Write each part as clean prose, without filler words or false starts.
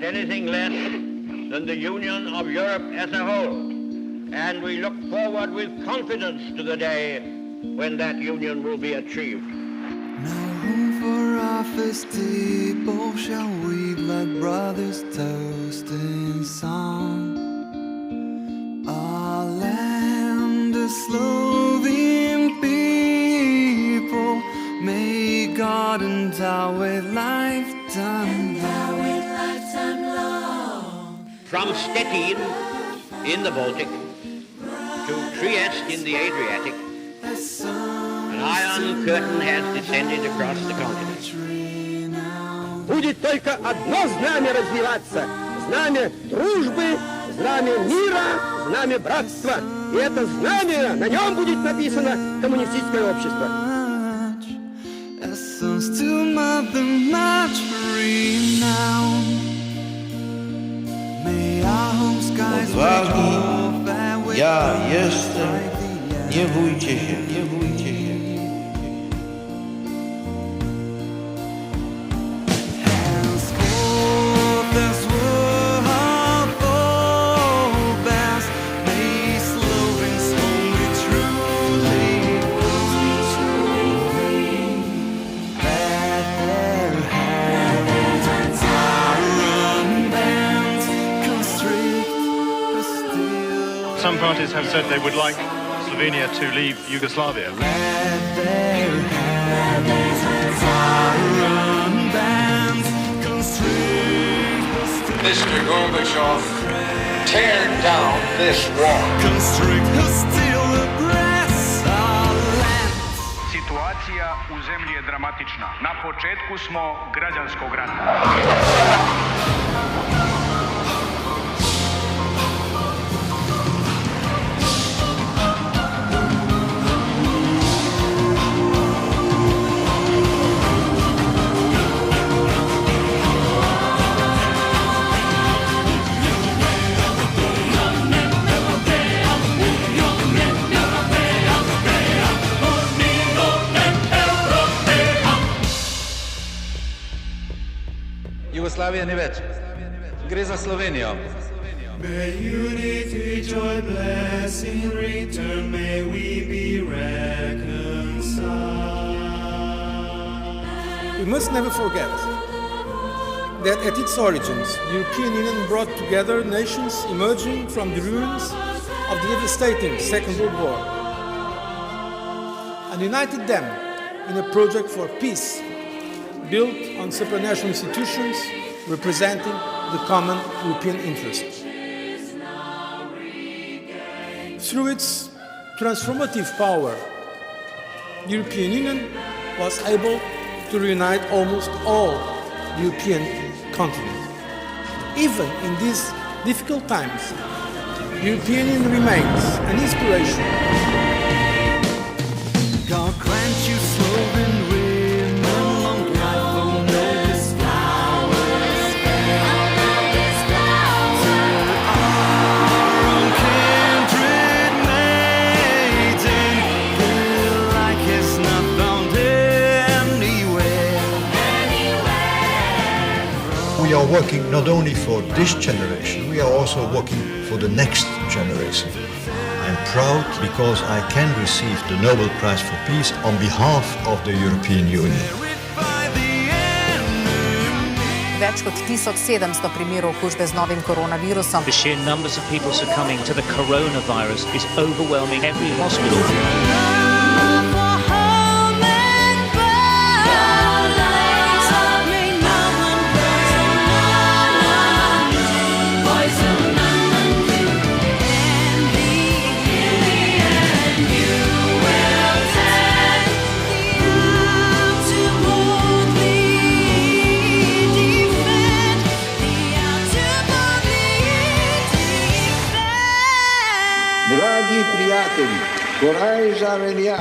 anything less than the union of Europe as a whole. And we look forward with confidence to the day when that union will be achieved. No room for our festival, shall we like brothers toast in song? Our land, the Slovenian people, may God endow with lifetime long. From Stettin in the Baltic to Trieste in the Adriatic, an iron curtain has descended across the continent. Будет только одно знамя развиваться. Знамя дружбы, знамя мира, знамя братства. И это знамя, на нем будет написано коммунистическое общество. Odwagi, ja jestem, nie bójcie się, nie bójcie się. Some parties have said they would like Slovenia to leave Yugoslavia. Mr. Gorbachev, tear down this wall. Situacija u zemlji je dramatična. Na početku smo građanskog rata. Jugoslavije ni več. Gre za Slovenijo. May unity, joy, blessing return, may we be reconciled. We must never forget that at its origins, the European Union brought together nations emerging from the ruins of the devastating Second World War and united them in a project for peace built on supranational institutions representing the common European interest. Through its transformative power, the European Union was able to reunite almost all the European continent. Even in these difficult times, the European Union remains an inspiration. God grant you Slovene women long life, oh noblest flowers, to our own kindred maiden, feel like it's not found anywhere. We are working not only for this generation, we are also working for the next generation. I'm proud because I can receive the Nobel Prize for Peace on behalf of the European Union. Več kot 1700 primerov okužbe z novim koronavirusom. The sheer numbers of people succumbing to the coronavirus is overwhelming every hospital. Dragi prijatelji, korajža velja.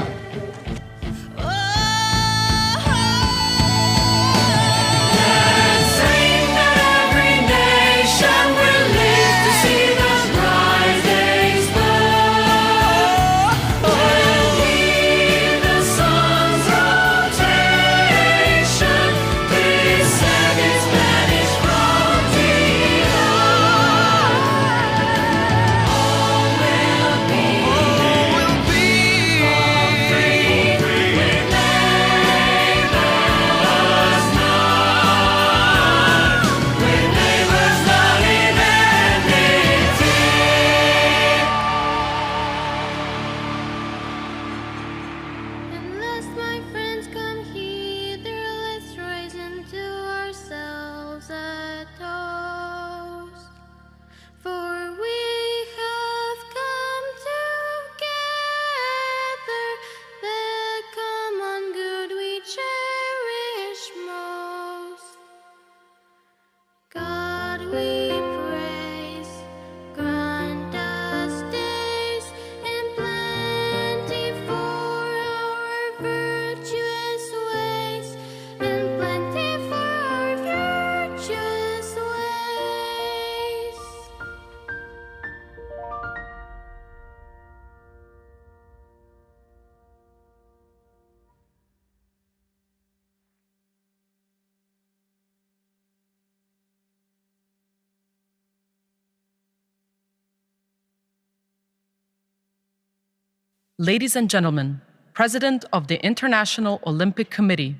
Ladies and gentlemen, President of the International Olympic Committee,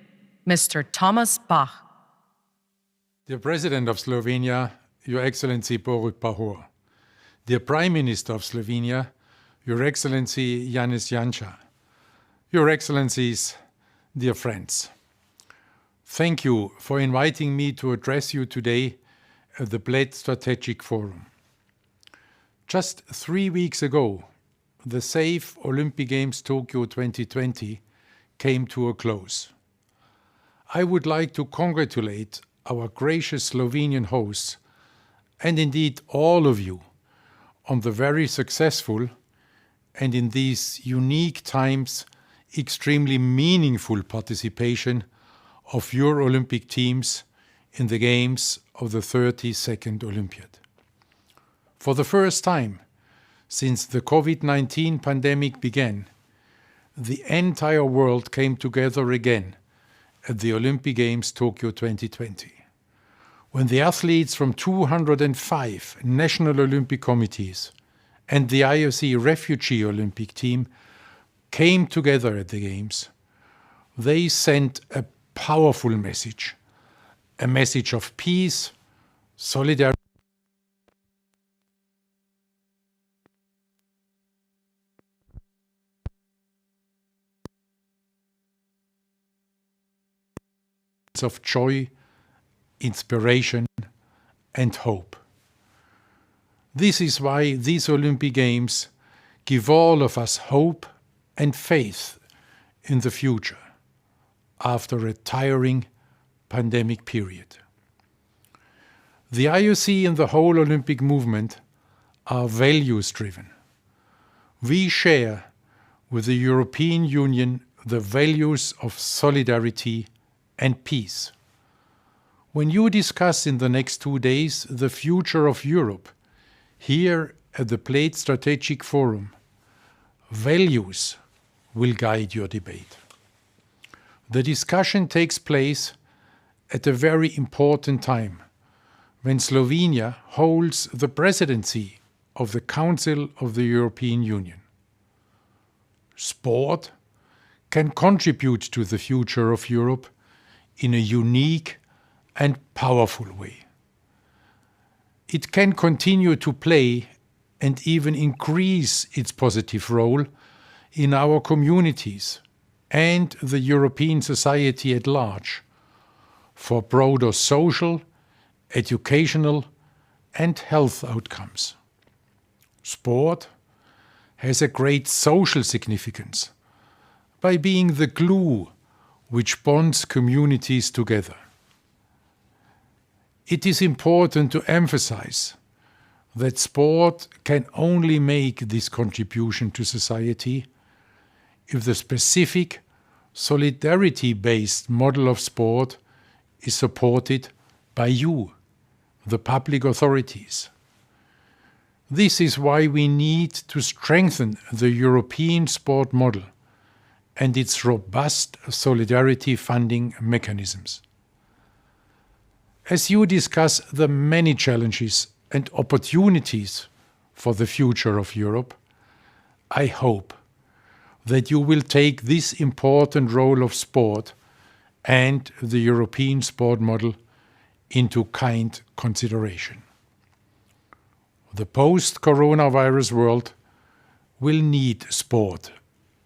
Mr. Thomas Bach. Dear President of Slovenia, Your Excellency Borut Pahor. Dear Prime Minister of Slovenia, Your Excellency Janez. Your Excellencies, dear friends. Thank you for inviting me to address you today at the Bled Strategic Forum. Just 3 weeks ago, the safe Olympic Games Tokyo 2020 came to a close. I would like to congratulate our gracious Slovenian hosts and indeed all of you on the very successful and in these unique times extremely meaningful participation of your Olympic teams in the Games of the 32nd Olympiad. For the first time since the COVID-19 pandemic began, the entire world came together again at the Olympic Games Tokyo 2020, when the athletes from 205 national Olympic committees and the IOC Refugee Olympic team came together at the Games. They sent a powerful message, a message of peace, solidarity, of joy, inspiration, and hope. This is why these Olympic Games give all of us hope and faith in the future after a tiring pandemic period. The IOC and the whole Olympic movement are values-driven. We share with the European Union the values of solidarity and peace. When you discuss in the next 2 days the future of Europe, here at the Bled Strategic Forum, values will guide your debate. The discussion takes place at a very important time when Slovenia holds the presidency of the Council of the European Union. Sport can contribute to the future of Europe in a unique and powerful way. It can continue to play and even increase its positive role in our communities and the European society at large for broader social, educational, and health outcomes. Sport has a great social significance by being the glue which bonds communities together. It is important to emphasize that sport can only make this contribution to society if the specific solidarity-based model of sport is supported by you, the public authorities. This is why we need to strengthen the European sport model and its robust solidarity funding mechanisms. As you discuss the many challenges and opportunities for the future of Europe, I hope that you will take this important role of sport and the European sport model into kind consideration. The post-coronavirus world will need sport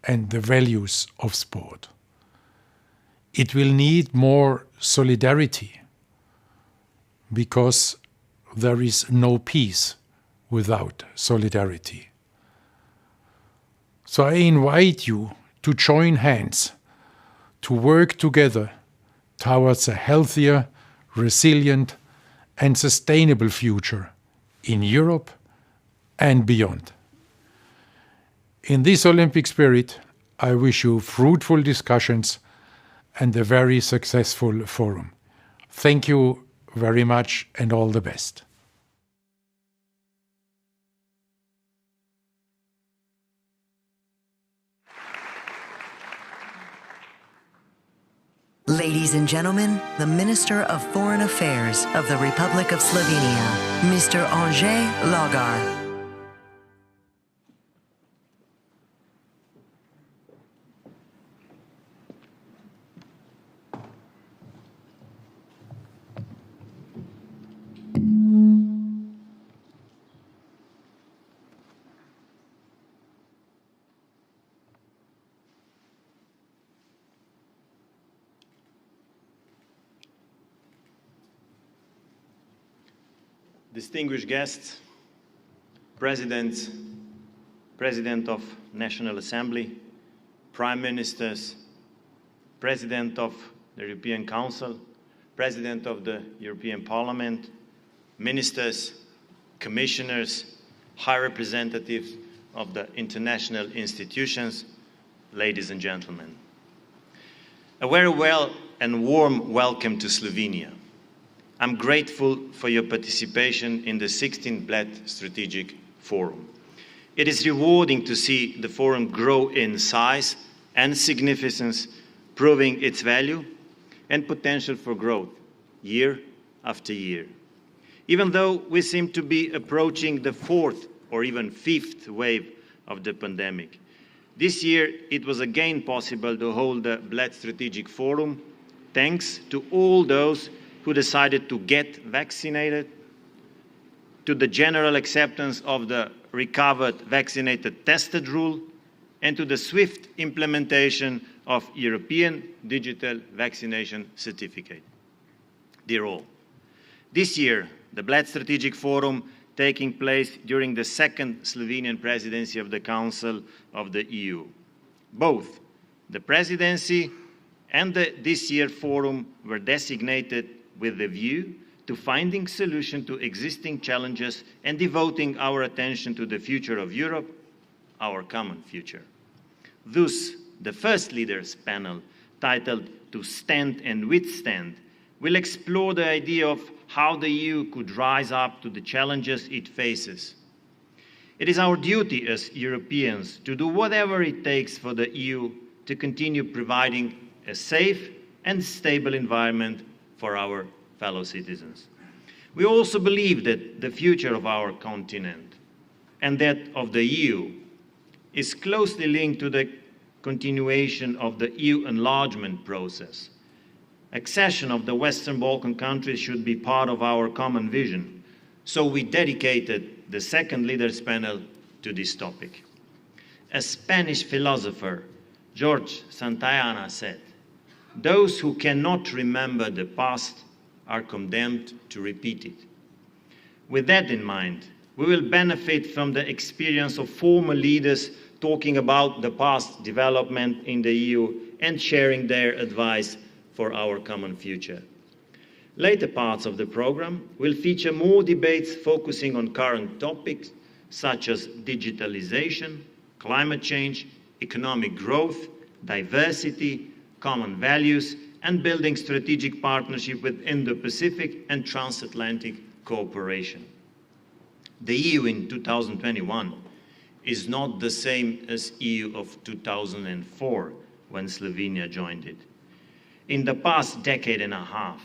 and the values of sport. It will need more solidarity because there is no peace without solidarity. So I invite you to join hands, to work together towards a healthier, resilient, and sustainable future in Europe and beyond. In this Olympic spirit, I wish you fruitful discussions and a very successful forum. Thank you very much and all the best. Ladies and gentlemen, the Minister of Foreign Affairs of the Republic of Slovenia, Mr. Anže Logar. distinguished guests, President of National Assembly, Prime Ministers, President of the European Council, President of the European Parliament, Ministers, Commissioners, High Representatives of the international institutions, ladies and gentlemen. A very well and warm welcome to Slovenia. I'm grateful for your participation in the 16th Bled Strategic Forum. It is rewarding to see the forum grow in size and significance, proving its value and potential for growth year after year. Even though we seem to be approaching the fourth or even fifth wave of the pandemic, this year it was again possible to hold the Bled Strategic Forum thanks to all those who decided to get vaccinated, to the general acceptance of the recovered, vaccinated, tested rule, and to the swift implementation of European Digital Vaccination Certificate. Dear all, this year, the Bled Strategic Forum taking place during the second Slovenian presidency of the Council of the EU. Both the presidency and this year forum were designated with the view to finding solutions to existing challenges and devoting our attention to the future of Europe, our common future. Thus, the first leaders panel, titled "To Stand and Withstand," will explore the idea of how the EU could rise up to the challenges it faces. It is our duty as Europeans to do whatever it takes for the EU to continue providing a safe and stable environment for our fellow citizens. We also believe that the future of our continent and that of the EU is closely linked to the continuation of the EU enlargement process. Accession of the Western Balkan countries should be part of our common vision, so we dedicated the second leaders panel to this topic. A Spanish philosopher, George Santayana, said, "Those who cannot remember the past are condemned to repeat it." With that in mind, we will benefit from the experience of former leaders talking about the past development in the EU and sharing their advice for our common future. Later parts of the program will feature more debates focusing on current topics such as digitalization, climate change, economic growth, diversity, common values, and building strategic partnership with Indo-Pacific and transatlantic cooperation. The EU in 2021 is not the same as EU of 2004 when Slovenia joined it. In the past decade and a half,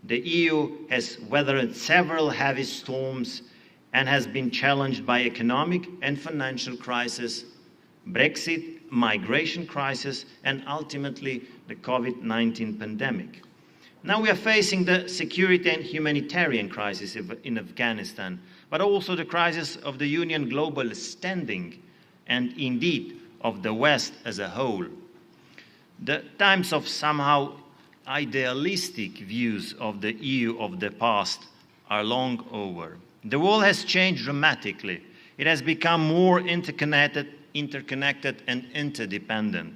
the EU has weathered several heavy storms and has been challenged by economic and financial crisis, Brexit, migration crisis, and ultimately the COVID-19 pandemic. Now we are facing the security and humanitarian crisis in Afghanistan, but also the crisis of the Union global standing and indeed of the West as a whole. The times of somehow idealistic views of the EU of the past are long over. The world has changed dramatically. It has become more interconnected and interdependent.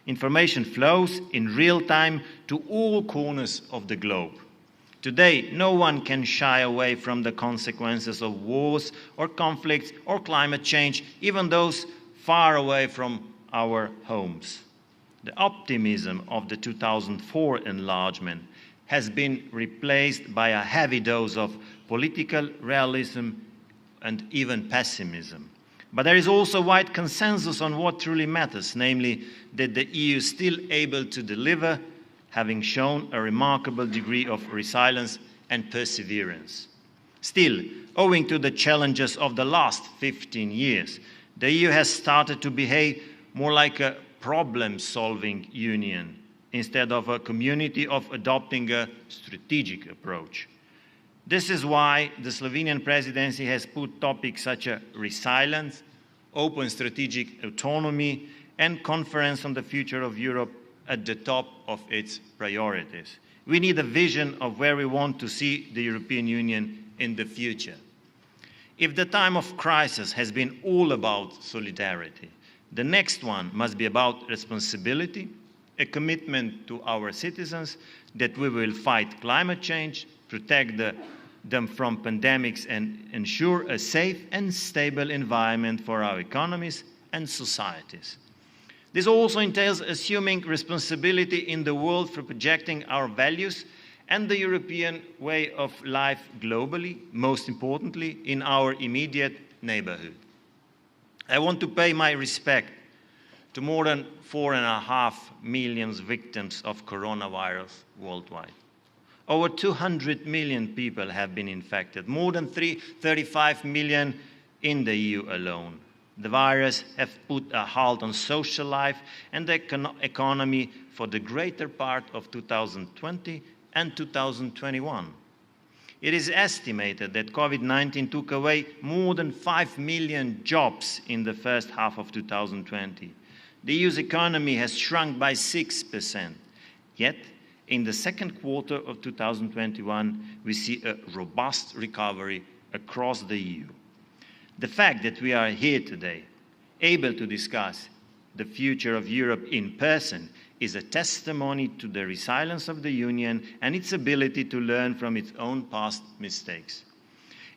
Information flows in real time to all corners of the globe. Today, no one can shy away from the consequences of wars or conflicts or climate change, even those far away from our homes. The optimism of the 2004 enlargement has been replaced by a heavy dose of political realism and even pessimism. But there is also wide consensus on what truly matters, namely that the EU is still able to deliver, having shown a remarkable degree of resilience and perseverance. Still, owing to the challenges of the last 15 years, the EU has started to behave more like a problem-solving union instead of a community of adopting a strategic approach. This is why the Slovenian presidency has put topics such as resilience, open strategic autonomy, and conference on the future of Europe at the top of its priorities. We need a vision of where we want to see the European Union in the future. If the time of crisis has been all about solidarity, the next one must be about responsibility, a commitment to our citizens that we will fight climate change, protect them from pandemics, and ensure a safe and stable environment for our economies and societies. This also entails assuming responsibility in the world for projecting our values and the European way of life globally, most importantly, in our immediate neighborhood. I want to pay my respect to more than 4.5 million victims of coronavirus worldwide. Over 200 million people have been infected, more than 35 million in the EU alone. The virus has put a halt on social life and the economy for the greater part of 2020 and 2021. It is estimated that COVID-19 took away more than 5 million jobs in the first half of 2020. The EU's economy has shrunk by 6%. Yet, in the second quarter of 2021, we see a robust recovery across the EU. The fact that we are here today, able to discuss the future of Europe in person, is a testimony to the resilience of the Union and its ability to learn from its own past mistakes.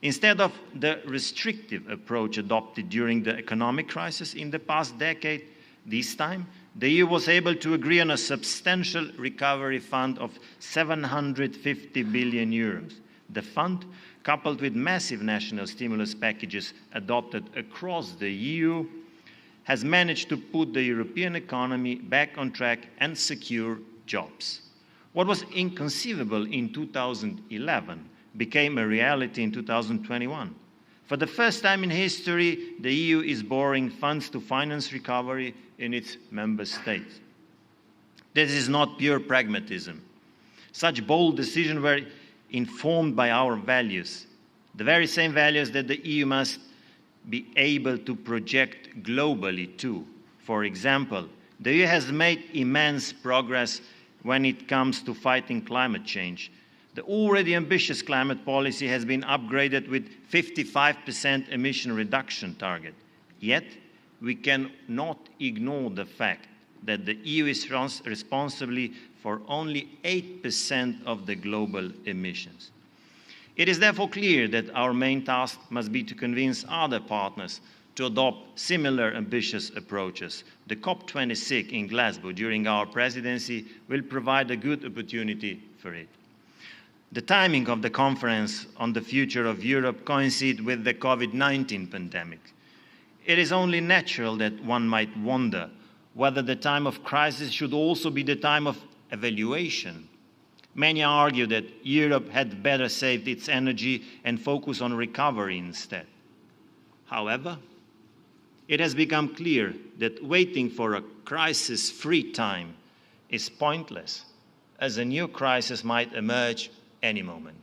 Instead of the restrictive approach adopted during the economic crisis in the past decade, this time, the EU was able to agree on a substantial recovery fund of 750 billion euros. The fund, coupled with massive national stimulus packages adopted across the EU, has managed to put the European economy back on track and secure jobs. What was inconceivable in 2011 became a reality in 2021. For the first time in history, the EU is borrowing funds to finance recovery in its member states. This is not pure pragmatism. Such bold decisions were informed by our values, the very same values that the EU must be able to project globally too. For example, the EU has made immense progress when it comes to fighting climate change. The already ambitious climate policy has been upgraded with 55% emission reduction target. Yet, we cannot ignore the fact that the EU is responsible for only 8% of the global emissions. It is therefore clear that our main task must be to convince other partners to adopt similar ambitious approaches. The COP26 in Glasgow during our presidency will provide a good opportunity for it. The timing of the conference on the future of Europe coincides with the COVID-19 pandemic. It is only natural that one might wonder whether the time of crisis should also be the time of evaluation. Many argue that Europe had better saved its energy and focus on recovery instead. However, it has become clear that waiting for a crisis-free time is pointless, as a new crisis might emerge any moment.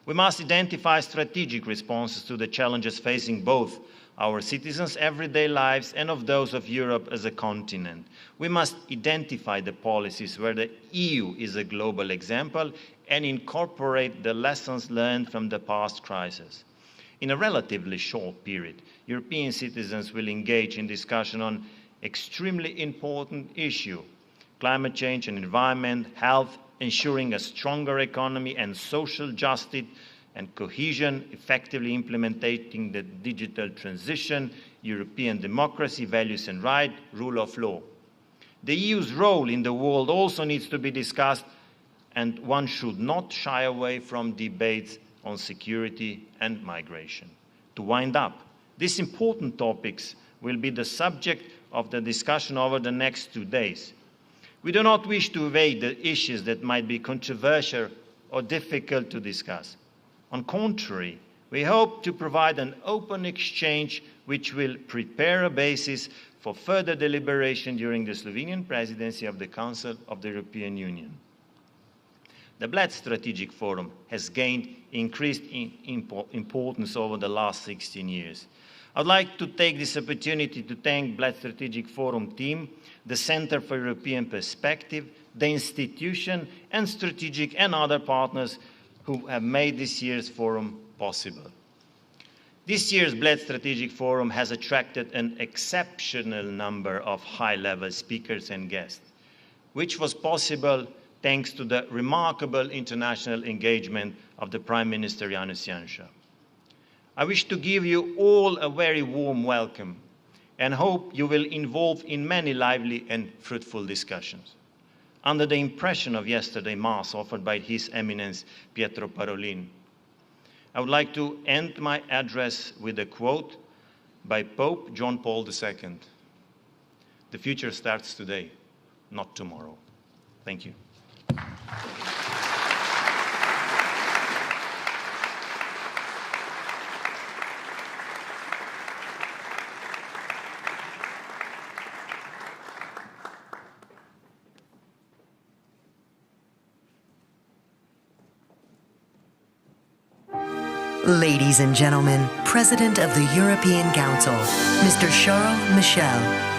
We must identify strategic responses to the challenges facing both our citizens' everyday lives and of those of Europe as a continent. We must identify the policies where the EU is a global example and incorporate the lessons learned from the past crisis. In a relatively short period, European citizens will engage in discussion on extremely important issues: climate change and environment, health, ensuring a stronger economy and social justice and cohesion, effectively implementing the digital transition, European democracy, values and rights, rule of law. The EU's role in the world also needs to be discussed, and one should not shy away from debates on security and migration. To wind up, these important topics will be the subject of the discussion over the next 2 days. We do not wish to evade the issues that might be controversial or difficult to discuss. On the contrary, we hope to provide an open exchange which will prepare a basis for further deliberation during the Slovenian presidency of the Council of the European Union. The Bled Strategic Forum has gained increased importance over the last 16 years. I'd like to take this opportunity to thank Bled Strategic Forum team, the Center for European Perspective, the institution and strategic and other partners who have made this year's forum possible. This year's Bled Strategic Forum has attracted an exceptional number of high-level speakers and guests, which was possible thanks to the remarkable international engagement of the Prime Minister Janša. I wish to give you all a very warm welcome and hope you will involve in many lively and fruitful discussions. Under the impression of yesterday's Mass offered by His Eminence Pietro Parolin, I would like to end my address with a quote by Pope John Paul II. The future starts today, not tomorrow. Thank you. Ladies and gentlemen, President of the European Council, Mr. Charles Michel.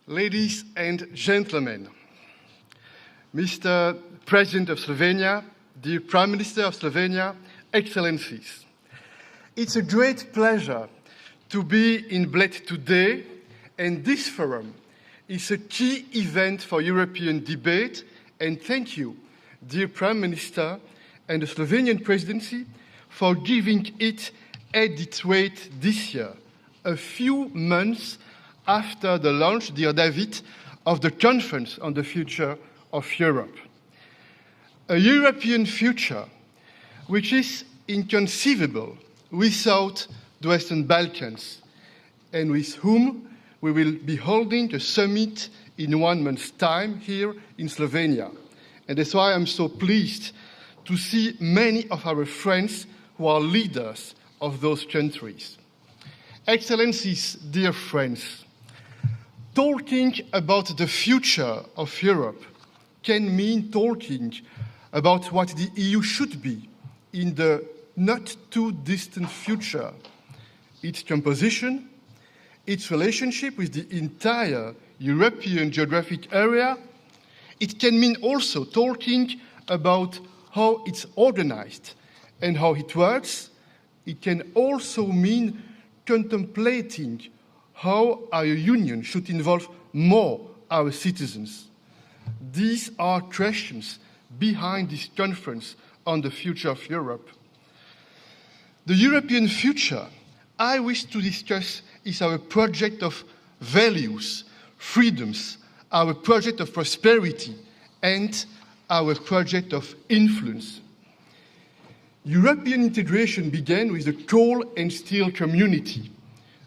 Ladies and gentlemen, Mr. President of Slovenia, dear Prime Minister of Slovenia, Excellencies, it's a great pleasure to be in Bled today, and this forum is a key event for European debate, and thank you, dear Prime Minister and the Slovenian Presidency, for giving it its weight this year, a few months after the launch, dear David, of the Conference on the Future of Europe. A European future which is inconceivable without the Western Balkans, and with whom we will be holding a summit in 1 month's time here in Slovenia. And that's why I'm so pleased to see many of our friends who are leaders of those countries. Excellencies, dear friends, talking about the future of Europe can mean talking about what the EU should be in the not too distant future, its composition, its relationship with the entire European geographic area. It can mean also talking about how it's organized and how it works. It can also mean contemplating how our union should involve more our citizens. These are questions behind this conference on the future of Europe. The European future I wish to discuss is our project of values, freedoms, our project of prosperity, and our project of influence. European integration began with the coal and steel community,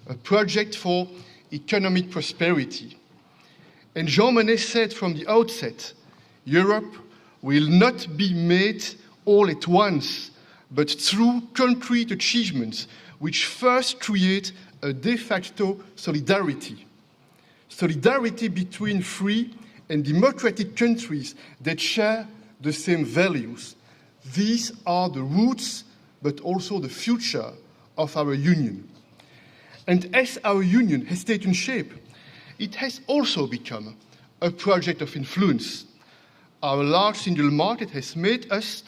a project for economic prosperity. And Jean Monnet said from the outset, Europe will not be made all at once, but through concrete achievements which first create a de facto solidarity. Solidarity between free and democratic countries that share the same values. These are the roots, but also the future of our union. And as our union has taken shape, it has also become a project of influence. Our large single market has made us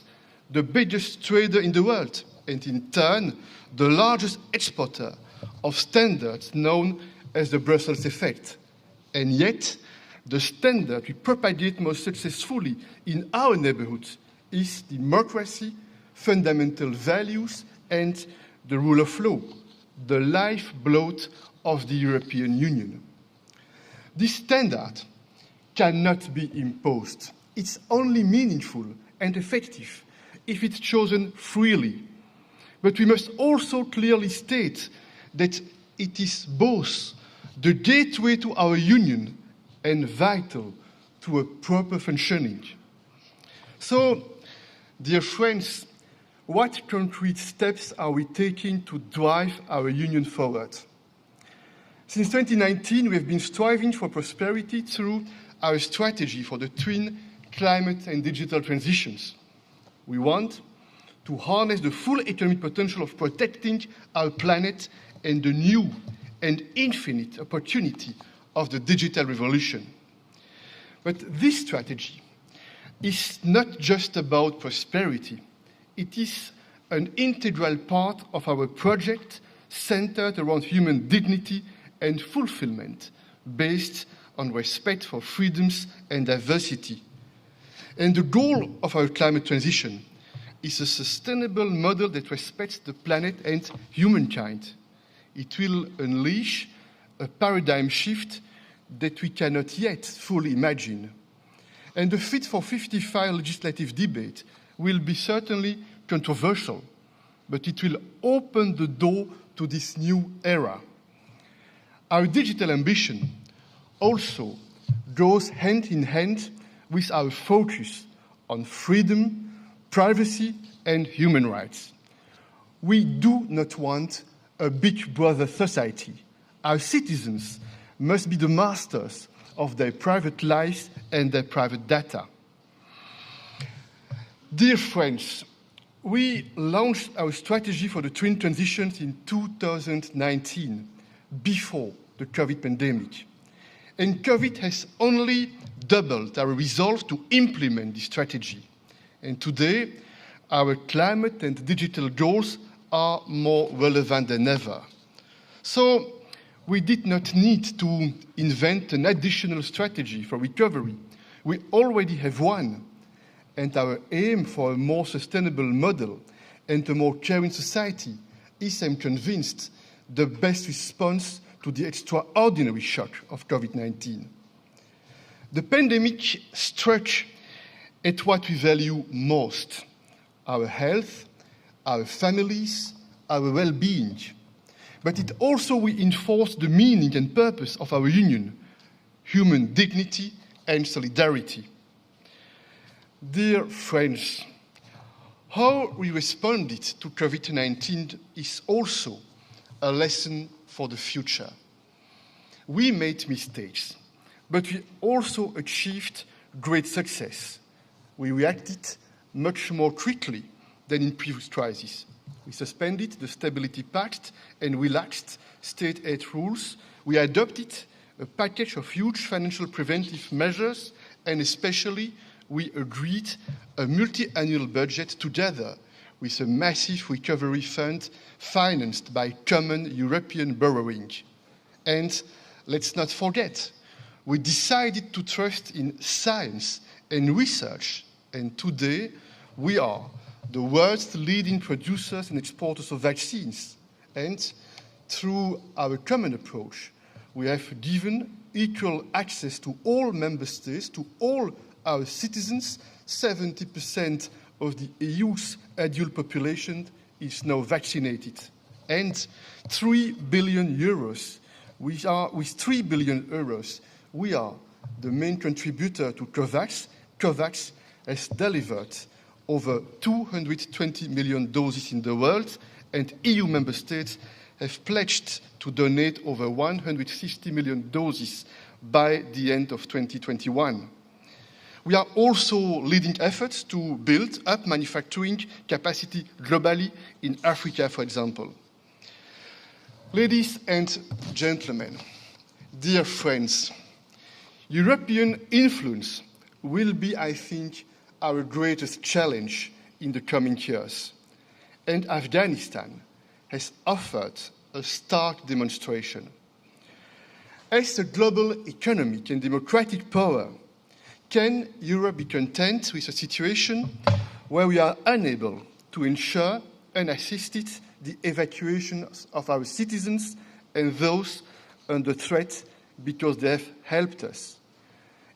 the biggest trader in the world, and in turn, the largest exporter of standards known as the Brussels effect. And yet, the standard we propagate most successfully in our neighborhood is democracy, fundamental values, and the rule of law, the lifeblood of the European Union. This standard cannot be imposed. It's only meaningful and effective if it's chosen freely. But we must also clearly state that it is both the gateway to our union and vital to a proper functioning. So, dear friends, what concrete steps are we taking to drive our union forward? Since 2019, we have been striving for prosperity through our strategy for the twin climate and digital transitions. We want to harness the full economic potential of protecting our planet and the new and infinite opportunity of the digital revolution. But this strategy is not just about prosperity. It is an integral part of our project centered around human dignity and fulfillment, based on respect for freedoms and diversity. And the goal of our climate transition is a sustainable model that respects the planet and humankind. It will unleash a paradigm shift that we cannot yet fully imagine. And the Fit for 55 legislative debate will be certainly controversial, but it will open the door to this new era. Our digital ambition also goes hand in hand with our focus on freedom, privacy, and human rights. We do not want a Big Brother society. Our citizens must be the masters of their private lives and their private data. Dear friends, we launched our strategy for the twin transitions in 2019, before the COVID pandemic. And COVID has only doubled our resolve to implement this strategy. And today, our climate and digital goals are more relevant than ever. So we did not need to invent an additional strategy for recovery. We already have one. And our aim for a more sustainable model and a more caring society is, I'm convinced, the best response to the extraordinary shock of COVID-19. The pandemic struck at what we value most: our health, our families, our well-being. But it also reinforced the meaning and purpose of our union: human dignity and solidarity. Dear friends, how we responded to COVID-19 is also a lesson for the future. We made mistakes, but we also achieved great success. We reacted much more quickly than in previous crises. We suspended the Stability Pact and relaxed state aid rules. We adopted a package of huge financial preventive measures, and especially we agreed a multi-annual budget together with a massive recovery fund financed by common European borrowing. And let's not forget, we decided to trust in science and research, and today we are the world's leading producers and exporters of vaccines. And through our common approach, we have given equal access to all member states, to all our citizens. 70% of the EU's adult population is now vaccinated. And 3 billion euros, with 3 billion euros, we are the main contributor to COVAX. COVAX has delivered over 220 million doses in the world, and EU member states have pledged to donate over 160 million doses by the end of 2021. We are also leading efforts to build up manufacturing capacity globally in Africa, for example. Ladies and gentlemen, dear friends, European influence will be, I think, our greatest challenge in the coming years. And Afghanistan has offered a stark demonstration. As a global economic and democratic power, can Europe be content with a situation where we are unable to ensure unassisted the evacuation of our citizens and those under threat because they have helped us?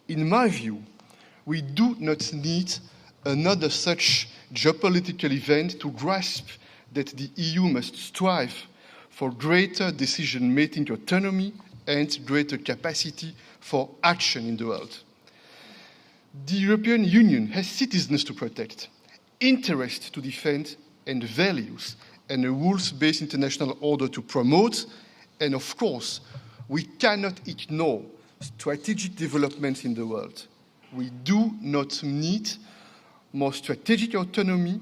In my view, we do not need another such geopolitical event to grasp that the EU must strive for greater decision-making autonomy and greater capacity for action in the world. The European Union has citizens to protect, interests to defend, and values and a rules-based international order to promote. And of course, we cannot ignore strategic developments in the world. We do not need more strategic autonomy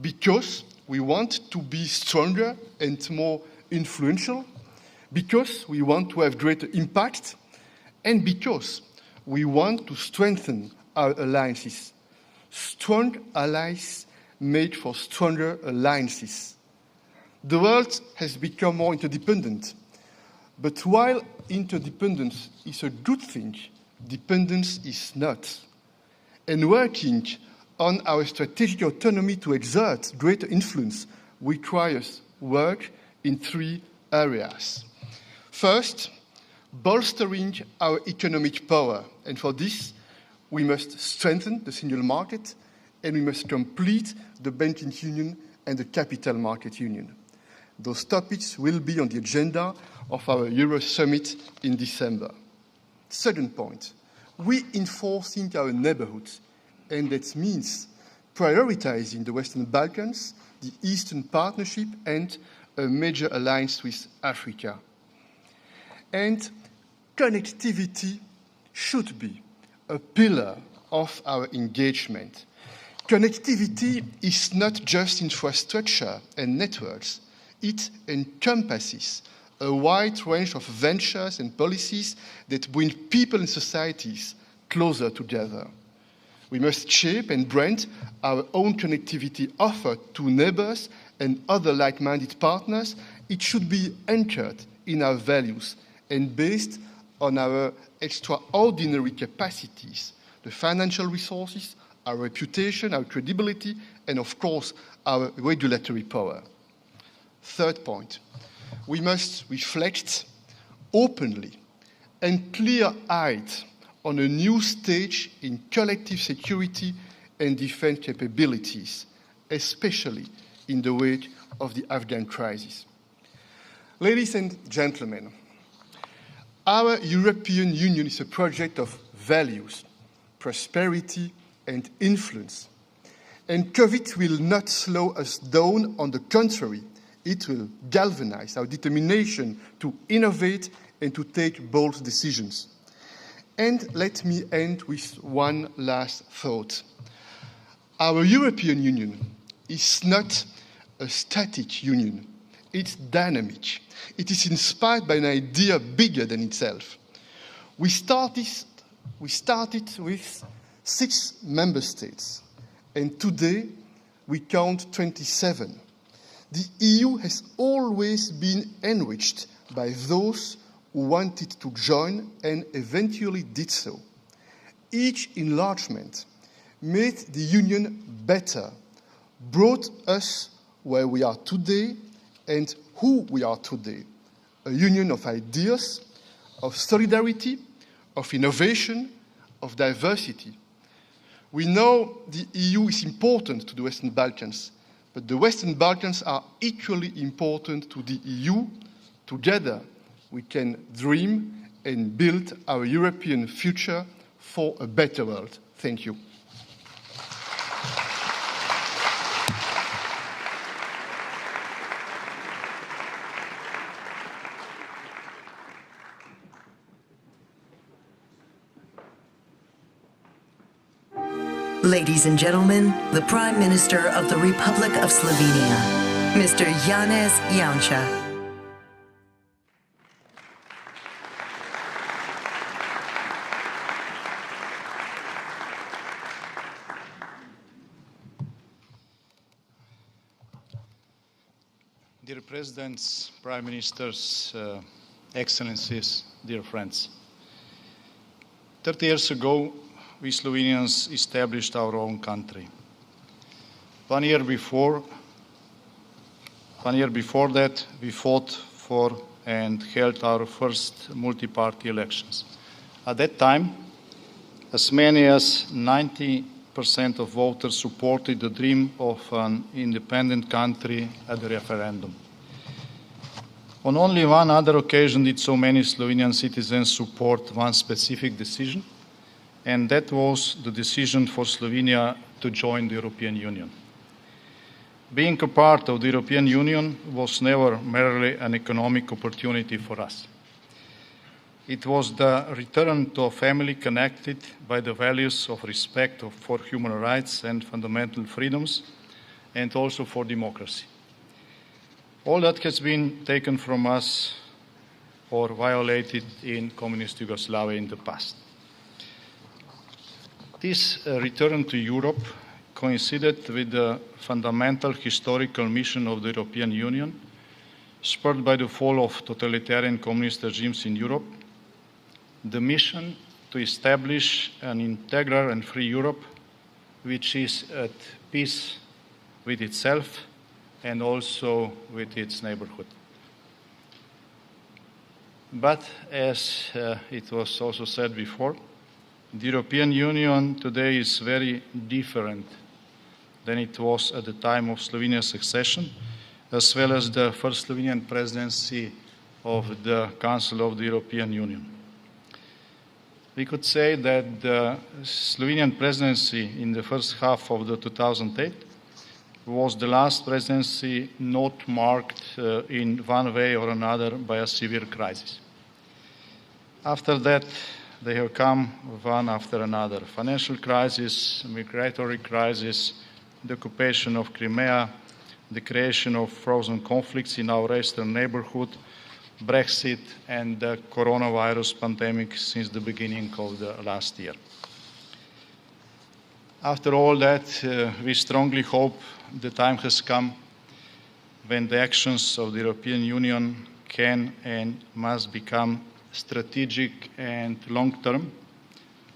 because we want to be stronger and more influential, because we want to have greater impact, and because we want to strengthen our alliances. Strong allies make for stronger alliances. The world has become more interdependent, but while interdependence is a good thing, dependence is not. And working on our strategic autonomy to exert greater influence requires work in 3 areas. First, bolstering our economic power. And for this, we must strengthen the single market and we must complete the banking union and the capital market union. Those topics will be on the agenda of our Euro Summit in December. Second point, reinforcing our neighborhoods, and that means prioritizing the Western Balkans, the Eastern Partnership, and a major alliance with Africa. And connectivity should be a pillar of our engagement. Connectivity is not just infrastructure and networks. It encompasses a wide range of ventures and policies that bring people and societies closer together. We must shape and brand our own connectivity offer to neighbors and other like-minded partners. It should be anchored in our values and based on our extraordinary capacities, the financial resources, our reputation, our credibility, and of course, our regulatory power. Third point, we must reflect openly and clear-eyed on a new stage in collective security and defense capabilities, especially in the wake of the Afghan crisis. Ladies and gentlemen, our European Union is a project of values, prosperity, and influence. And COVID will not slow us down. On the contrary, it will galvanize our determination to innovate and to take bold decisions. And let me end with one last thought. Our European Union is not a static union. It's dynamic. It is inspired by an idea bigger than itself. We started with 6 member states, and today we count 27. The EU has always been enriched by those who wanted to join and eventually did so. Each enlargement made the Union better, brought us where we are today and who we are today. A union of ideas, of solidarity, of innovation, of diversity. We know the EU is important to the Western Balkans, but the Western Balkans are equally important to the EU. Together, we can dream and build our European future for a better world. Thank you. Ladies and gentlemen, the Prime Minister of the Republic of Slovenia, Mr. Janez Janša. Dear Presidents, Prime Ministers, Excellencies, dear friends. 30 years ago, we Slovenians established our own country. 1 year before that, we fought for and held our first multi-party elections. At that time, as many as 90% of voters supported the dream of an independent country at the referendum. On only one other occasion did so many Slovenian citizens support one specific decision, and that was the decision for Slovenia to join the European Union. Being a part of the European Union was never merely an economic opportunity for us. It was the return to a family connected by the values of respect for human rights and fundamental freedoms, and also for democracy. All that has been taken from us or violated in communist Yugoslavia in the past. This return to Europe coincided with the fundamental historical mission of the European Union, spurred by the fall of totalitarian communist regimes in Europe, the mission to establish an integral and free Europe which is at peace with itself and also with its neighborhood. But as it was also said before, the European Union today is very different than it was at the time of Slovenia's accession, as well as the first Slovenian presidency of the Council of the European Union. We could say that the Slovenian presidency in the first half of the 2008 was the last presidency not marked in one way or another by a severe crisis. After that, they have come one after another. Financial crisis, migratory crisis, the occupation of Crimea, the creation of frozen conflicts in our eastern neighborhood, Brexit, and the coronavirus pandemic since the beginning of the last year. After all that, we strongly hope the time has come when the actions of the European Union can and must become strategic and long-term,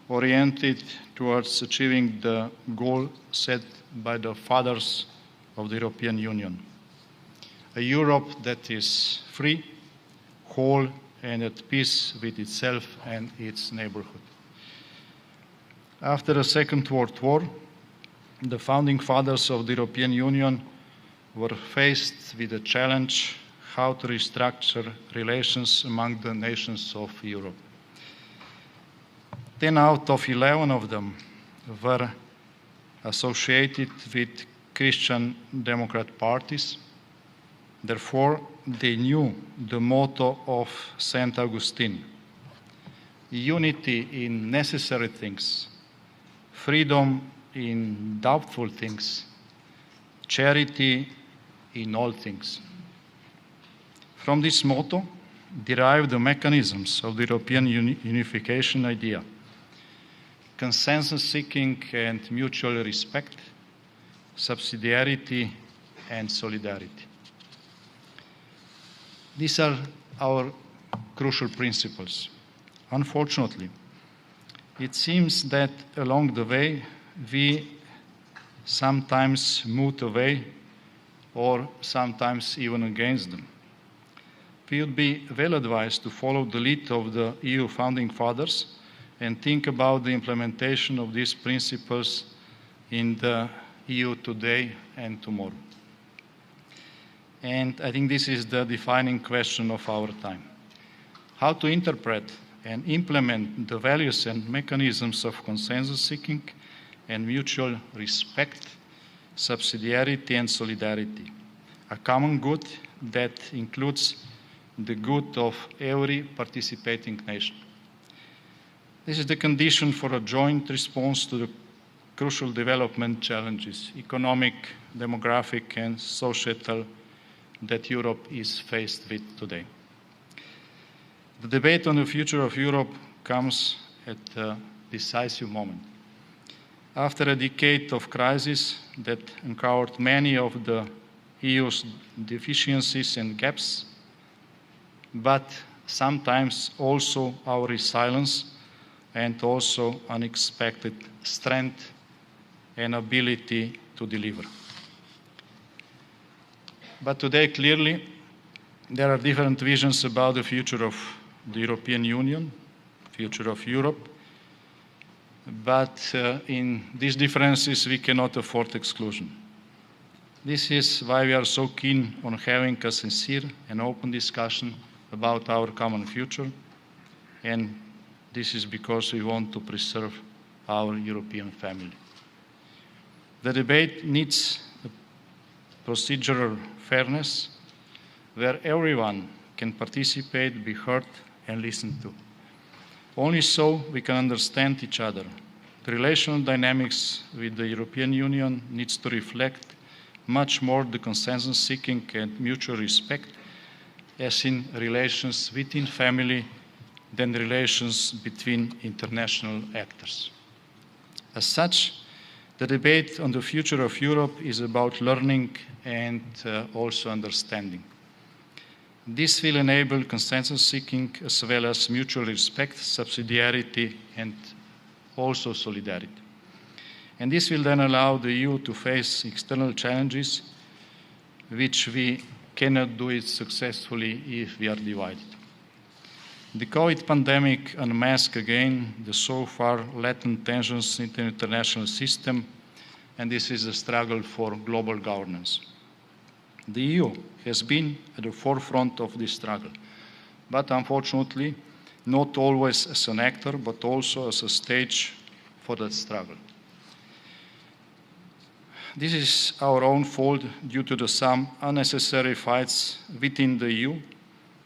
oriented towards achieving the goal set by the fathers of the European Union. A Europe that is free, whole, and at peace with itself and its neighborhood. After the Second World War, the founding fathers of the European Union were faced with the challenge how to restructure relations among the nations of Europe. 10 out of 11 of them were associated with Christian Democrat parties. Therefore, they knew the motto of St. Augustine: unity in necessary things, freedom in doubtful things, charity in all things. From this motto derive the mechanisms of the European unification idea: consensus-seeking and mutual respect, subsidiarity and solidarity. These are our crucial principles. Unfortunately, it seems that along the way we sometimes moved away or sometimes even against them. We would be well advised to follow the lead of the EU founding fathers and think about the implementation of these principles in the EU today and tomorrow. And I think this is the defining question of our time: how to interpret and implement the values and mechanisms of consensus-seeking and mutual respect, subsidiarity and solidarity, a common good that includes the good of every participating nation. This is the condition for a joint response to the crucial development challenges, economic, demographic and societal, that Europe is faced with today. The debate on the future of Europe comes at a decisive moment. After a decade of crisis that uncovered many of the EU's deficiencies and gaps, but sometimes also our resilience and also unexpected strength and ability to deliver. But today, clearly, there are different visions about the future of the European Union, future of Europe, but in these differences we cannot afford exclusion. This is why we are so keen on having a sincere and open discussion about our common future, and this is because we want to preserve our European family. The debate needs a procedural fairness where everyone can participate, be heard and listened to. Only so we can understand each other. The relational dynamics with the European Union needs to reflect much more the consensus-seeking and mutual respect as in relations within family than relations between international actors. As such, the debate on the future of Europe is about learning and also understanding. This will enable consensus-seeking as well as mutual respect, subsidiarity, and also solidarity. And this will then allow the EU to face external challenges which we cannot do it successfully if we are divided. The COVID pandemic unmasked again the so far latent tensions in the international system, and this is a struggle for global governance. The EU has been at the forefront of this struggle, but unfortunately, not always as an actor, but also as a stage for that struggle. This is our own fault due to some unnecessary fights within the EU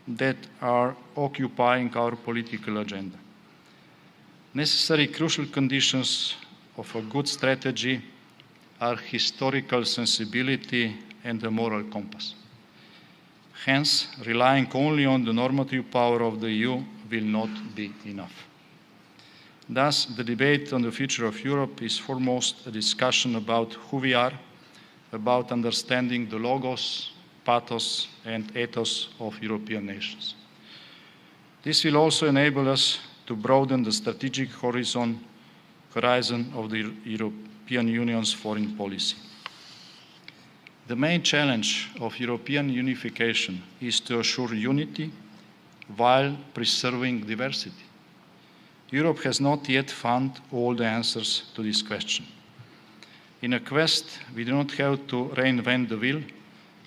that are occupying our political agenda. Necessary crucial conditions of a good strategy are historical sensibility and a moral compass. Hence, relying only on the normative power of the EU will not be enough. Thus, the debate on the future of Europe is foremost a discussion about who we are, about understanding the logos, pathos, and ethos of European nations. This will also enable us to broaden the strategic horizon of the European Union's foreign policy. The main challenge of European unification is to assure unity while preserving diversity. Europe has not yet found all the answers to this question. In a quest, we do not have to reinvent the wheel,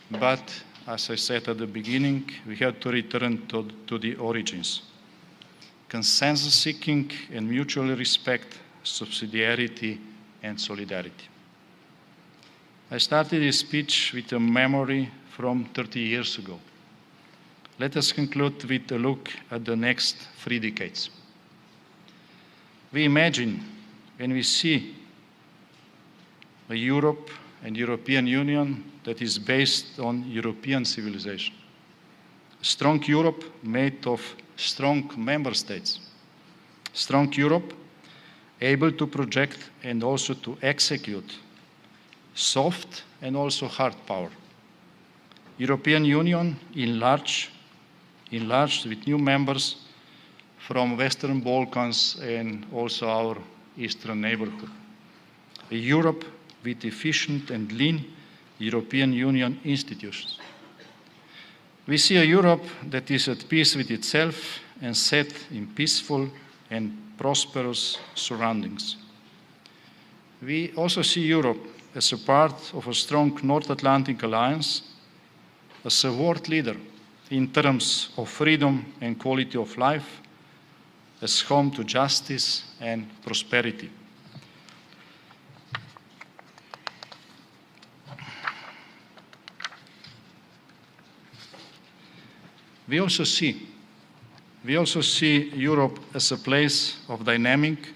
but, as I said at the beginning, we have to return to the origins. Consensus-seeking and mutual respect, subsidiarity, and solidarity. I started this speech with a memory from 30 years ago. Let us conclude with a look at the next 3 decades. We imagine, when we see a Europe and European Union that is based on European civilization. A strong Europe made of strong member states. Strong Europe able to project and also to execute soft and also hard power. European Union enlarged with new members from Western Balkans and also our eastern neighborhood. A Europe with efficient and lean European Union institutions. We see a Europe that is at peace with itself and set in peaceful and prosperous surroundings. We also see Europe as a part of a strong North Atlantic alliance, as a world leader in terms of freedom and quality of life, as home to justice and prosperity. We also see Europe as a place of dynamic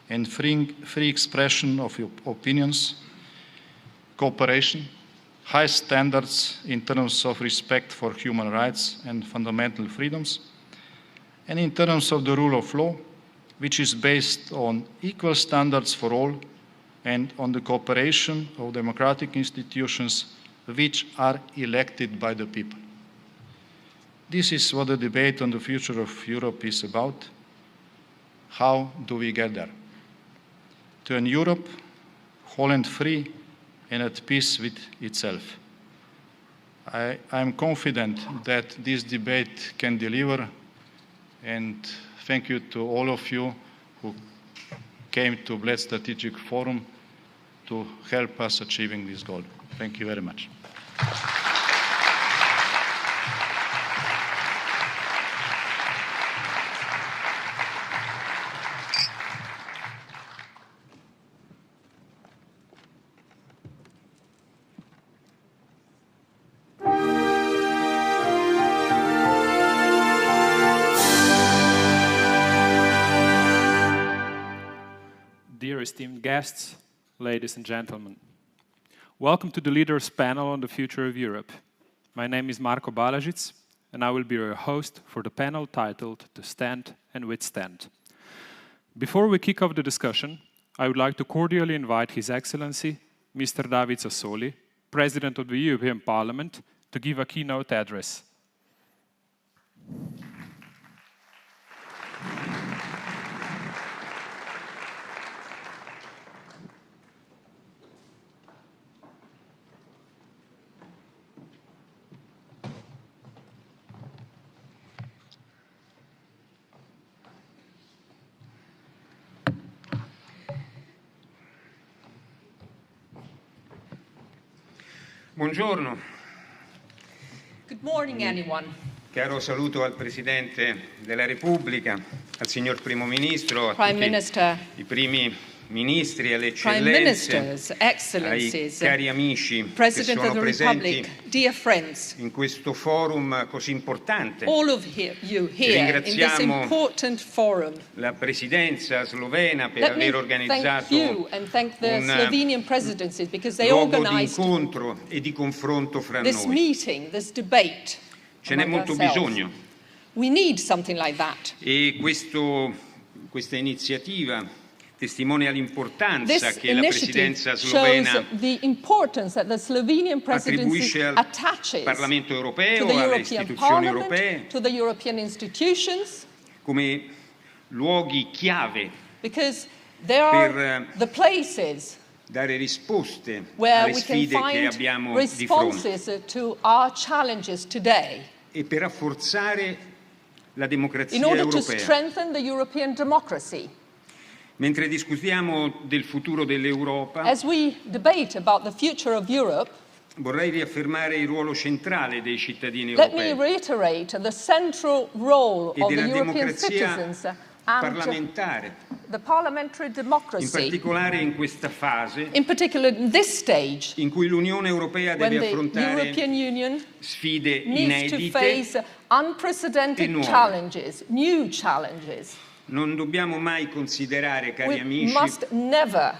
and free expression of opinions, cooperation, high standards in terms of respect for human rights and fundamental freedoms, and in terms of the rule of law, which is based on equal standards for all and on the cooperation of democratic institutions which are elected by the people. This is what the debate on the future of Europe is about. How do we get there? To a Europe whole and free and at peace with itself. I am confident that this debate can deliver, and thank you to all of you who came to Bled Strategic Forum to help us achieving this goal. Thank you very much. esteemed guests, ladies and gentlemen. Welcome to the Leaders Panel on the Future of Europe. My name is Marko Balažić, and I will be your host for the panel titled To Stand and Withstand. Before we kick off the discussion, I would like to cordially invite His Excellency, Mr. David Sassoli, President of the European Parliament, to give a keynote address. Buongiorno. Good morning, anyone. Caro saluto al Presidente della Repubblica, al signor Primo Ministro, a Prime tutti Minister, i primi ministri, alle Prime Ministers, eccellenze, Excellencies, ai cari amici che President of sono the presenti Republic, dear friends, in questo forum così importante. all of you here in this important forum. La Presidenza slovena per Let me aver thank organizzato you and thank the un Slovenian presidency because they luogo di organized incontro e di confronto fra this noi. meeting, this debate. Ce n'è molto bisogno. We need something like that. E questa iniziativa testimonia l'importanza This che la initiative Presidenza shows slovena the importance that the Slovenian presidency attribuisce al attaches Parlamento to europeo, the alle European istituzioni Parliament, europee, to the European institutions, come luoghi chiave because they are per the places dare risposte where alle we can sfide che find abbiamo di fronte responses to our challenges today e per rafforzare la democrazia in order to europea. strengthen the European democracy. Mentre discutiamo del futuro dell'Europa, As we debate about the future of Europe, vorrei riaffermare il ruolo centrale dei cittadini let me europei reiterate the central role e of the della European democrazia citizens and parlamentare, the parliamentary in democracy, particolare in questa fase in particular in this stage, in cui l'Unione Europea when deve the affrontare European Union sfide needs to inedite face e unprecedented nuove. challenges, new challenges. Non dobbiamo mai considerare, cari We amici, must never,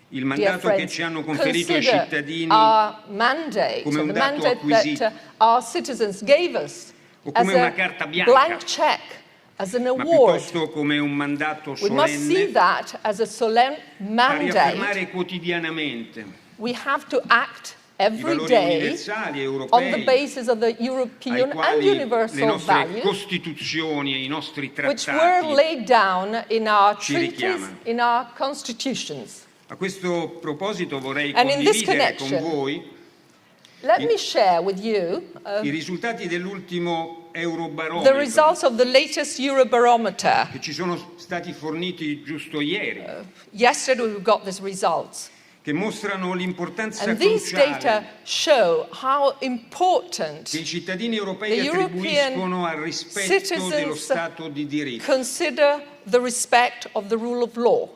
il dear mandato che friends, ci hanno conferito i consider cittadini our mandate, come un the dato mandate acquisito that our citizens gave us o as come una a carta bianca, blank check, as an ma award. piuttosto come un mandato We must see solenne that as a solemn a mandate. riaffermare quotidianamente We have to act i every valori day universali on the europei basis of the ai European and quali le universal nostre values costituzioni e i nostri which were trattati laid down in our ci treaties, richiamano. in our constitutions. A questo proposito vorrei And in this condividere con connection, voi Let me share with you i risultati dell'ultimo the Eurobarometro results of the latest Eurobarometer. che ci sono stati forniti giusto ieri, Yesterday we got these results. che mostrano l'importanza And these data cruciale show how important che i cittadini europei the attribuiscono al European rispetto dello citizens Stato di diritto. consider the respect of the rule of law.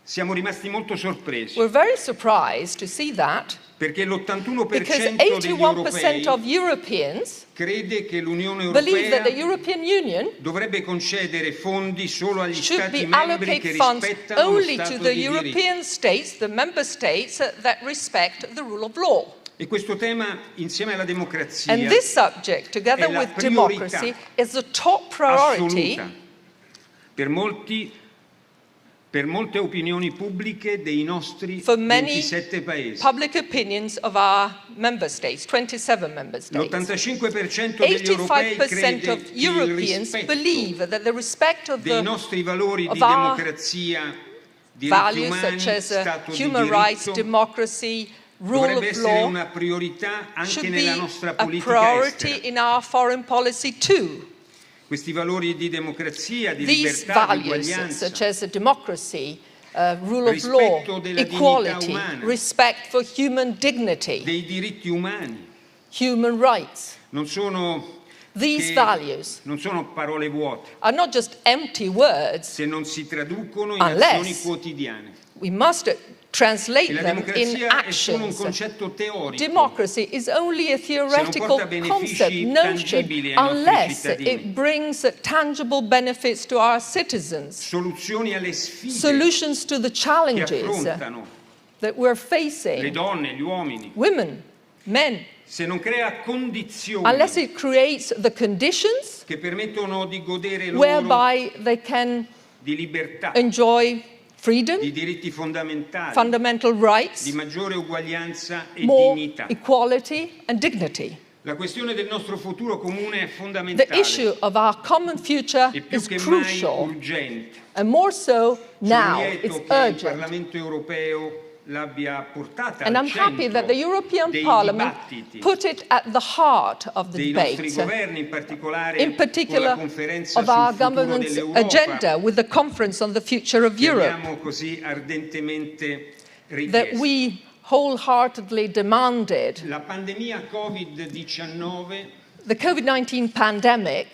Siamo rimasti molto sorpresi We're very surprised to see that perché l'81% because degli 81% europei of Europeans crede che l'Unione believe that the Europea European Union dovrebbe concedere fondi solo agli should Stati be membri che allocate funds rispettano lo only to Stato the di diritto. European states, the member states that respect the rule of law. E questo tema, insieme alla democrazia, And this subject, together è la with priorità democracy, is the top priority assoluta per molte opinioni pubbliche dei nostri for many 27 paesi. public opinions of our member states, 27 member states. L'85% degli europei 85% crede of che il Europeans rispetto believe that the respect of dei nostri valori of di our democrazia, diritti values umani, such as Stato di human rights, diritto, democracy, rule dovrebbe of essere law una priorità anche should be nella nostra a politica priority estera. in our foreign policy too. Questi valori di democrazia, di These libertà, di values uguaglianza, such as democracy, rule of law, rispetto della dignità equality, umana, respect for human dignity, dei diritti umani, human rights. non sono These che values non sono parole vuote are not just empty words. se non si traducono in Unless azioni quotidiane. We must translate them in actions. Democracy is only a theoretical concept, notion, unless it brings tangible benefits to our citizens, solutions to the challenges that we're facing, women, men, unless it creates the conditions whereby they can enjoy freedom, fundamental rights, more equality and dignity. The issue of our common future is crucial, and more so now, it's urgent. And I'm happy that the European Parliament put it at the heart of the debate, in particular of our government's agenda with the Conference on the Future of Europe, that we wholeheartedly demanded. The COVID-19 pandemic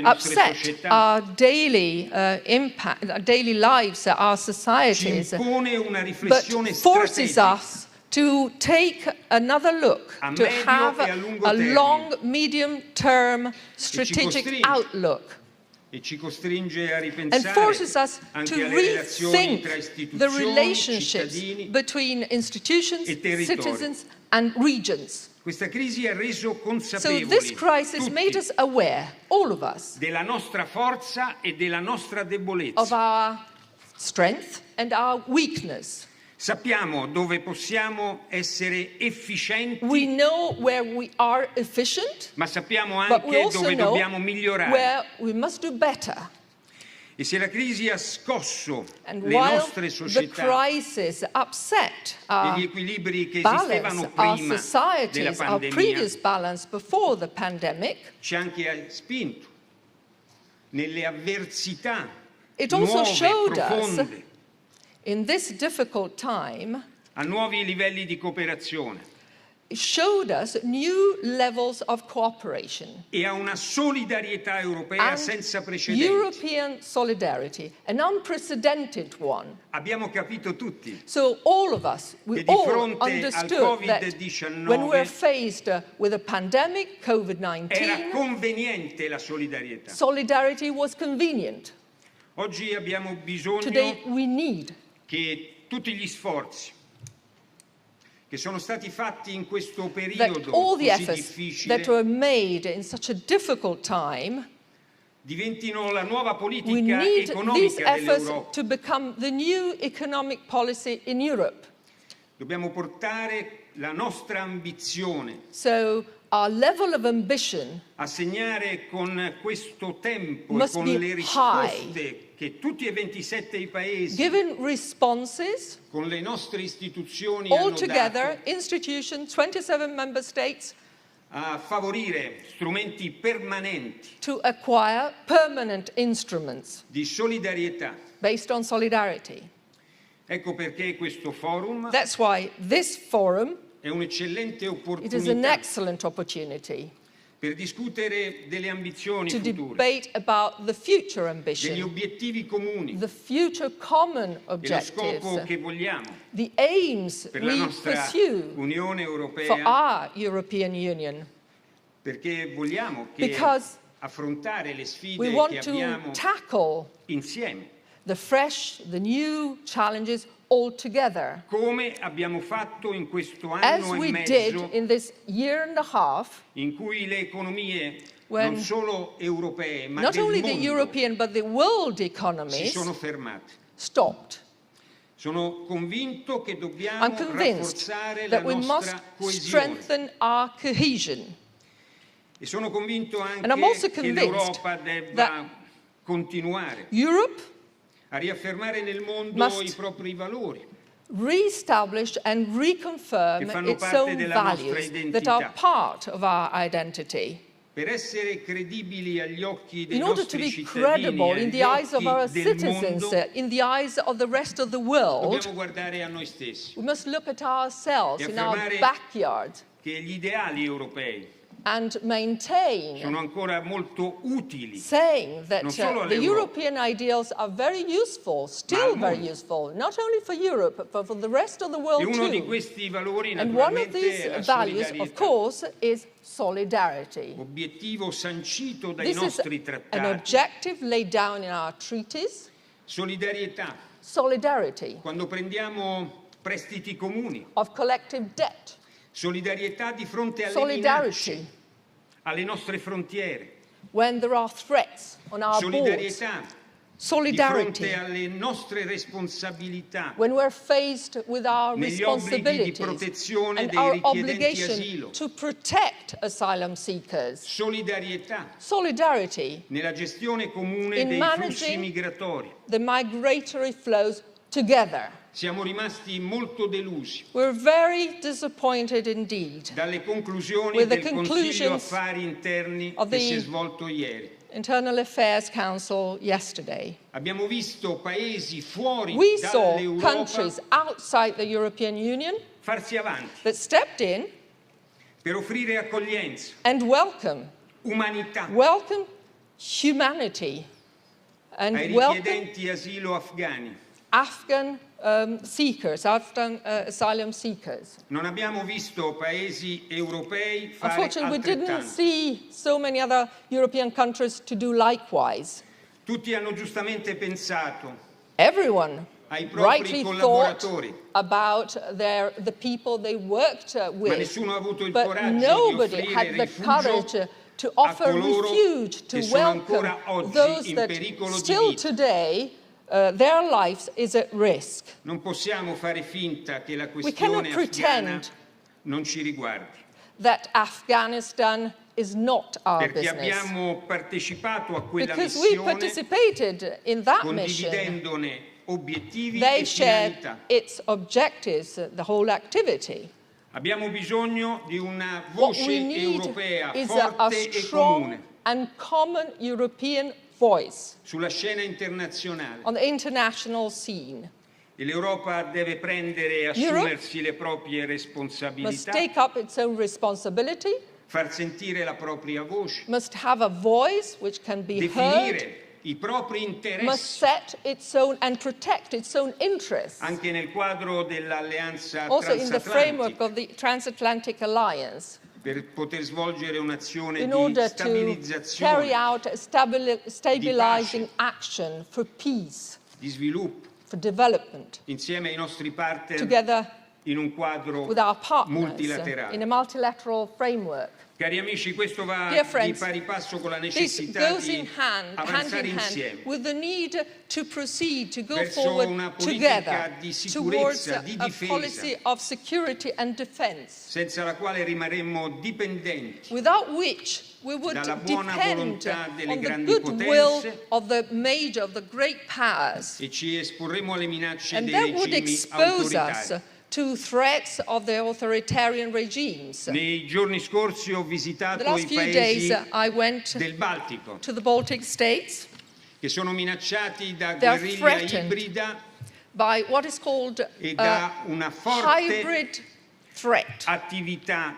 upset our daily impact, our daily lives, our societies, but forces us to take another look, to have a long, medium-term strategic outlook, and forces us to rethink the relationships between institutions, citizens, and regions. So this crisis made us aware, all of us, of our strength and our weakness. Sappiamo dove possiamo essere efficienti, we know where we are efficient, ma sappiamo anche dove dobbiamo migliorare. Where we must do better. E se la crisi ha scosso le nostre società e gli equilibri che esistevano prima della pandemia, ci ha anche spinto nelle avversità nuove e profonde in this difficult time, a nuovi livelli di cooperazione. It showed us new levels of cooperation. E a una solidarietà europea senza precedenti. European solidarity, an unprecedented one. Abbiamo capito tutti. So all of us, we all understood that when we're faced with a pandemic, COVID-19, era conveniente la solidarietà. Solidarity was convenient. Oggi abbiamo bisogno Today we need che tutti gli sforzi che sono stati fatti in questo periodo così difficile that were made in such a difficult time diventino la nuova politica economica dell'Europa. To become the new economic policy in Europe. Dobbiamo portare la nostra ambizione. So our level of ambition a segnare con questo tempo e con le risposte che tutti e 27 i paesi given responses con le nostre istituzioni all hanno together, dato institutions, 27 member states, a favorire strumenti permanenti to acquire permanent instruments di solidarietà based on solidarity. Ecco perché questo forum That's why this forum è un'eccellente it is an excellent opportunity per discutere delle ambizioni to future, debate about the future ambition, degli obiettivi comuni, the future common dello objectives, scopo che vogliamo the aims per la we nostra pursue Unione Europea, for our European Union, perché vogliamo che because affrontare le we sfide want che to abbiamo tackle insieme, the fresh, the new challenges all together, come abbiamo fatto in questo as anno we e did mezzo in this year and a half, in cui le economie when non solo europee ma not del only the mondo European but the world si economies sono fermate. stopped. Sono convinto che dobbiamo I'm convinced rafforzare la that we must nostra coesione. strengthen our cohesion. E sono convinto And I'm also anche che convinced l'Europa debba that continuare Europe a riaffermare nel mondo must i propri valori, re-establish and reconfirm che fanno its parte own della nostra values identità. that are part of our identity. Per essere credibili agli occhi dei In order to nostri be cittadini credible e in agli the eyes of our occhi del citizens, mondo, in the eyes of the rest of the world, dobbiamo guardare a noi stessi we must look at ourselves e in our affermare backyard che gli ideali europei and maintain, sono ancora molto utili, saying that non solo the all'Europa, European ideals are very useful, still very useful, not only for Europe, but for the rest of the world e uno di too. questi valori And one of naturalmente these è la values, of solidarietà, course, is solidarity. obiettivo sancito dai This is nostri an trattati. objective laid down in our treaties. Solidarietà, Solidarity quando prendiamo prestiti comuni, of collective debt. solidarietà di fronte alle Solidarity minacce, alle nostre frontiere, when there are threats on our boards. solidarietà di Solidarity fronte alle nostre responsabilità, when we're faced with our negli obblighi di responsibilities protezione and dei our richiedenti obligation asilo, to protect asylum seekers. solidarietà Solidarity nella gestione comune in dei flussi managing migratori. the migratory flows together. Siamo rimasti molto delusi We're very disappointed indeed dalle conclusioni with the del Consiglio conclusions Affari Interni of che si è the svolto ieri. Internal Affairs Council yesterday. Abbiamo visto paesi fuori We saw dall'Europa countries outside the European Union farsi avanti that stepped in per offrire accoglienza, and welcome humanity and ai welcome richiedenti asilo afghani. Afghan seekers, Afghan asylum seekers. Non abbiamo visto paesi europei fare Unfortunately, we didn't altrettanto. see so many other European countries to do likewise. Tutti hanno giustamente pensato Everyone ai propri rightly thought collaboratori, about the people they worked ma with, nessuno ha avuto il but coraggio di nobody offrire had the rifugio courage to offer coloro refuge, to che sono welcome ancora oggi those in that pericolo di still vita. today their lives is at risk. Non possiamo fare finta che la We cannot questione afghana pretend non ci riguardi, that Afghanistan is not our perché business. abbiamo partecipato a quella Because we missione participated in that mission. condividendone obiettivi They e shared finalità. its objectives, the whole activity. Abbiamo bisogno di una What voce we need europea is a forte e strong comune and common European voice sulla scena internazionale. on the international scene. E l'Europa deve prendere e assumersi le proprie Must responsabilità, take up its own responsibility, far sentire la propria voce, must have a voice which can be heard, definire i propri must interessi set its own and protect its own interests. anche nel quadro dell'alleanza Also in the framework transatlantica, of the transatlantic alliance, per poter svolgere un'azione in di order to carry stabilizzazione, out a stabilizing action for peace, di sviluppo, for development, insieme ai nostri partner together in un quadro with our partners multilaterale. in a multilateral framework. Cari amici, questo va Dear di friends, pari passo con la this necessità goes di in hand avanzare in hand insieme with the need to proceed, to go verso forward una politica together di towards sicurezza, di a difesa, policy of security and defense, senza la quale rimarremo dipendenti without which we would dalla buona depend volontà delle on the grandi goodwill potenze of the great powers, e ci esporremo alle minacce and dei that would regimi expose autoritari. us to threats of the authoritarian regimes. Nei giorni scorsi ho The visitato last i few days paesi I went del Baltico to the Baltic states. che sono minacciati da They are guerriglia threatened ibrida by what is called e da una forte hybrid threat. attività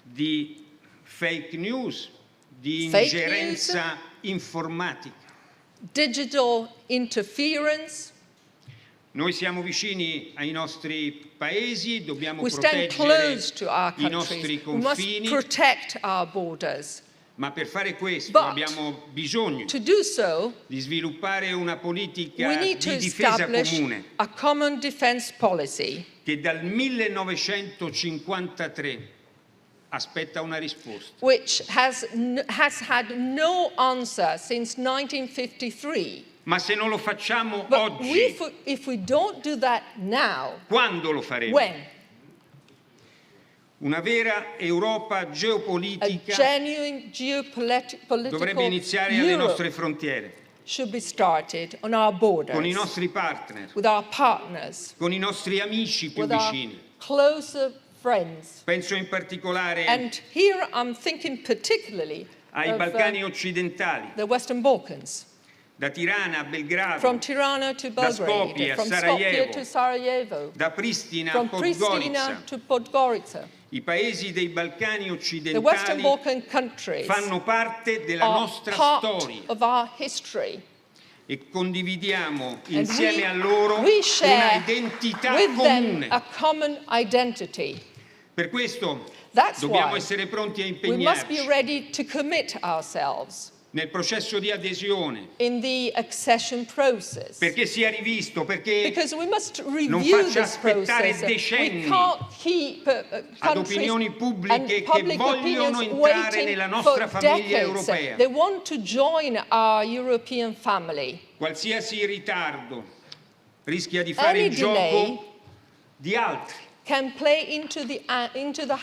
di fake news, di Fake ingerenza informatica. Digital interference. Noi siamo vicini ai nostri paesi, dobbiamo We stand proteggere close to our i nostri countries. We must confini, protect our borders. ma per fare questo But abbiamo bisogno to do so, di sviluppare una politica we need di to difesa establish comune a common defense policy che dal 1953 aspetta una risposta. which has had no answer since 1953. Ma se non lo facciamo But oggi, if we don't do that now, quando lo faremo? when? Una vera Europa A geopolitica genuine geopolitical dovrebbe iniziare alle Europe nostre frontiere, should be started on our borders, con i nostri partner, with our partners, con i nostri amici più with our vicini. closer friends. Penso in particolare And here I'm thinking particularly ai of Balcani occidentali, the Western Balkans, da Tirana a Belgrado, from Tirana to da Belgrade, Skopje a from Skopje Sarajevo, to Sarajevo, da Pristina a from Podgorica, Pristina to Podgorica, I paesi dei Balcani The Western occidentali Balkan countries fanno parte della are nostra part storia of our history. e condividiamo And insieme a loro we una share identità with them comune. a common identity. Per questo That's dobbiamo why essere pronti a we must be impegnarci ready to commit ourselves nel processo di adesione, in the accession process. perché sia rivisto, perché Because we must non review faccia this aspettare process. We decenni can't keep ad countries opinioni pubbliche and che public vogliono opinions entrare waiting nella for nostra famiglia decades. europea. They want to join our European family. Qualsiasi ritardo rischia di fare Any il delay gioco di altri, can play into the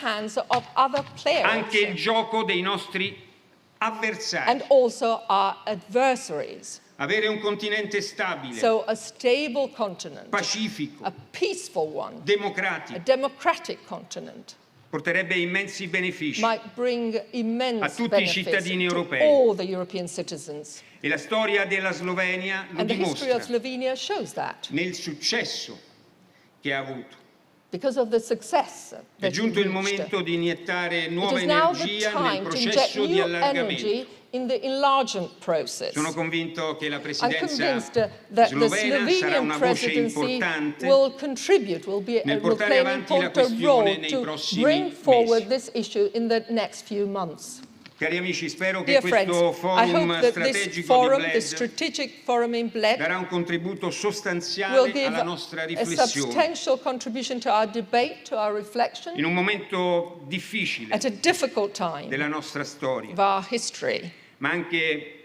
hands of other players. anche il gioco dei nostri avversari. And also our adversaries. Avere un continente stabile, So a stable continent, pacifico, a peaceful one, a democratico, democratic continent, porterebbe immensi benefici might bring immense a tutti i benefits cittadini to europei. all the European citizens. E la storia della Slovenia lo And the history dimostra of Slovenia shows that. nel successo che ha avuto. Because of the success È that giunto it il reached. momento di iniettare It nuova is now the energia nel time to inject processo di new allargamento. energy in the enlargement process. Sono convinto che la I'm presidenza convinced that the slovena sarà Slovenian una voce presidency importante will contribute, will nel play portare an avanti la important questione role nei to prossimi bring forward mesi. this issue in the next few months. Cari amici, spero che Dear friends, questo I forum hope that this strategico forum, di the Bled, strategic forum in Bled, darà un contributo will sostanziale give alla nostra a riflessione substantial contribution to our debate, to our reflection, in un momento difficile at a difficult time della nostra storia, of our history. ma anche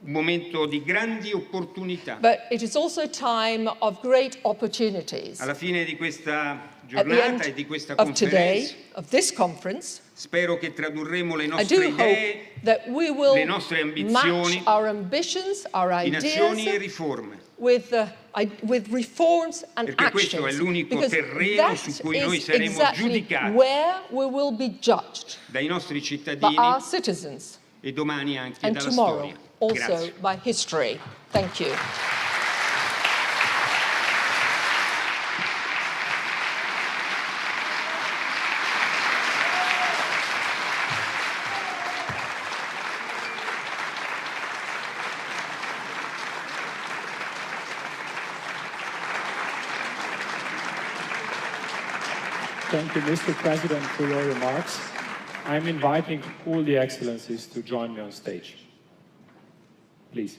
un momento di grandi opportunità. But it is also a time of great opportunities. Alla fine di questa At the giornata end e di questa of today, conferenza, of this conference, spero che tradurremo le I nostre do idee hope that we will le nostre match ambizioni our ambitions, our in azioni e ideas riforme, with reforms and perché questo è actions. l'unico Because terreno that su cui noi is saremo exactly giudicati where we will be judged dai nostri by cittadini our citizens e domani anche and dalla tomorrow storia. also Grazie. by history. Thank you. Thank you, Mr. President, for your remarks. I'm inviting all the excellencies to join me on stage. Please.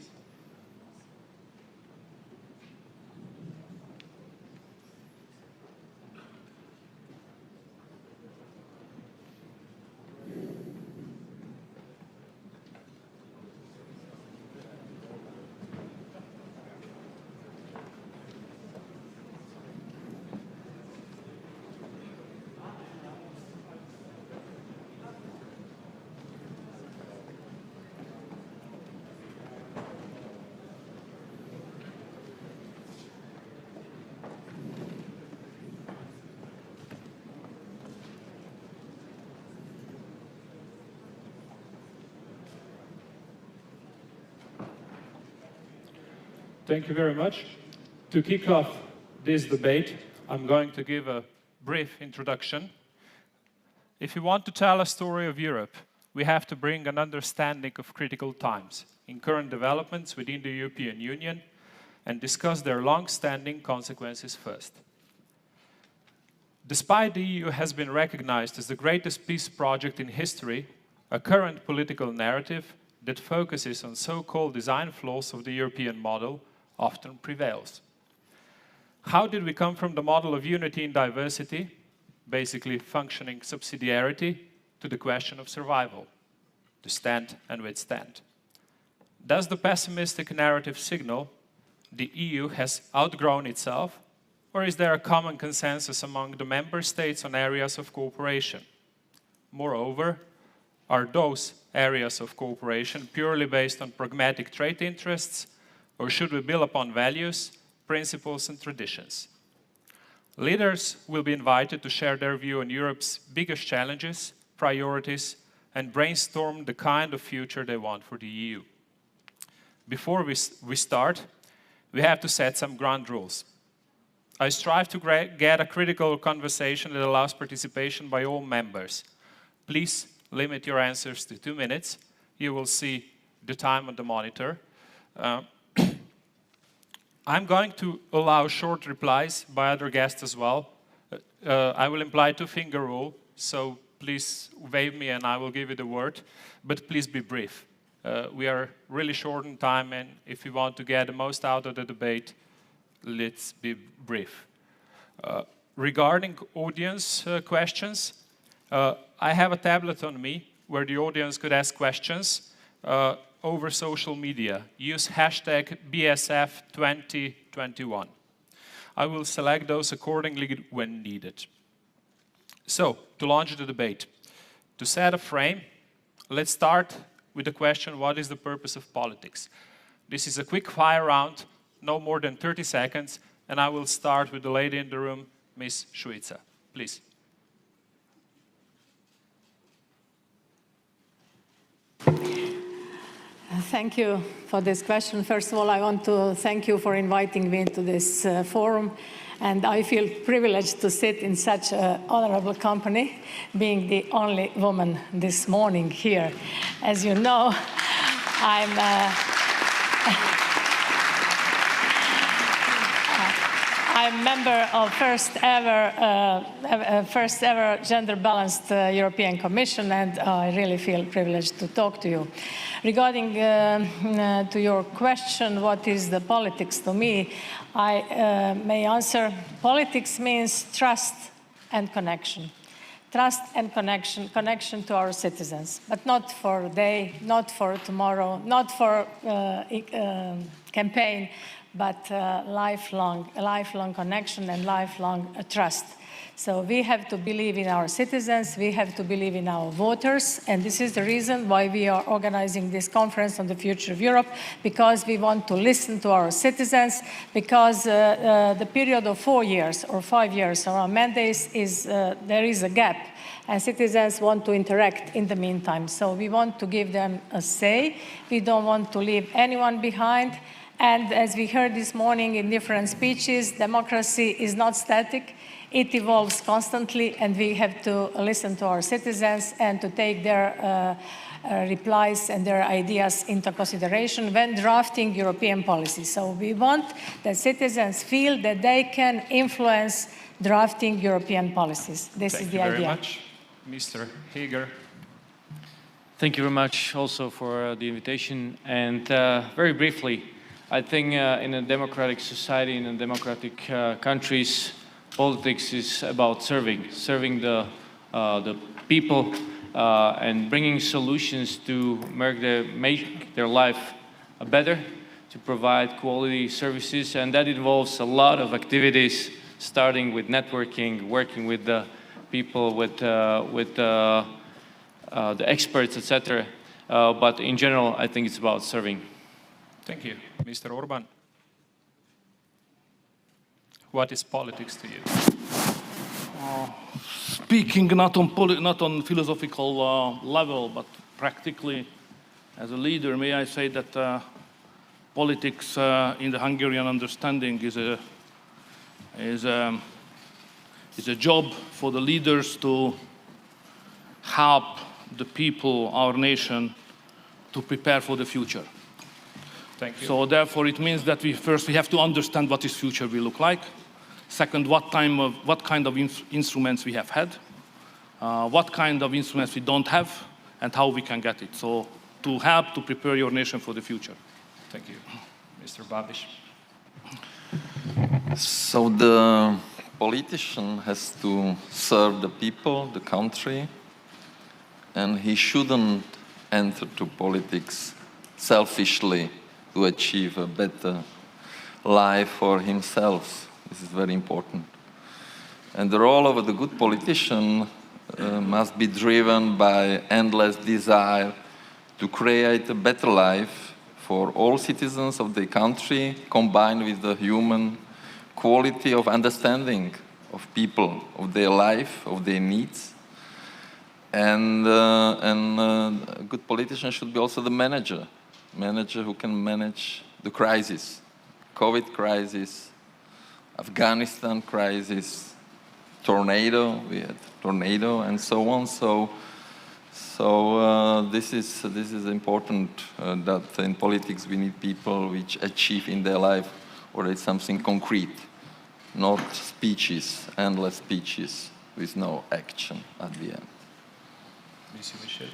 Thank you very much. To kick off this debate, I'm going to give a brief introduction. If you want to tell a story of Europe, we have to bring an understanding of critical times in current developments within the European Union and discuss their long-standing consequences first. Despite the EU has been recognized as the greatest peace project in history, a current political narrative that focuses on so-called design flaws of the European model often prevails. How did we come from the model of unity in diversity, basically functioning subsidiarity, to the question of survival, to stand and withstand? Does the pessimistic narrative signal the EU has outgrown itself, or is there a common consensus among the member states on areas of cooperation? Moreover, are those areas of cooperation purely based on pragmatic trade interests, or should we build upon values, principles, and traditions? Leaders will be invited to share their view on Europe's biggest challenges, priorities, and brainstorm the kind of future they want for the EU. Before we start, we have to set some ground rules. I strive to get a critical conversation that allows participation by all members. Please limit your answers to 2 minutes. You will see the time on the monitor. I'm going to allow short replies by other guests as well. I will imply 2-finger rule, so please wave me and I will give you the word, but please be brief. We are really short on time, and if you want to get the most out of the debate, let's be brief. Regarding audience questions, I have a tablet on me where the audience could ask questions over social media. Use hashtag BSF2021. I will select those accordingly when needed. So, to launch the debate, to set a frame, let's start with the question, what is the purpose of politics? This is a quick fire round, no more than 30 seconds, and I will start with the lady in the room, Ms. Šuica. Please. Thank you for this question. First of all, I want to thank you for inviting me to this forum, and I feel privileged to sit in such honorable company, being the only woman this morning here. As you know, I'm member of first ever gender-balanced European Commission, and I really feel privileged to talk to you. Regarding to your question, what is the politics to me, I may answer, politics means trust and connection. Trust and connection to our citizens, but not for a day, not for tomorrow, not for campaign, but lifelong connection and lifelong trust. So we have to believe in our citizens, we have to believe in our voters, and this is the reason why we are organizing this conference on the future of Europe, because we want to listen to our citizens, because the period of 4 years or 5 years of our mandates is, there is a gap, and citizens want to interact in the meantime. So we want to give them a say, we don't want to leave anyone behind, and as we heard this morning in different speeches, democracy is not static. It evolves constantly, and we have to listen to our citizens and to take their replies and their ideas into consideration when drafting European policy. So we want that citizens feel that they can influence drafting European policies. This is the idea. Thank you very much. Mr. Heger. Thank you very much also for the invitation. And very briefly, I think in a democratic society, in a democratic countries, politics is about serving the people and bringing solutions to make their life better, to provide quality services, and that involves a lot of activities, starting with networking, working with the people, with the experts, etc. But in general, I think it's about serving. Thank you. Mr. Orban. What is politics to you? Speaking not on philosophical level, but practically as a leader, may I say that politics in the Hungarian understanding is a job for the leaders to help the people, our nation, to prepare for the future. Thank you. So therefore it means that we have to understand what this future will look like. Second, what kind of instruments we have had, what kind of instruments we don't have, and how we can get it. So to help to prepare your nation for the future. Thank you. Mr. Babiš. So the politician has to serve the people, the country, and he shouldn't enter to politics selfishly to achieve a better life for himself. This is very important. And the role of the good politician must be driven by endless desire to create a better life for all citizens of the country, combined with the human quality of understanding of people, of their life, of their needs. And a good politician should be also the manager who can manage the crisis, COVID crisis, Afghanistan crisis, tornado, we had tornado and so on. So this is important that in politics we need people which achieve in their life already something concrete, not speeches, endless speeches with no action at the end. Michel.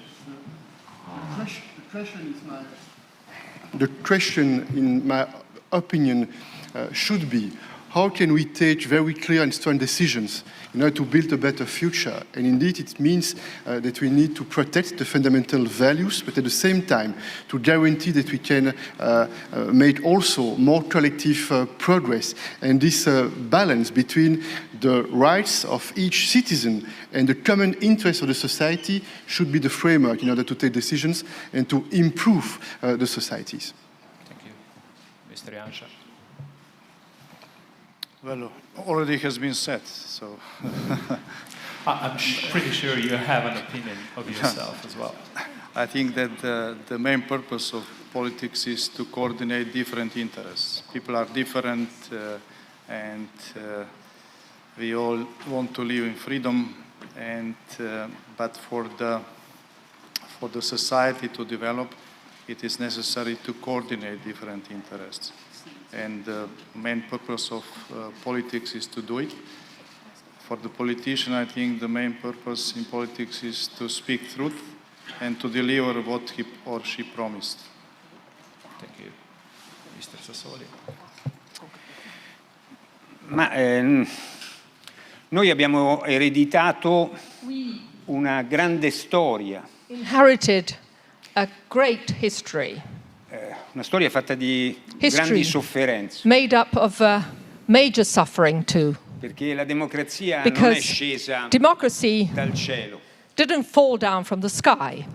The question, in my opinion, should be, how can we take very clear and strong decisions in order to build a better future? And indeed, it means that we need to protect the fundamental values, but at the same time, to guarantee that we can make also more collective progress. And this balance between the rights of each citizen and the common interest of the society should be the framework in order to take decisions and to improve the societies. Thank you. Mr. Janša. Well, already has been said, so. I'm pretty sure you have an opinion of yourself as well. I think that the main purpose of politics is to coordinate different interests. People are different, and we all want to live in freedom. And but for the society to develop, it is necessary to coordinate different interests. And the main purpose of politics is to do it. For the politician, I think the main purpose in politics is to speak truth and to deliver what he or she promised. Thank you. Mr. Sassoli. Noi abbiamo ereditato una grande storia. Inherited a great history. Una storia fatta di grandi sofferenze. Made up of major suffering too. Perché la democrazia non è scesa dal cielo. Didn't fall down from the sky.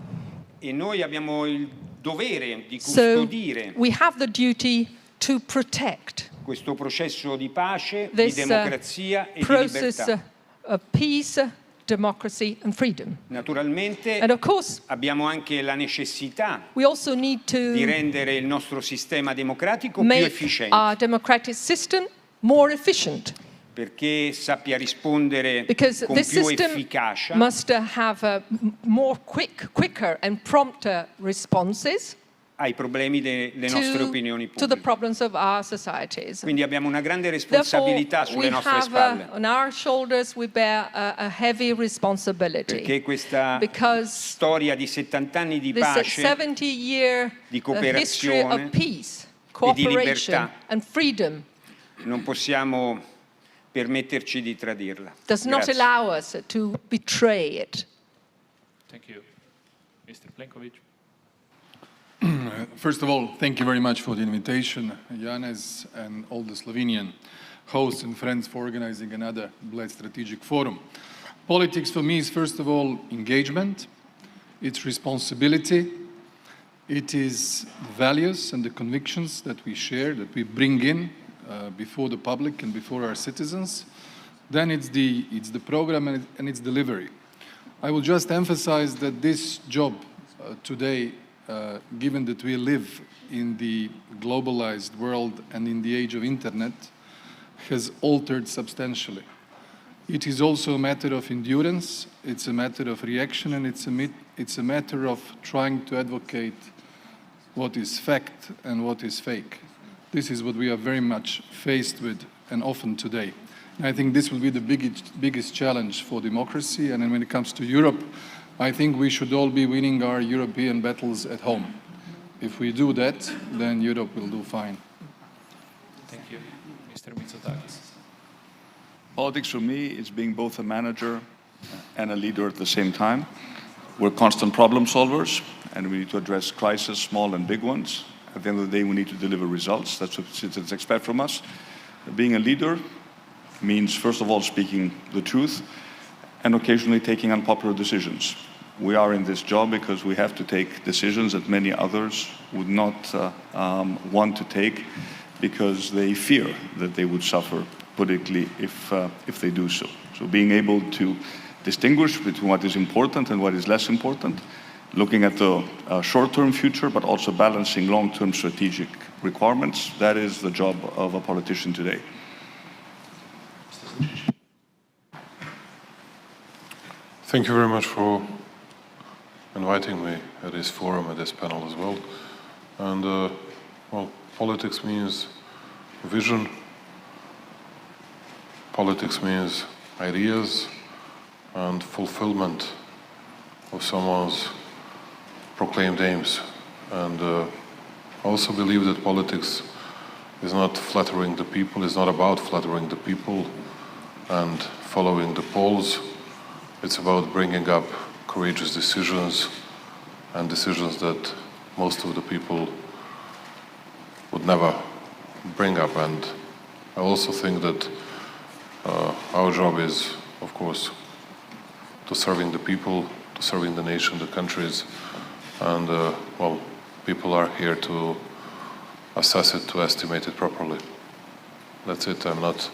E noi abbiamo il dovere di custodire. So we have the duty to protect questo processo di pace, di democrazia e di libertà. Of peace, democracy and freedom. Naturalmente and of course, abbiamo anche la necessità we also need to di rendere il nostro sistema democratico più efficiente. Our democratic system more efficient. Perché sappia rispondere con più efficacia. Must have more quicker and prompter responses. Ai problemi delle nostre opinioni pubbliche. To the problems of our societies. Quindi abbiamo una grande responsabilità sulle nostre spalle. On our shoulders we bear a heavy responsibility. Perché questa storia di 70 anni di pace, di cooperazione e di libertà, and freedom, non possiamo permetterci di tradirla. Does not allow us to betray it. Thank you. Mr. Plenković. First of all, thank you very much for the invitation, Janez, and all the Slovenian hosts and friends for organizing another Bled Strategic Forum. Politics for me is, first of all, engagement, it's responsibility, it is the values and the convictions that we share, that we bring in before the public and before our citizens. Then it's the program and its delivery. I will just emphasize that this job today, given that we live in the globalized world and in the age of internet, has altered substantially. It is also a matter of endurance, it's a matter of reaction, and it's a matter of trying to advocate what is fact and what is fake. This is what we are very much faced with and often today. And I think this will be the biggest challenge for democracy. And then when it comes to Europe, I think we should all be winning our European battles at home. If we do that, then Europe will do fine. Thank you. Mr. Mitsotakis. Politics for me is being both a manager and a leader at the same time. We're constant problem solvers, and we need to address crises, small and big ones. At the end of the day, we need to deliver results. That's what citizens expect from us. Being a leader means, first of all, speaking the truth and occasionally taking unpopular decisions. We are in this job because we have to take decisions that many others would not want to take because they fear that they would suffer politically if they do so. So being able to distinguish between what is important and what is less important, looking at the short-term future, but also balancing long-term strategic requirements, that is the job of a politician today. Thank you very much for inviting me at this forum, at this panel as well. And, well, politics means vision. Politics means ideas and fulfillment of someone's proclaimed aims. And I also believe that politics is not flattering the people, it's not about flattering the people and following the polls. It's about bringing up courageous decisions and decisions that most of the people would never bring up. And I also think that our job is, of course, to serving the people, to serving the nation, the countries, and well, people are here to assess it, to estimate it properly. That's it. I'm not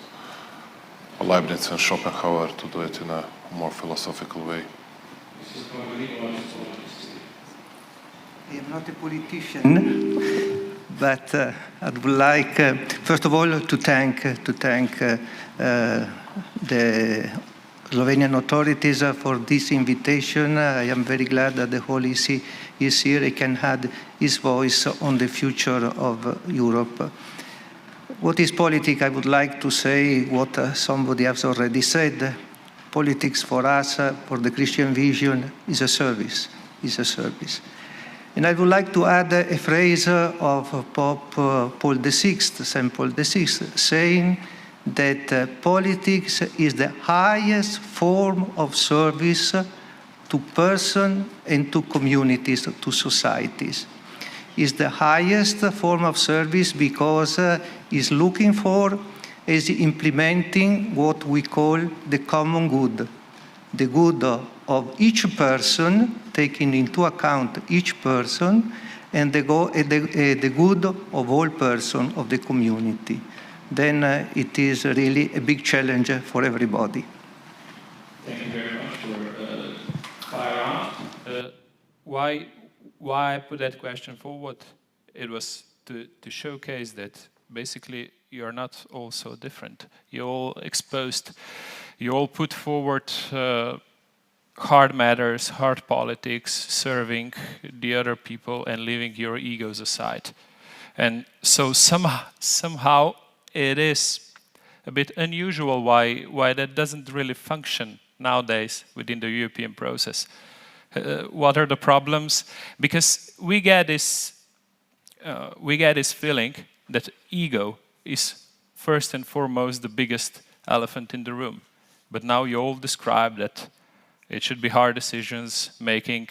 a Leibniz and Schopenhauer to do it in a more philosophical way. I am not a politician, but I would like, first of all, to thank the Slovenian authorities for this invitation. I am very glad that the whole EC is here. He can add his voice on the future of Europe. What is politics? I would like to say what somebody has already said. Politics for us, for the Christian vision, is a service, And I would like to add a phrase of Pope Paul VI, St. Paul VI, saying that politics is the highest form of service to persons and to communities, to societies. Is the highest form of service because is looking for, is implementing what we call the common good, the good of each person, taking into account each person, and the good of all persons of the community. Then it is really a big challenge for everybody. Thank you very much for fire on. Why I put that question forward? It was to showcase that basically you're not all so different. You're all exposed. You all put forward hard matters, hard politics, serving the other people and leaving your egos aside. And so somehow it is a bit unusual why that doesn't really function nowadays within the European process. What are the problems? Because we get this feeling that ego is first and foremost the biggest elephant in the room. But now you all describe that it should be hard decisions, making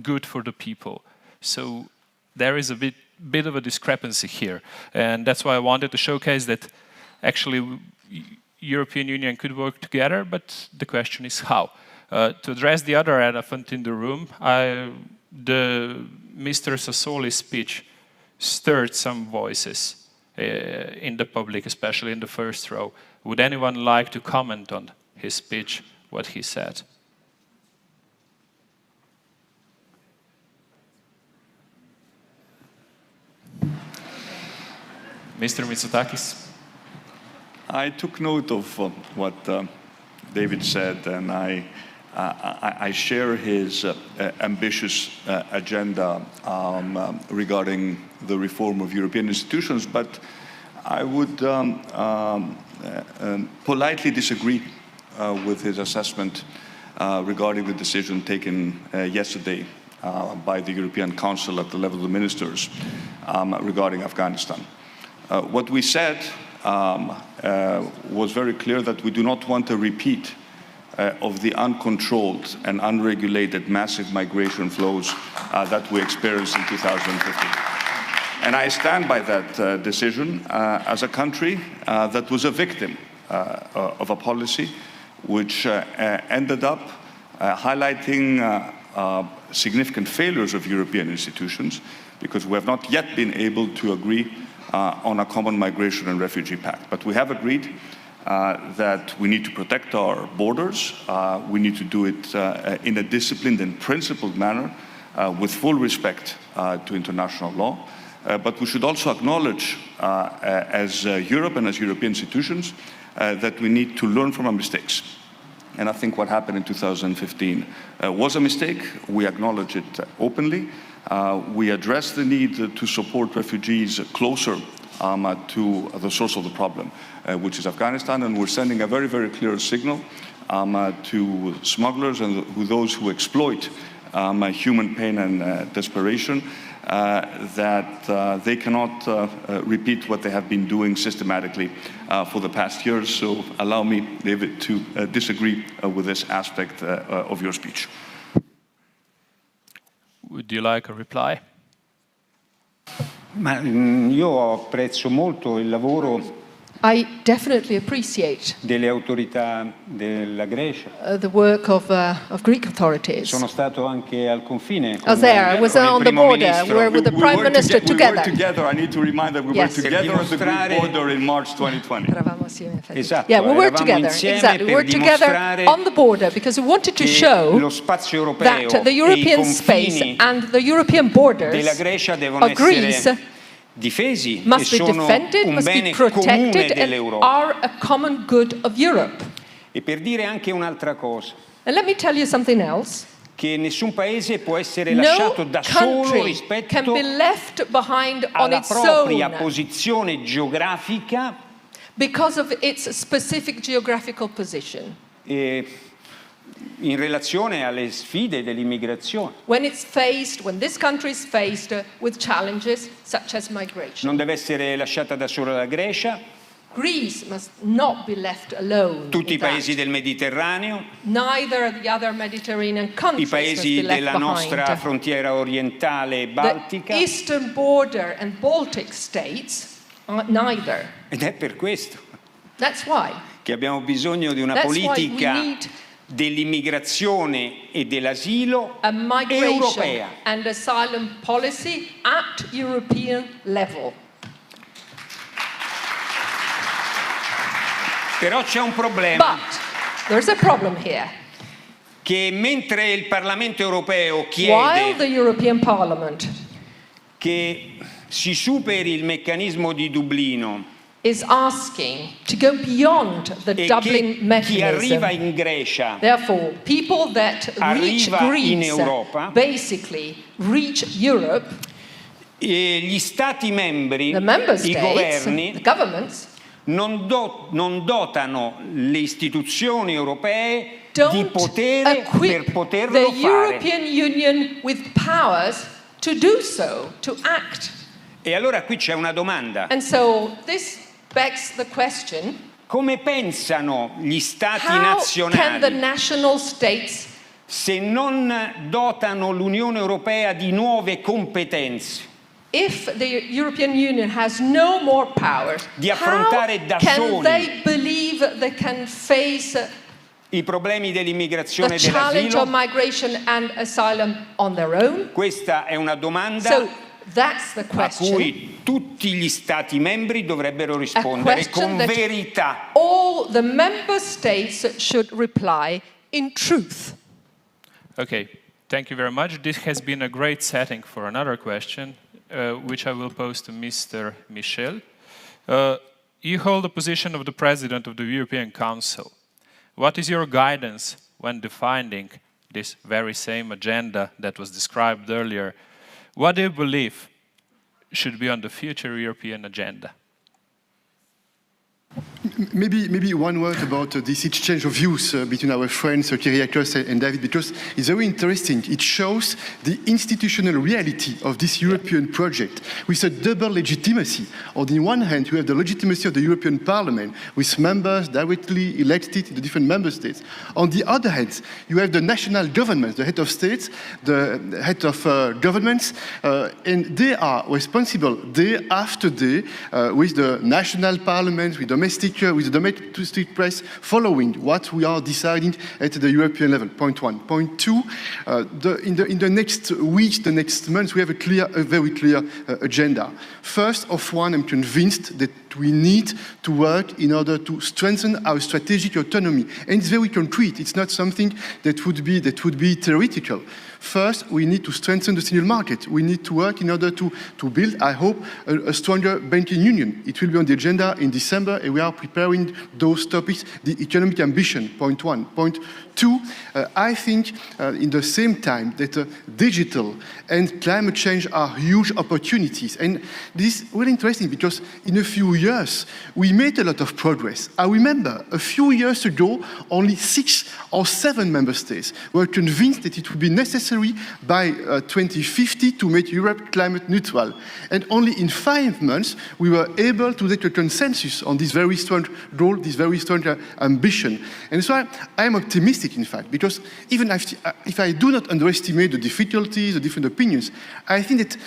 good for the people. So there is a bit of a discrepancy here. And that's why I wanted to showcase that actually European Union could work together, but the question is how. To address the other elephant in the room, the Mr. Sassoli's speech stirred some voices in the public, especially in the first row. Would anyone like to comment on his speech, what he said? Mr. Mitsotakis. I took note of what David said, and I share his ambitious agenda regarding the reform of European institutions, but I would politely disagree with his assessment regarding the decision taken yesterday by the European Council at the level of the ministers regarding Afghanistan. What we said was very clear that we do not want a repeat of the uncontrolled and unregulated massive migration flows that we experienced in 2015. And I stand by that decision as a country that was a victim of a policy which ended up highlighting significant failures of European institutions, because we have not yet been able to agree on a common migration and refugee pact. But we have agreed that we need to protect our borders. We need to do it in a disciplined and principled manner with full respect to international law. But we should also acknowledge, as Europe and as European institutions, that we need to learn from our mistakes. and I think what happened in 2015 was a mistake. We acknowledge it openly. We address the need to support refugees closer to the source of the problem, which is Afghanistan, and we're sending a very, very clear signal to smugglers and those who exploit human pain and desperation that they cannot repeat what they have been doing systematically for the past years. So allow me, David, to disagree with this aspect of your speech. Would you like a reply? Ma io apprezzo molto il lavoro I definitely appreciate delle autorità della Grecia. The work of Greek authorities. Sono stato anche al confine. I was there. I was on the border. We were with the Prime Minister together. We worked together. I need to remind that we worked together at the Greek border in March 2020. Esatto. Yeah, we worked together. Exactly. We worked together on the border because we wanted to show that the European space and the European borders of Greece difesi must e be sono defended, un must be bene comune protected, and dell'Europa. are a common good of Europe. E per dire anche un'altra cosa, And let me tell you something else. che nessun paese può essere lasciato da solo rispetto can be left behind on alla its propria own posizione geografica because of its specific geographical position. In relazione alle sfide dell'immigrazione. When this country is faced with challenges such as migration. Non deve essere lasciata da sola la Grecia. Greece must not be left alone. Tutti i paesi del Mediterraneo. Neither the other Mediterranean countries I paesi must be della left nostra behind. frontiera orientale e baltica. The eastern border and Baltic states neither. Ed è per questo That's why. che abbiamo bisogno di una That's why politica we need dell'immigrazione e dell'asilo a migration europea. and asylum policy at European level. Però c'è un problema. But there's a problem here. Che mentre il Parlamento europeo While chiede the European Parliament che si superi il meccanismo di Dublino is asking to go beyond the e Dublin che mechanism. chi arriva in Grecia Therefore, people that reach arriva in Greece Europa, basically reach Europe. e gli Stati membri, The member i states, governi, the governments, non dotano le istituzioni europee di don't potere per equip poterlo the fare. European Union with powers to do so, to act. E allora qui c'è una domanda. And so this begs the question, Come pensano gli Stati how can the nazionali national states, se non dotano l'Unione Europea di nuove competenze, if the European Union has no more power, di affrontare da how can soli they believe they can face i problemi dell'immigrazione the e challenge of dell'asilo? migration and asylum on their own? Questa è una domanda So that's the a question. cui tutti gli Stati membri dovrebbero rispondere question con that verità. all the member states should reply in truth. Okay, thank you very much. This has been a great setting for another question, which I will pose to Mr. Michel. You hold the position of the President of the European Council. What is your guidance when defining this very same agenda that was described earlier? What do you believe should be on the future European agenda? Maybe one word about this exchange of views between our friends Kyriakos and David, because it's very interesting. It shows the institutional reality of this European project with a double legitimacy. On the one hand, you have the legitimacy of the European Parliament with members directly elected in the different member states. On the other hand, you have the national governments, the head of states, the head of governments, and they are responsible day after day with the national parliament, with the domestic press, following what we are deciding at the European level. Point one. Point two, in the next weeks, the next months, we have a very clear agenda. First of one, I'm convinced that we need to work in order to strengthen our strategic autonomy. And it's very concrete. It's not something that would be theoretical. First, we need to strengthen the single market. We need to work in order to build, I hope, a stronger banking union. It will be on the agenda in December, and we are preparing those topics, the economic ambition, point one. Point two, I think in the same time that digital and climate change are huge opportunities. And this is really interesting because in a few years, we made a lot of progress. I remember a few years ago, only 6 or 7 member states were convinced that it would be necessary by 2050 to make Europe climate neutral. And only in 5 months, we were able to get a consensus on this very strong goal, this very strong ambition. And so I am optimistic, in fact, because even if I do not underestimate the difficulties, the different opinions, I think that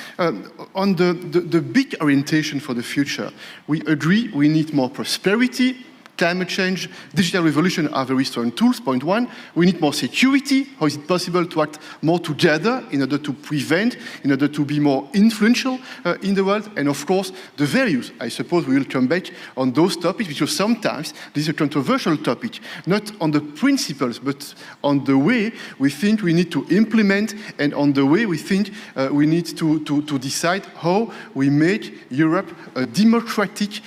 on the big orientation for the future, we agree we need more prosperity. Climate change, digital revolution are very strong tools, point one. We need more security. How is it possible to act more together in order to prevent, in order to be more influential in the world? And of course, the values. I suppose we will come back on those topics because sometimes this is a controversial topic, not on the principles, but on the way we think we need to implement and on the way we think we need to decide how we make Europe a democratic,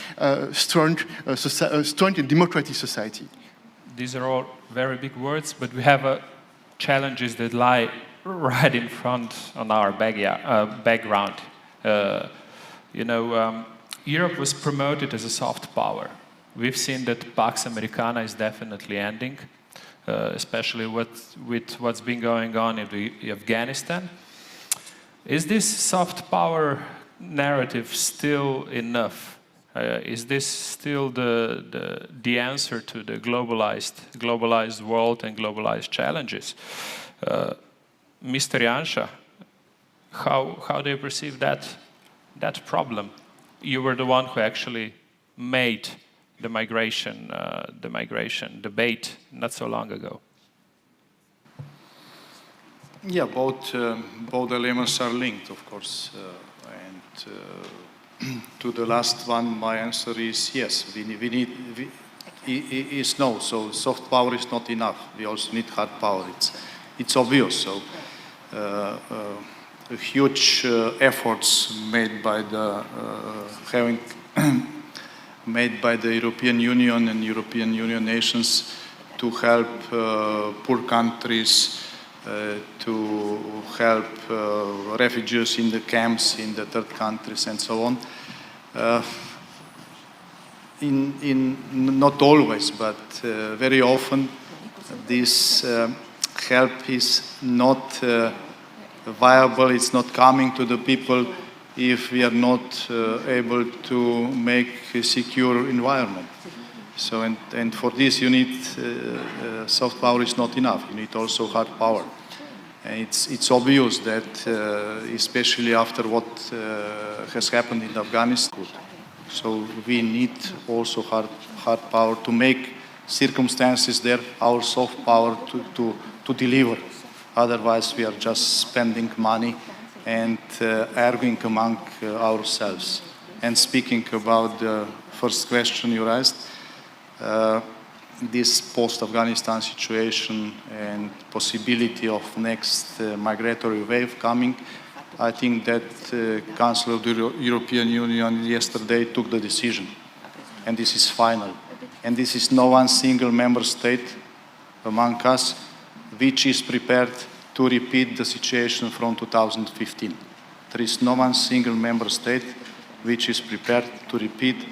strong and democratic society. These are all very big words, but we have challenges that lie right in front on our background. Europe was promoted as a soft power. We've seen that Pax Americana is definitely ending, especially with what's been going on in Afghanistan. Is this soft power narrative still enough? Is this still the answer to the globalized world and globalized challenges? Mr. Janša, how do you perceive that problem? You were the one who actually made the migration debate not so long ago. Yeah, both elements are linked, of course, to the last one, my answer is yes. Is no. So soft power is not enough. We also need hard power. It's obvious. So huge efforts made by the European Union and European Union nations to help poor countries, to help refugees in the camps in the third countries and so on. Not always, but very often this help is not viable, it's not coming to the people if we are not able to make a secure environment. So, and for this you need, soft power is not enough, you need also hard power. And it's obvious that, especially after what has happened in Afghanistan, so we need also hard power to make circumstances there, our soft power to deliver. Otherwise we are just spending money and arguing among ourselves. And speaking about the first question you raised, this post-Afghanistan situation and possibility of next migratory wave coming, I think that Council of the European Union yesterday took the decision, and this is final. And this is no one single member state among us which is prepared to repeat the situation from 2015. There is no one single member state which is prepared to repeat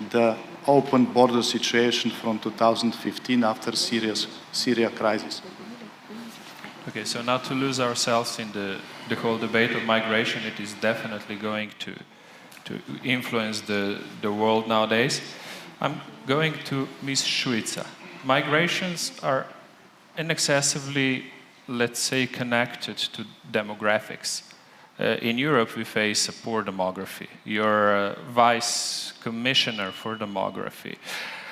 the open border situation from 2015 after Syria crisis. Okay, so not to lose ourselves in the whole debate of migration, it is definitely going to influence the world nowadays. I'm going to Ms. Šuica. Migrations are inaccessibly, let's say, connected to demographics. In Europe, we face a poor demography. You're vice commissioner for demography.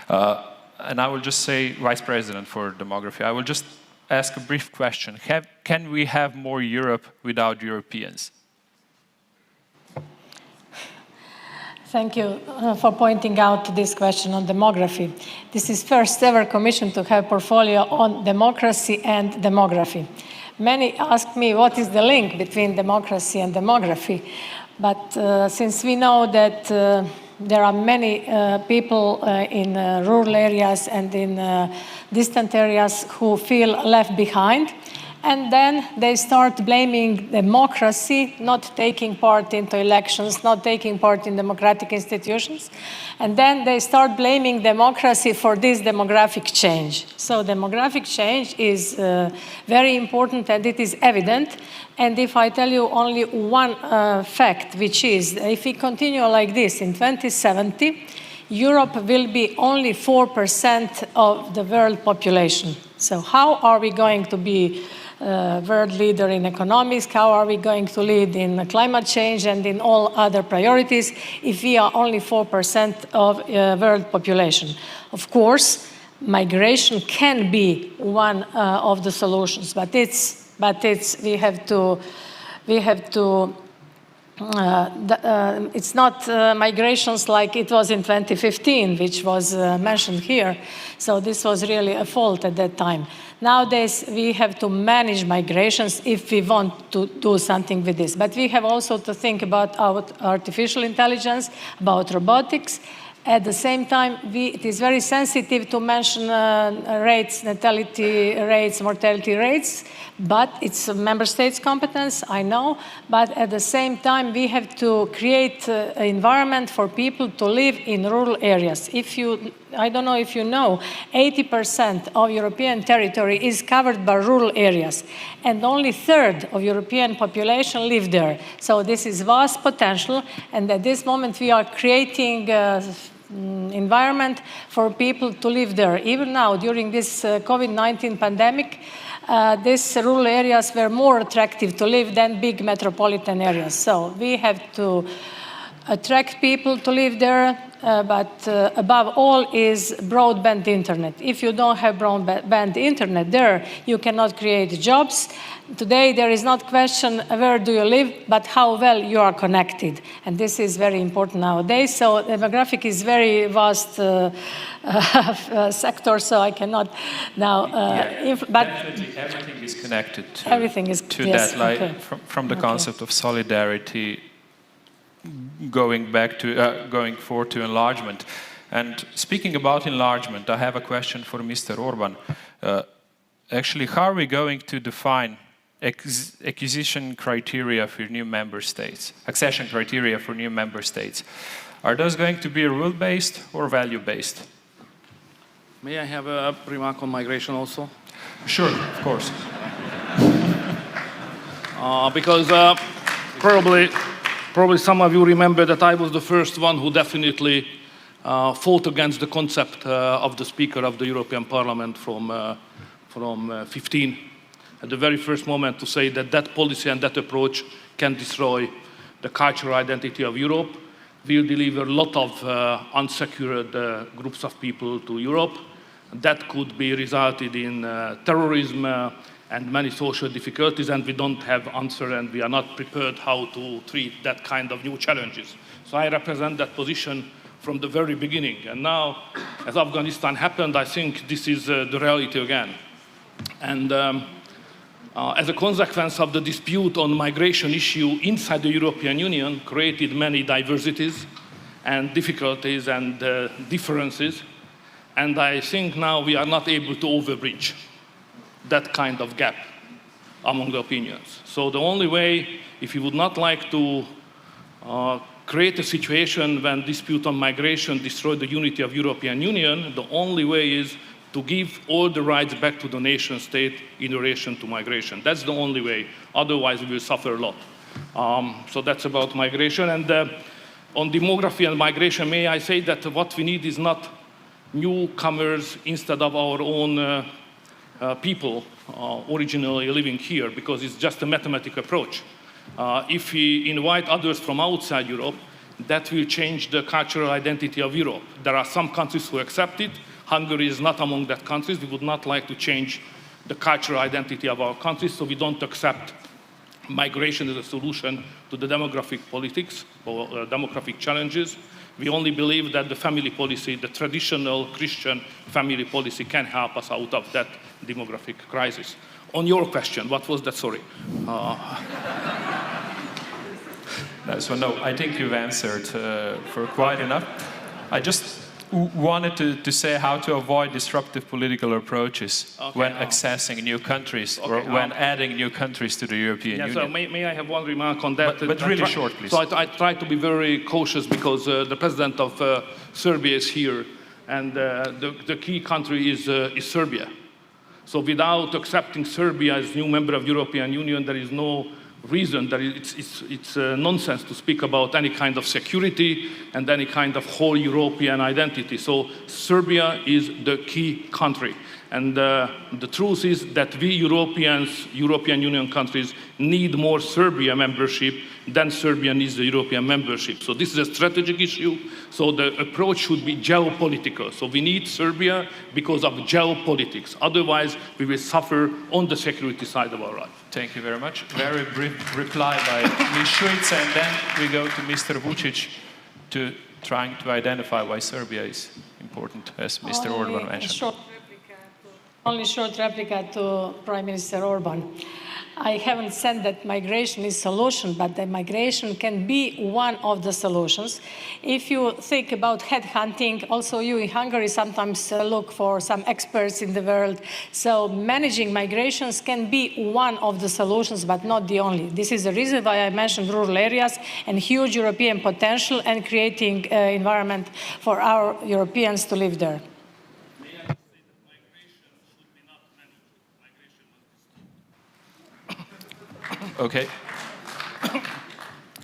And I will just say vice president for demography. I will just ask a brief question. Can we have more Europe without Europeans? Thank you for pointing out this question on demography. This is first ever commission to have portfolio on democracy and demography. Many ask me what is the link between democracy and demography. But since we know that there are many people in rural areas and in distant areas who feel left behind, and then they start blaming democracy, not taking part into elections, not taking part in democratic institutions. And then they start blaming democracy for this demographic change. So demographic change is very important, and it is evident. And if I tell you only one fact, which is, if we continue like this, in 2070, Europe will be only 4% of the world population. So how are we going to be world leader in economics? How are we going to lead in climate change and in all other priorities if we are only 4% of world population? Of course, migration can be one of the solutions, but we have to it's not migrations like it was in 2015, which was mentioned here. So this was really a fault at that time. Nowadays, we have to manage migrations if we want to do something with this. But we have also to think about our artificial intelligence, about robotics. At the same time, it is very sensitive to mention rates, natality rates, mortality rates, but it's a member states' competence, I know. But at the same time, we have to create an environment for people to live in rural areas. I don't know if you know, 80% of European territory is covered by rural areas, and only a third of European population live there. So this is vast potential, and at this moment we are creating environment for people to live there. Even now, during this COVID-19 pandemic, these rural areas were more attractive to live than big metropolitan areas. So we have to attract people to live there, but above all is broadband internet. If you don't have broadband internet there, you cannot create jobs. Today, there is not question where do you live, but how well you are connected. And this is very important nowadays. So demographic is very vast sector, so I cannot now... but definitely everything is connected to yes, that, like from the concept of solidarity, going forward to enlargement. And speaking about enlargement, I have a question for Mr. Orban. Actually, how are we going to define acquisition criteria for new member states, accession criteria for new member states? Are those going to be rule-based or value-based? May I have a remark on migration also? Sure, of course. Because probably some of you remember that I was the first one who definitely fought against the concept of the Speaker of the European Parliament from 15. At the very first moment, to say that that policy and that approach can destroy the cultural identity of Europe, will deliver a lot of unsecured groups of people to Europe. That could be resulted in terrorism and many social difficulties, and we don't have answer and we are not prepared how to treat that kind of new challenges. So I represent that position from the very beginning. And now, as Afghanistan happened, I think this is the reality again. And as a consequence of the dispute on migration issue inside the European Union created many diversities and difficulties and differences. And I think now we are not able to overbridge that kind of gap among the opinions. So the only way, if you would not like to create a situation when dispute on migration destroy the unity of European Union, the only way is to give all the rights back to the nation state in relation to migration. That's the only way. Otherwise, we will suffer a lot. So that's about migration. And on demography and migration, may I say that what we need is not newcomers instead of our own people originally living here, because it's just a mathematical approach. If we invite others from outside Europe, that will change the cultural identity of Europe. There are some countries who accept it. Hungary is not among that countries. We would not like to change the cultural identity of our countries, so we don't accept migration as a solution to the demographic politics or demographic challenges. We only believe that the family policy, the traditional Christian family policy, can help us out of that demographic crisis. On your question, what was that? Sorry. So no, I think you've answered for quite enough. I just wanted to say how to avoid disruptive political approaches when accessing new countries or when adding new countries to the European Union. So may I have one remark on that? But really short, please. So I try to be very cautious because the president of Serbia is here, and the key country is Serbia. So without accepting Serbia as new member of European Union, there is no reason that it's nonsense to speak about any kind of security and any kind of whole European identity. So Serbia is the key country. And the truth is that we Europeans, European Union countries, need more Serbia membership than Serbia needs the European membership. So this is a strategic issue. So the approach should be geopolitical. So we need Serbia because of geopolitics. Otherwise, we will suffer on the security side of our life. Thank you very much. Very brief reply by Ms. Šuica, and then we go to Mr. Vučić to trying to identify why Serbia is important, as Mr. Orban mentioned. Only short replica to Prime Minister Orban. I haven't said that migration is a solution, but that migration can be one of the solutions. If you think about headhunting, also you in Hungary sometimes look for some experts in the world. So managing migrations can be one of the solutions, but not the only. This is the reason why I mentioned rural areas and huge European potential and creating environment for our Europeans to live there. Okay.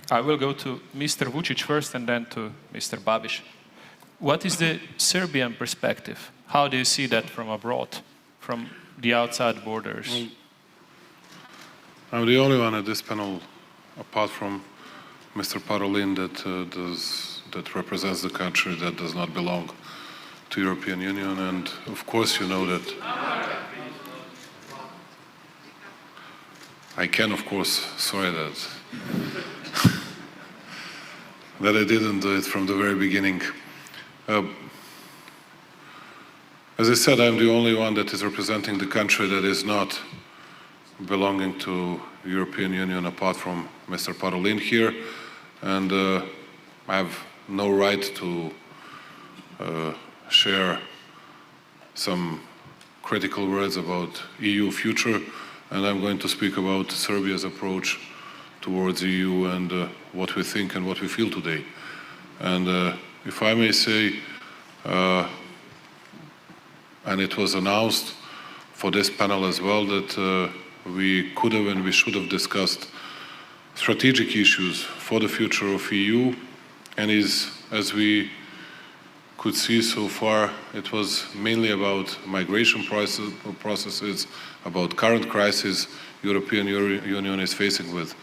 I will go to Mr. Vučić first and then to Mr. Babiš. What is the Serbian perspective? How do you see that from abroad, from the outside borders? Well, I'm the only one at this panel, apart from Mr. Parolin, that represents the country that does not belong to European Union, and of course you know that I can, of course, sorry that I didn't do it from the very beginning. As I said, I'm the only one that is representing the country that is not belonging to European Union apart from Mr. Parolin here, and I have no right to share some critical words about EU future. And I'm going to speak about Serbia's approach towards EU and what we think and what we feel today. And if I may say, and it was announced for this panel as well, that we could have and we should have discussed strategic issues for the future of EU, and as we could see so far, it was mainly about migration processes, about current crisis European Union is facing with.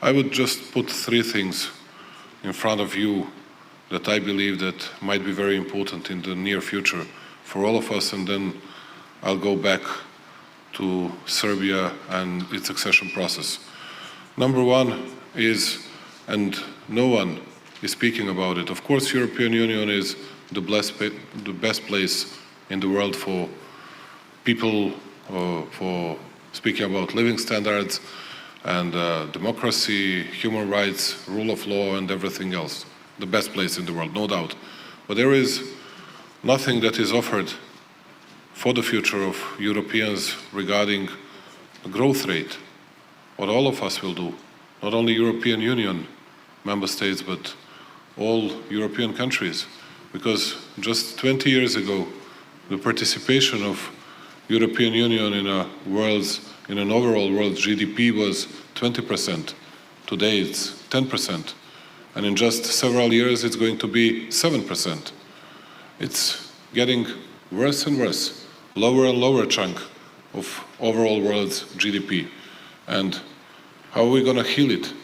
I would just put three things in front of you that I believe that might be very important in the near future for all of us, and then I'll go back to Serbia and its accession process. Number one is, and no one is speaking about it, of course European Union is the best place in the world for people, for speaking about living standards and democracy, human rights, rule of law, and everything else. The best place in the world, no doubt. But there is nothing that is offered for the future of Europeans regarding the growth rate, what all of us will do, not only European Union member states, but all European countries. Because just 20 years ago, the participation of European Union in an overall world GDP was 20%. Today it's 10%. And in just several years, it's going to be 7%. It's getting worse and worse, lower and lower chunk of overall world's GDP. And how are we going to heal it?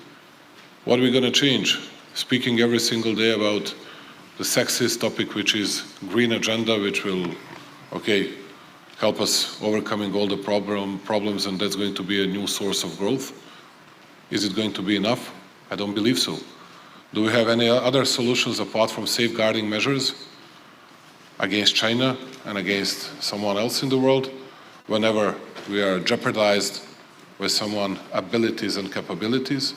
What are we going to change? Speaking every single day about the sexist topic, which is green agenda, which will, help us overcoming all the problems, and that's going to be a new source of growth. Is it going to be enough? I don't believe so. Do we have any other solutions apart from safeguarding measures against China and against someone else in the world? Whenever we are jeopardized with someone's abilities and capabilities?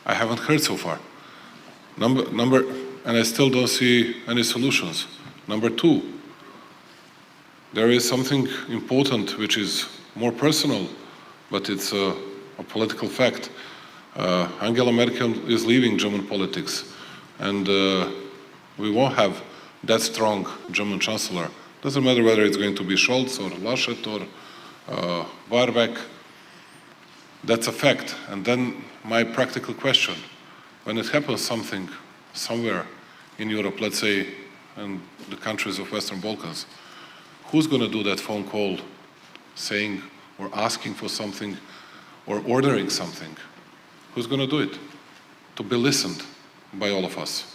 I haven't heard so far. And I still don't see any solutions. Number two, there is something important which is more personal, but it's a political fact. Angela Merkel is leaving German politics, and we won't have that strong German chancellor. Doesn't matter whether it's going to be Scholz or Laschet or Warbeck. That's a fact. And then my practical question, when it happens something somewhere in Europe, let's say in the countries of Western Balkans, who's going to do that phone call saying or asking for something or ordering something? Who's going to do it? To be listened by all of us.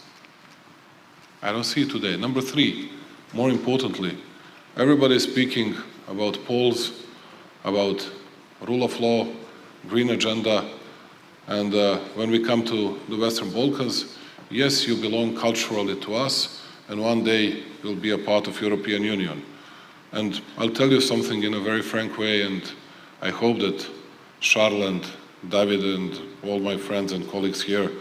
I don't see it today. Number three, more importantly, everybody is speaking about polls, about rule of law, green agenda, and when we come to the Western Balkans, yes, you belong culturally to us, and one day you'll be a part of European Union. And I'll tell you something in a very frank way, and I hope that Charles and David and all my friends and colleagues here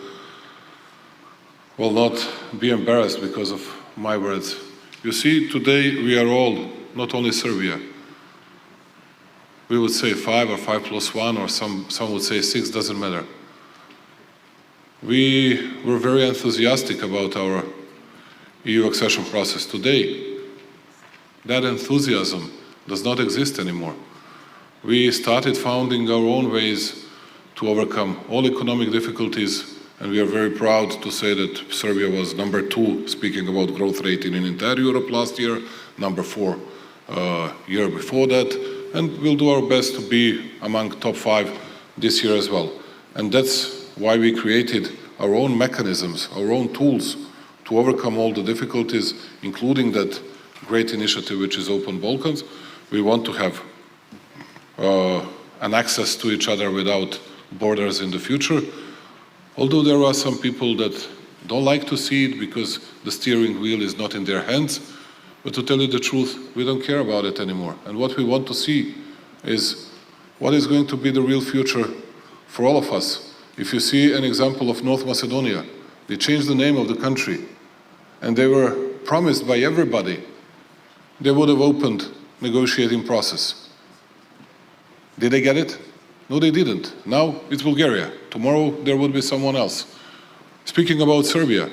will not be embarrassed because of my words. You see, today we are all, not only Serbia, we would say 5 or 5+1, or some would say 6, doesn't matter. We were very enthusiastic about our EU accession process. Today, that enthusiasm does not exist anymore. We started finding our own ways to overcome all economic difficulties, and we are very proud to say that Serbia was number 2, speaking about growth rate in entire Europe last year, number 4 year before that, and we'll do our best to be among top 5 this year as well. And that's why we created our own mechanisms, our own tools to overcome all the difficulties, including that great initiative which is Open Balkans. We want to have an access to each other without borders in the future, although there are some people that don't like to see it because the steering wheel is not in their hands. But to tell you the truth, we don't care about it anymore. And what we want to see is what is going to be the real future for all of us. If you see an example of North Macedonia, they changed the name of the country, and they were promised by everybody they would have opened negotiating process. Did they get it? No, they didn't. Now it's Bulgaria. Tomorrow there would be someone else. Speaking about Serbia,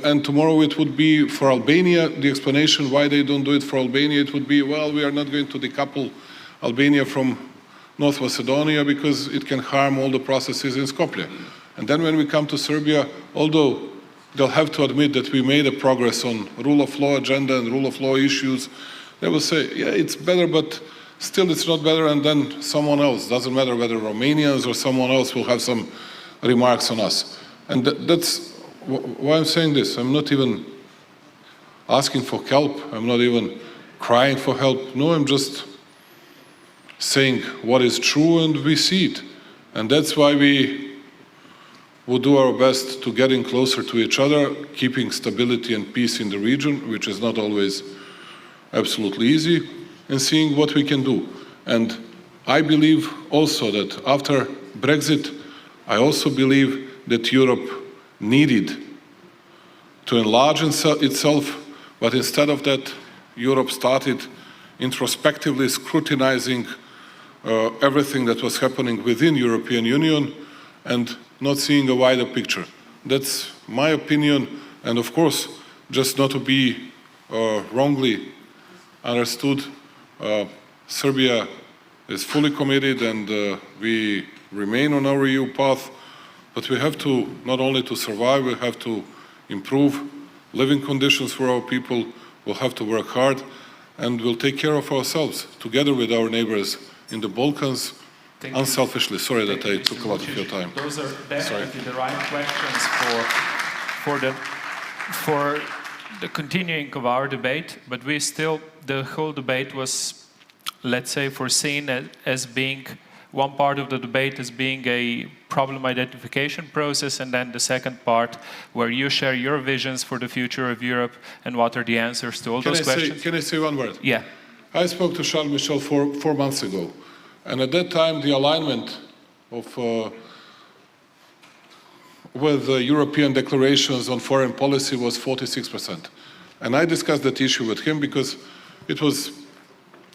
and tomorrow it would be for Albania, the explanation why they don't do it for Albania, it would be, well, we are not going to decouple Albania from North Macedonia because it can harm all the processes in Skopje. And then when we come to Serbia, although they'll have to admit that we made a progress on rule of law agenda and rule of law issues, they will say, yeah, it's better, but still it's not better, and then someone else, doesn't matter whether Romanians or someone else, will have some remarks on us. And that's why I'm saying this. I'm not even asking for help. I'm not even crying for help. No, I'm just saying what is true, and we see it. And that's why we will do our best to getting closer to each other, keeping stability and peace in the region, which is not always absolutely easy, and seeing what we can do. And I believe also that after Brexit, I also believe that Europe needed to enlarge itself, but instead of that, Europe started introspectively scrutinizing everything that was happening within the European Union and not seeing a wider picture. That's my opinion, and of course, just not to be wrongly understood, Serbia is fully committed, and we remain on our EU path, but we have to, not only to survive, we have to improve living conditions for our people, we'll have to work hard, and we'll take care of ourselves, together with our neighbors in the Balkans, unselfishly. Sorry that I took a lot of your time. Those are definitely the right questions for the continuing of our debate, but we still, the whole debate was, let's say, foreseen as being one part of the debate as being a problem identification process, and then the second part where you share your visions for the future of Europe and what are the answers to all those questions. Can I say one word? Yeah. I spoke to Charles Michel 4 months ago, and at that time the alignment of with European declarations on foreign policy was 46%. And I discussed that issue with him because it was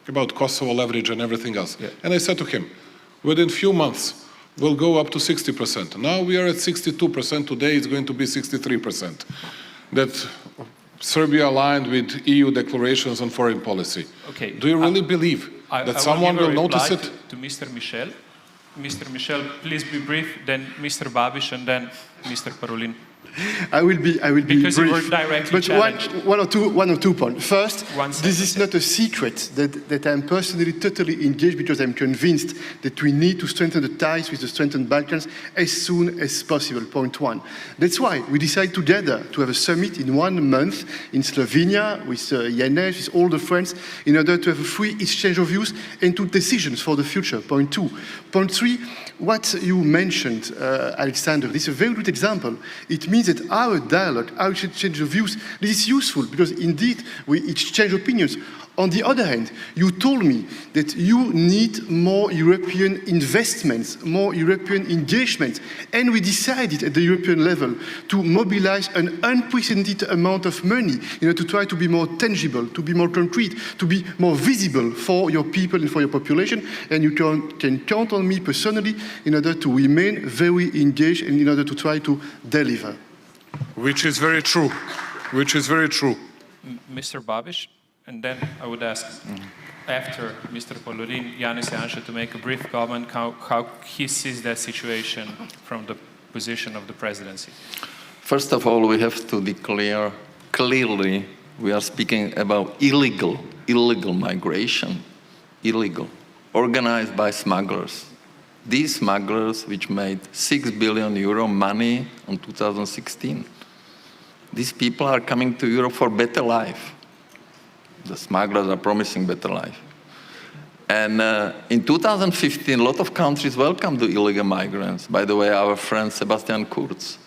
about Kosovo leverage and everything else. Yeah. And I said to him, within few months, we'll go up to 60%. Now we are at 62%, today it's going to be 63%. That Serbia aligned with EU declarations on foreign policy. Okay. Do you really believe that someone will notice it? To Mr. Michel. Mr. Michel, please be brief, then Mr. Babiš, and then Mr. Parolin. I will be because brief. You were directly but challenged. one or two points. First, this is not a secret that I'm personally totally engaged because I'm convinced that we need to strengthen the ties with the strengthened Balkans as soon as possible, point one. That's why we decided together to have a summit in 1 month in Slovenia with Janez, with all the friends, in order to have a free exchange of views and to decisions for the future, point two. Point three, what you mentioned, Alexander, this is a very good example. It means that our dialogue, our exchange of views, this is useful because indeed we exchange opinions. On the other hand, you told me that you need more European investments, more European engagement, and we decided at the European level to mobilize an unprecedented amount of money in order to try to be more tangible, to be more concrete, to be more visible for your people and for your population, and you can count on me personally in order to remain very engaged and in order to try to deliver. Which is very true. Which is very true. Mr. Babiš, and then I would ask, after Mr. Parolin, Janez Janša to make a brief comment how he sees that situation from the position of the presidency. First of all, we have to declare clearly we are speaking about illegal migration, illegal, organized by smugglers. These smugglers, which made €6 billion money in 2016, these people are coming to Europe for better life. The smugglers are promising better life. And in 2015, a lot of countries welcomed the illegal migrants. By the way, our friend Sebastian Kurz,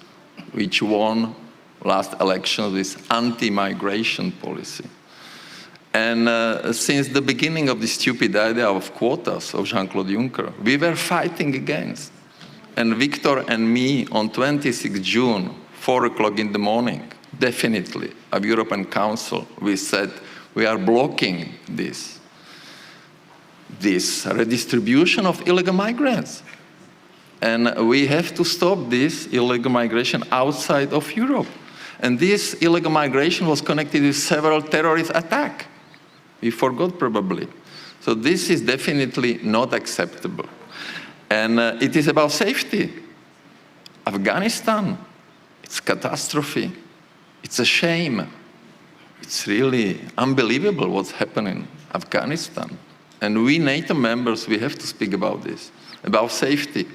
which won last election with anti-migration policy. And since the beginning of the stupid idea of quotas of Jean-Claude Juncker, we were fighting against. And Victor and me on 26 June, 4 o'clock in the morning, definitely, of European Council, we said, we are blocking this redistribution of illegal migrants. And we have to stop this illegal migration outside of Europe. And this illegal migration was connected with several terrorist attacks. We forgot probably. So this is definitely not acceptable. And it is about safety. Afghanistan, it's catastrophe. It's a shame. It's really unbelievable what's happening in Afghanistan. And we NATO members, we have to speak about this, about safety.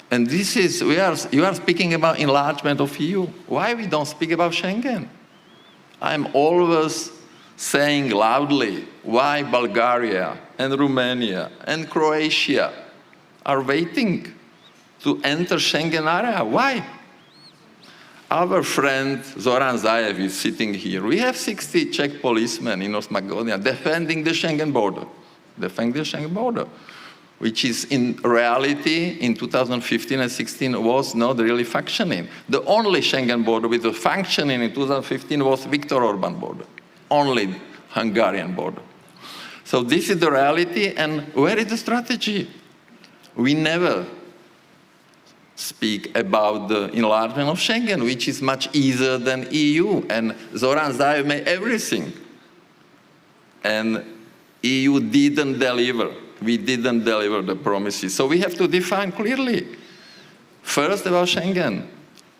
And this is, you are speaking about enlargement of EU. Why we don't speak about Schengen? I'm always saying loudly why Bulgaria and Romania and Croatia are waiting to enter Schengen area. Why? Our friend Zoran Zaev is sitting here. We have 60 Czech policemen in North Macedonia defending the Schengen border, which is in reality in 2015 and 16 was not really functioning. The only Schengen border with a functioning in 2015 was Viktor Orban border, only Hungarian border. So this is the reality, and where is the strategy? We never speak about the enlargement of Schengen, which is much easier than EU, and Zoran Zaev made everything. And EU didn't deliver. We didn't deliver the promises. So we have to define clearly. First about Schengen.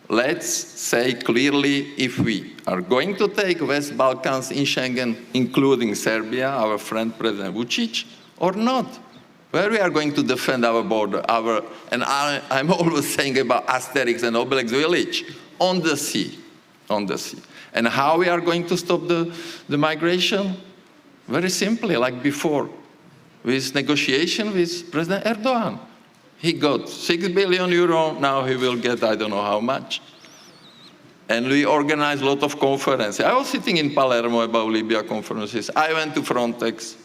Let's say clearly if we are going to take West Balkans in Schengen, including Serbia, our friend President Vučić, or not. Where we are going to defend our border, and I'm always saying about Asterix and Obelix village, on the sea. And how we are going to stop the migration? Very simply, like before, with negotiation with President Erdogan. He got €6 billion, now he will get I don't know how much. And we organized a lot of conferences. I was sitting in Palermo about Libya conferences. I went to Frontex.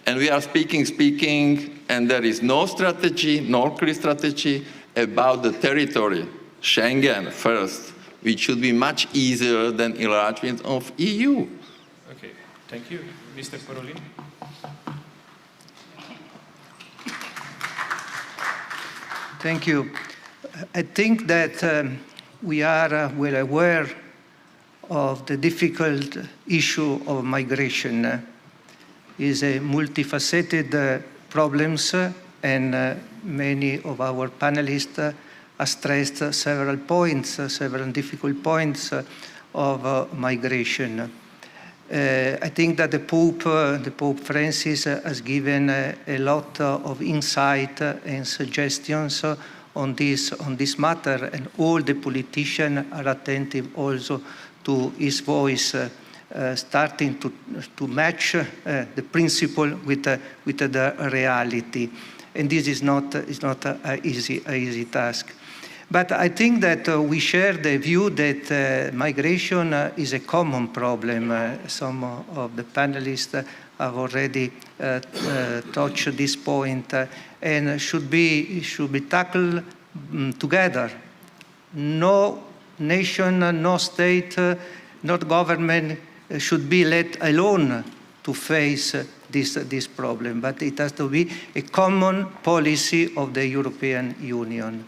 And we are speaking, and there is no strategy, no clear strategy about the territory, Schengen first, which should be much easier than enlargement of EU. Okay, thank you. Mr. Parolin. Thank you. I think that we are well aware of the difficult issue of migration. Is a multifaceted problems, and many of our panelists have stressed several points, several difficult points of migration. I think that the Pope Francis has given a lot of insight and suggestions on this matter, and all the politicians are attentive also to his voice, starting to match the principle with the reality. And this is not an easy task. But I think that we share the view that migration is a common problem. Some of the panelists have already touched this point, and should be tackled together. No nation, no state, no government should be let alone to face this problem, but it has to be a common policy of the European Union.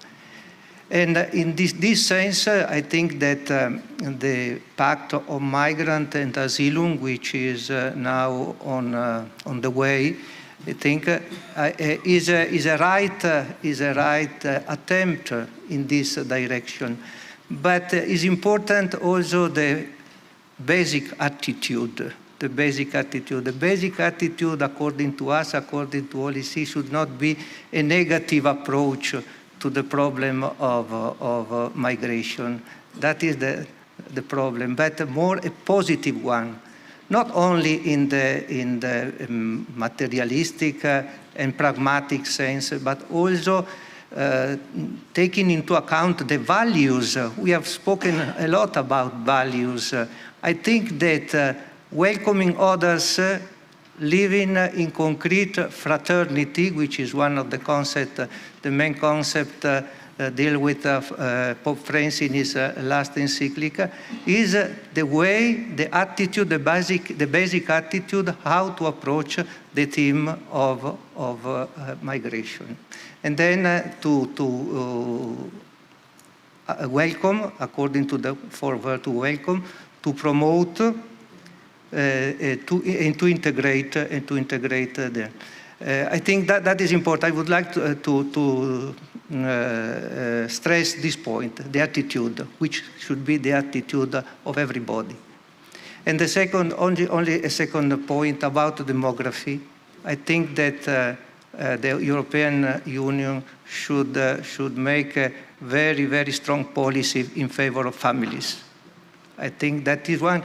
And in this sense, I think that the Pact of Migrant and Asylum, which is now on the way, I think is a right attempt in this direction. But it's important also the basic attitude. The basic attitude, according to us, according to policy, should not be a negative approach to the problem of migration. That is the problem, but more a positive one, not only in the materialistic and pragmatic sense, but also taking into account the values. We have spoken a lot about values. I think that welcoming others, living in concrete fraternity, which is one of the concepts, the main concept deal with Pope Francis in his last encyclical, is the way, the attitude, the basic attitude, how to approach the theme of migration. And then to welcome, according to the forward to welcome, to promote, to integrate them. I think that is important. I would like to stress this point, the attitude, which should be the attitude of everybody. And the second, only a second point about demography. I think that the European Union should make a very, very strong policy in favor of families. I think that is one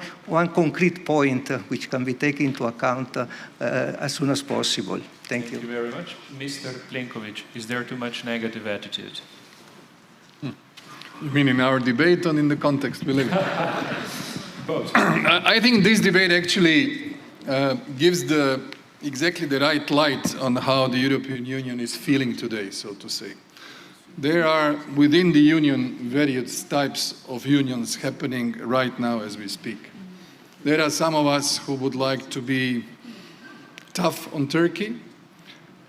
concrete point which can be taken into account as soon as possible. Thank you. Thank you very much. Mr. Plenković, is there too much negative attitude? You mean in our debate or in the context we live in? Both. I think this debate actually gives exactly the right light on how the European Union is feeling today, so to say. There are, within the Union, various types of unions happening right now as we speak. There are some of us who would like to be tough on Turkey,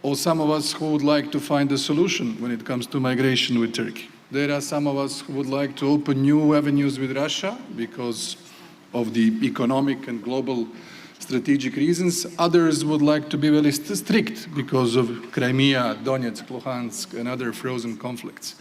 or some of us who would like to find a solution when it comes to migration with Turkey. There are some of us who would like to open new avenues with Russia because of the economic and global strategic reasons. Others would like to be very strict because of Crimea, Donetsk, Luhansk, and other frozen conflicts.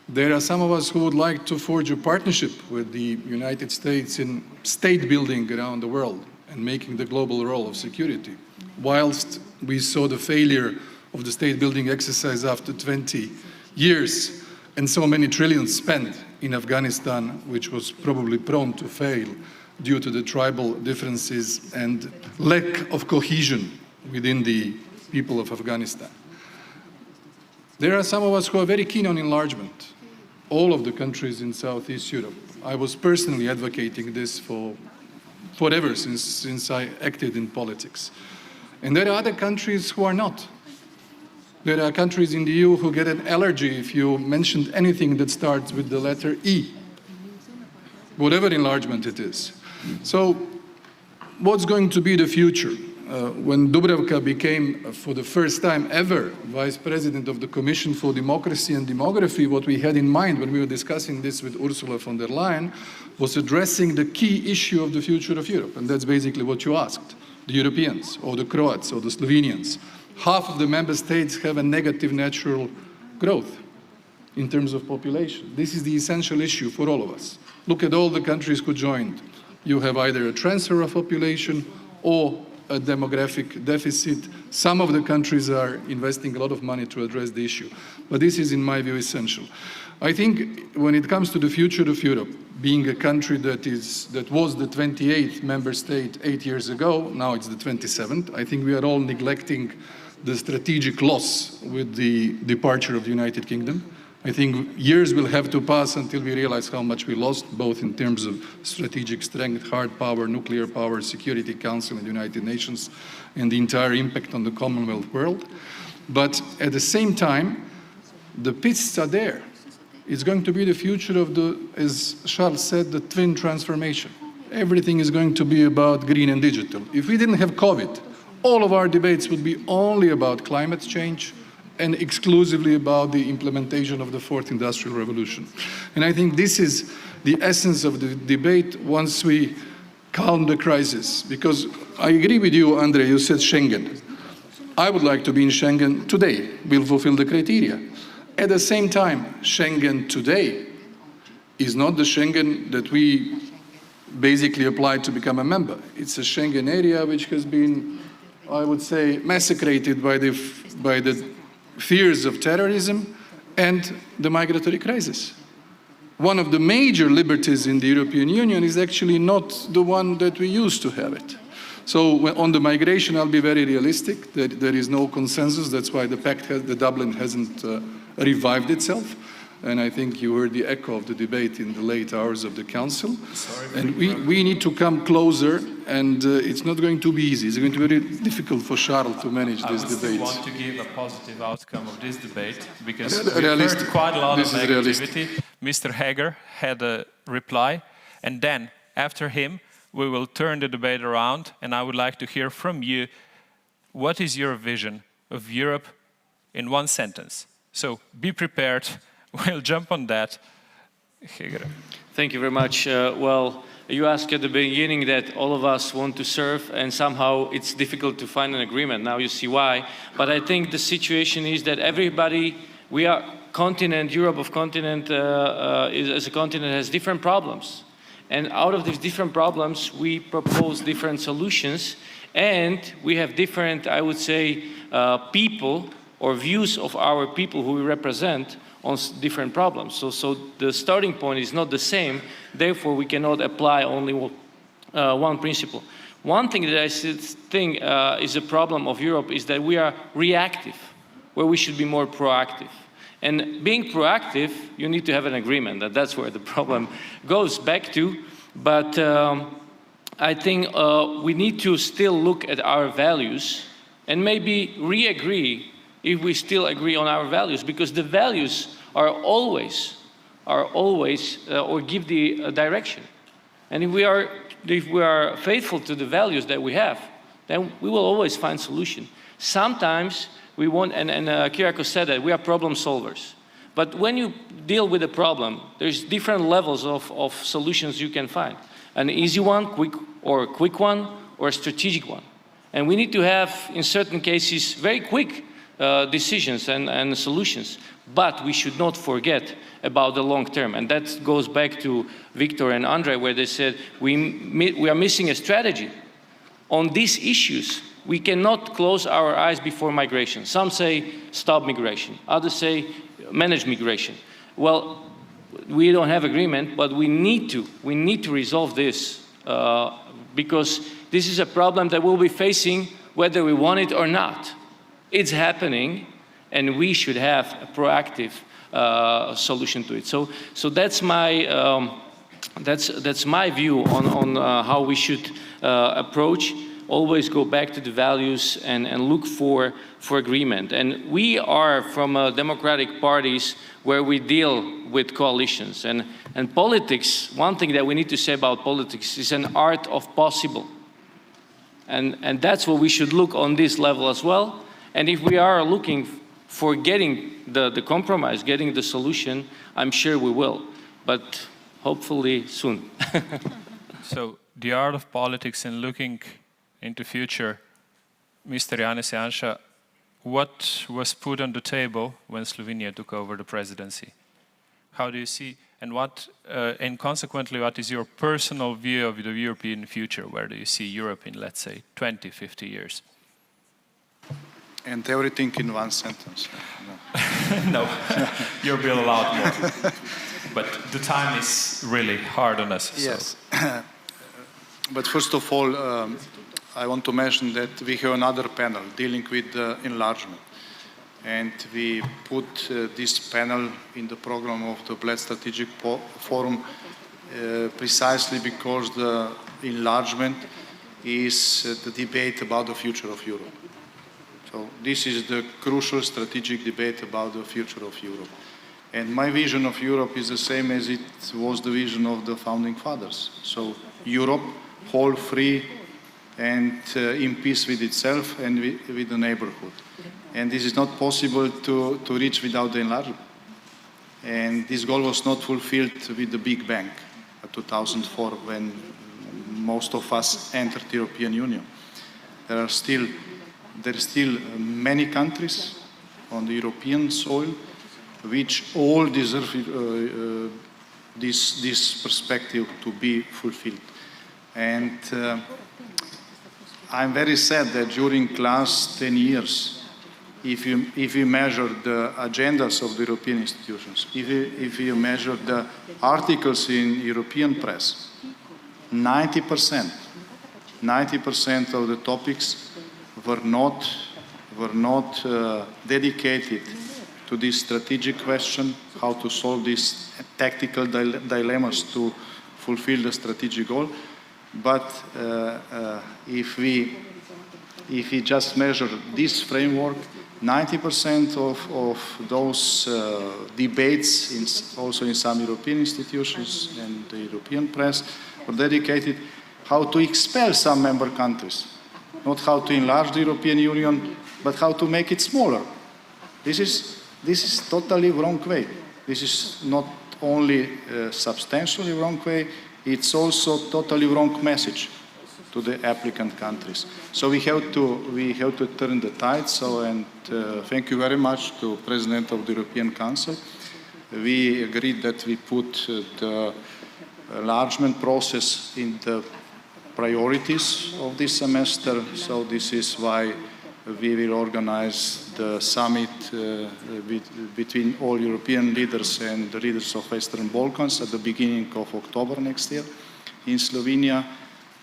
There are some of us who would like to forge a partnership with the United States in state building around the world and making the global role of security. Whilst we saw the failure of the state building exercise after 20 years and so many trillions spent in Afghanistan, which was probably prone to fail due to the tribal differences and lack of cohesion within the people of Afghanistan. There are some of us who are very keen on enlargement. All of the countries in Southeast Europe. I was personally advocating this for forever since I acted in politics. And there are other countries who are not. There are countries in the EU who get an allergy if you mentioned anything that starts with the letter E, whatever enlargement it is. So what's going to be the future? When Dubravka became, for the first time ever, Vice President of the Commission for Democracy and Demography, what we had in mind when we were discussing this with Ursula von der Leyen was addressing the key issue of the future of Europe. And that's basically what you asked. The Europeans, or the Croats, or the Slovenians. Half of the member states have a negative natural growth in terms of population. This is the essential issue for all of us. Look at all the countries who joined. You have either a transfer of population or a demographic deficit. Some of the countries are investing a lot of money to address the issue. But this is, in my view, essential. I think when it comes to the future of Europe, being a country that was the 28th member state 8 years ago, now it's the 27th, I think we are all neglecting the strategic loss with the departure of the United Kingdom. I think years will have to pass until we realize how much we lost, both in terms of strategic strength, hard power, nuclear power, Security Council and the United Nations, and the entire impact on the Commonwealth world. But at the same time, the pieces are there. It's going to be the future of the, as Charles said, the twin transformation. Everything is going to be about green and digital. If we didn't have COVID, all of our debates would be only about climate change and exclusively about the implementation of the fourth industrial revolution. And I think this is the essence of the debate once we calm the crisis. Because I agree with you, Andrej, you said Schengen. I would like to be in Schengen today. We'll fulfill the criteria. At the same time, Schengen today is not the Schengen that we basically applied to become a member. It's a Schengen area which has been, I would say, massacred by the fears of terrorism and the migratory crisis. One of the major liberties in the European Union is actually not the one that we used to have it. So on the migration, I'll be very realistic. There is no consensus. That's why the Dublin hasn't revived itself. And I think you heard the echo of the debate in the late hours of the Council. And we need to come closer, and it's not going to be easy. It's going to be very difficult for Charles to manage this debate. I want to give a positive outcome of this debate, because we heard quite a lot of negativity. Mr. Hager had a reply, and then after him, we will turn the debate around, and I would like to hear from you, what is your vision of Europe in one sentence? So be prepared. We'll jump on that. Thank you very much. Well, you asked at the beginning that all of us want to serve, and somehow it's difficult to find an agreement. Now you see why. But I think the situation is that everybody, we are continent, Europe of continent, as a continent has different problems. And out of these different problems, we propose different solutions. And we have different, I would say, people or views of our people who we represent on different problems. So the starting point is not the same, therefore we cannot apply only one principle. One thing that I think is a problem of Europe is that we are reactive, where we should be more proactive. And being proactive, you need to have an agreement, that's where the problem goes back to. But I think we need to still look at our values and maybe re-agree if we still agree on our values, because the values are always or give the direction. And if we are faithful to the values that we have, then we will always find solution. Sometimes we want, and Kyriakos said that, we are problem solvers. But when you deal with a problem, there's different levels of solutions you can find. An easy one, quick one, or a strategic one. And we need to have, in certain cases, very quick decisions and solutions. But we should not forget about the long term. And that goes back to Victor and Andrej, where they said we are missing a strategy. On these issues, we cannot close our eyes before migration. Some say stop migration. Others say manage migration. Well, we don't have agreement, but we need to resolve this because this is a problem that we'll be facing whether we want it or not. It's happening, and we should have a proactive solution to it. So that's my view on how we should approach. always go back to the values and look for agreement. And we are from democratic parties where we deal with coalitions. And politics, one thing that we need to say about politics is an art of possible. And that's what we should look on this level as well. And if we are looking for getting the compromise, getting the solution, I'm sure we will, but hopefully soon. So the art of politics and looking into future, Mr. Janez Janša, what was put on the table when Slovenia took over the presidency? How do you see, and what, and consequently, what is your personal view of the European future? Where do you see Europe in, let's say, 20, 50 years? And everything in one sentence. No, you'll be allowed more. But the time is really hard on us. Yes. So. But first of all, I want to mention that we have another panel dealing with enlargement. And we put this panel in the program of the Bled Strategic Forum precisely because the enlargement is the debate about the future of Europe. So this is the crucial strategic debate about the future of Europe. And my vision of Europe is the same as it was the vision of the founding fathers. So Europe, whole, free, and in peace with itself and with the neighborhood. And this is not possible to reach without the enlargement. And this goal was not fulfilled with the Big Bang of 2004 when most of us entered the European Union. There are still many countries on the European soil which all deserve this perspective to be fulfilled. And I'm very sad that during the last 10 years, if you measure the agendas of the European institutions, if you measure the articles in European press, 90% of the topics were not dedicated to this strategic question, how to solve these tactical dilemmas to fulfill the strategic goal. But if we just measure this framework, 90% of those debates, also in some European institutions and the European press, were dedicated how to expel some member countries. Not how to enlarge the European Union, but how to make it smaller. This is totally wrong way. This is not only substantially wrong way, it's also totally wrong message to the applicant countries. So we have to turn the tide. So, and thank you very much to President of the European Council. We agreed that we put the enlargement process in the priorities of this semester. So this is why we will organize the summit between all European leaders and the leaders of Western Balkans at the beginning of October next year in Slovenia.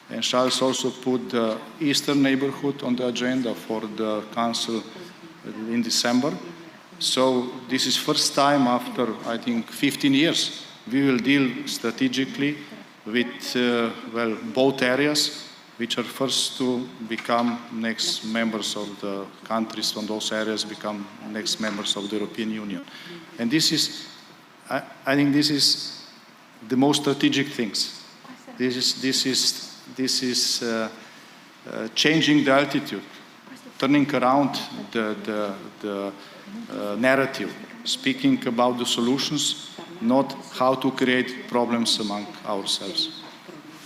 And Charles also put the Eastern neighborhood on the agenda for the Council in December. So this is first time after, I think, 15 years, we will deal strategically with, well, both areas, which are first to become next members of the countries from those areas, become next members of the European Union. And this is, I think this is the most strategic things. This is changing the attitude, turning around the narrative, speaking about the solutions, not how to create problems among ourselves.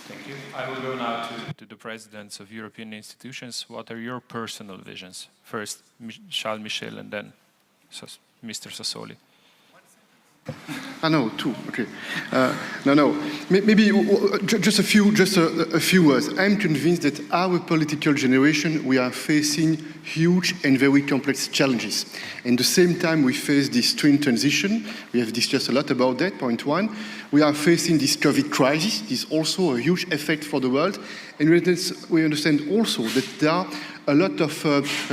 Thank you. I will go now to the presidents of European institutions. What are your personal visions? First, Charles Michel, and then Mr. Sassoli. No, two. Okay. No. Maybe just a few words. I'm convinced that our political generation, we are facing huge and very complex challenges. At the same time, we face this twin transition. We have discussed a lot about that. Point one, we are facing this COVID crisis. This is also a huge effect for the world, and we understand also that there are a lot of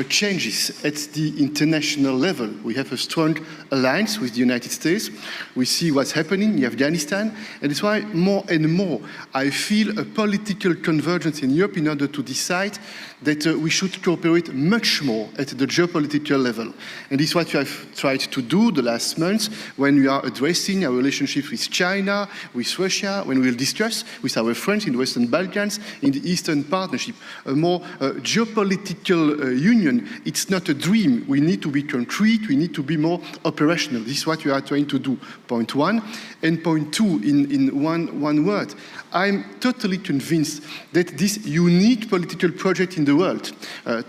changes at the international level. We have a strong alliance with the United States. We see what's happening in Afghanistan, and it's why more and more I feel a political convergence in Europe in order to decide that we should cooperate much more at the geopolitical level. And this is what we have tried to do the last months when we are addressing our relationships with China, with Russia, when we will discuss with our friends in the Western Balkans, in the Eastern Partnership. A more geopolitical union, it's not a dream. We need to be concrete, we need to be more operational. This is what we are trying to do, point one. And point two, in one word, I'm totally convinced that this unique political project in the world,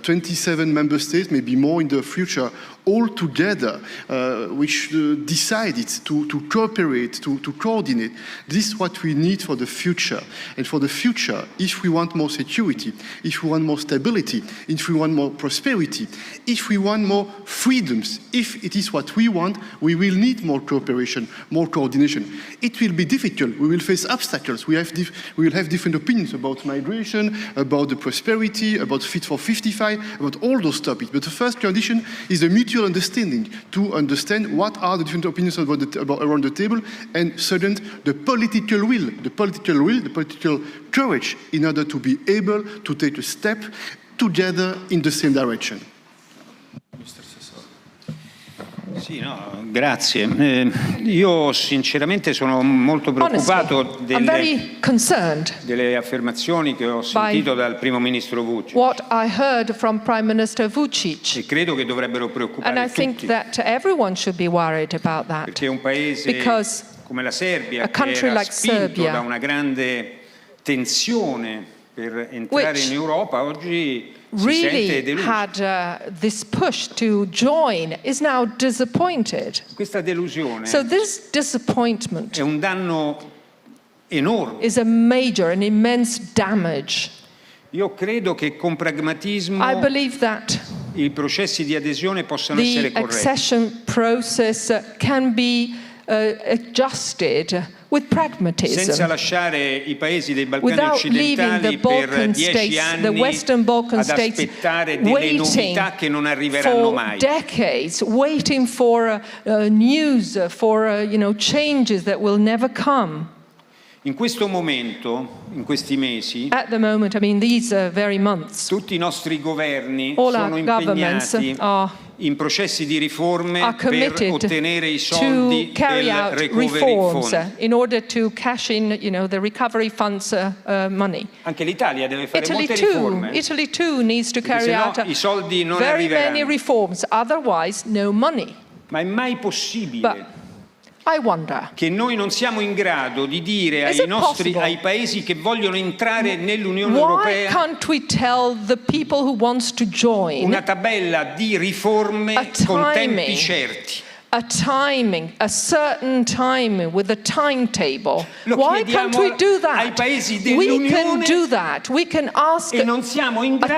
27 member states, maybe more in the future, all together, which decided to cooperate, to coordinate. This is what we need for the future. And for the future, if we want more security, if we want more stability, if we want more prosperity, if we want more freedoms, if it is what we want, we will need more cooperation, more coordination. It will be difficult. We will face obstacles. We will have different opinions about migration, about the prosperity, about Fit for 55, about all those topics. But the first condition is the mutual understanding, to understand what are the different opinions about around the table, and second, the political will, the political courage in order to be able to take a step together in the same direction. Sì, no, grazie. Io sinceramente sono molto preoccupato delle affermazioni che ho sentito dal primo ministro Vučić. What I heard from Prime Minister Vučić. E credo che dovrebbero preoccupare tutti. And I think that everyone should be worried about that. Perché un paese come la Serbia, che era spinto da una grande tensione per entrare in Europa, oggi really had this push to join, is now disappointed. Questa delusione so this disappointment è un danno enorme. Is a major and immense damage. Io credo che con pragmatismo I believe that i processi di adesione possano essere corretti. The accession process can be adjusted with pragmatism. Senza lasciare i paesi dei Balcani occidentali per 10 anni ad aspettare delle novità che non arriveranno mai. Decades waiting for news, for changes that will never come. In questo momento, in questi mesi, at the moment, I mean these very months, tutti i nostri governi sono impegnati in processi di riforme per ottenere i soldi del recovery fund. In order to cash in, the recovery funds money. Anche l'Italia deve fare molte riforme. Italy too needs to carry out i soldi non very arriveranno. many reforms, otherwise no money. Ma è mai possibile I wonder, che noi non siamo in grado di dire ai paesi che vogliono entrare nell'Unione Europea can't we tell the people who wants to join una tabella di riforme con tempi certi? A certain timing with a timetable. Why can't we do that? We can do that. We can ask a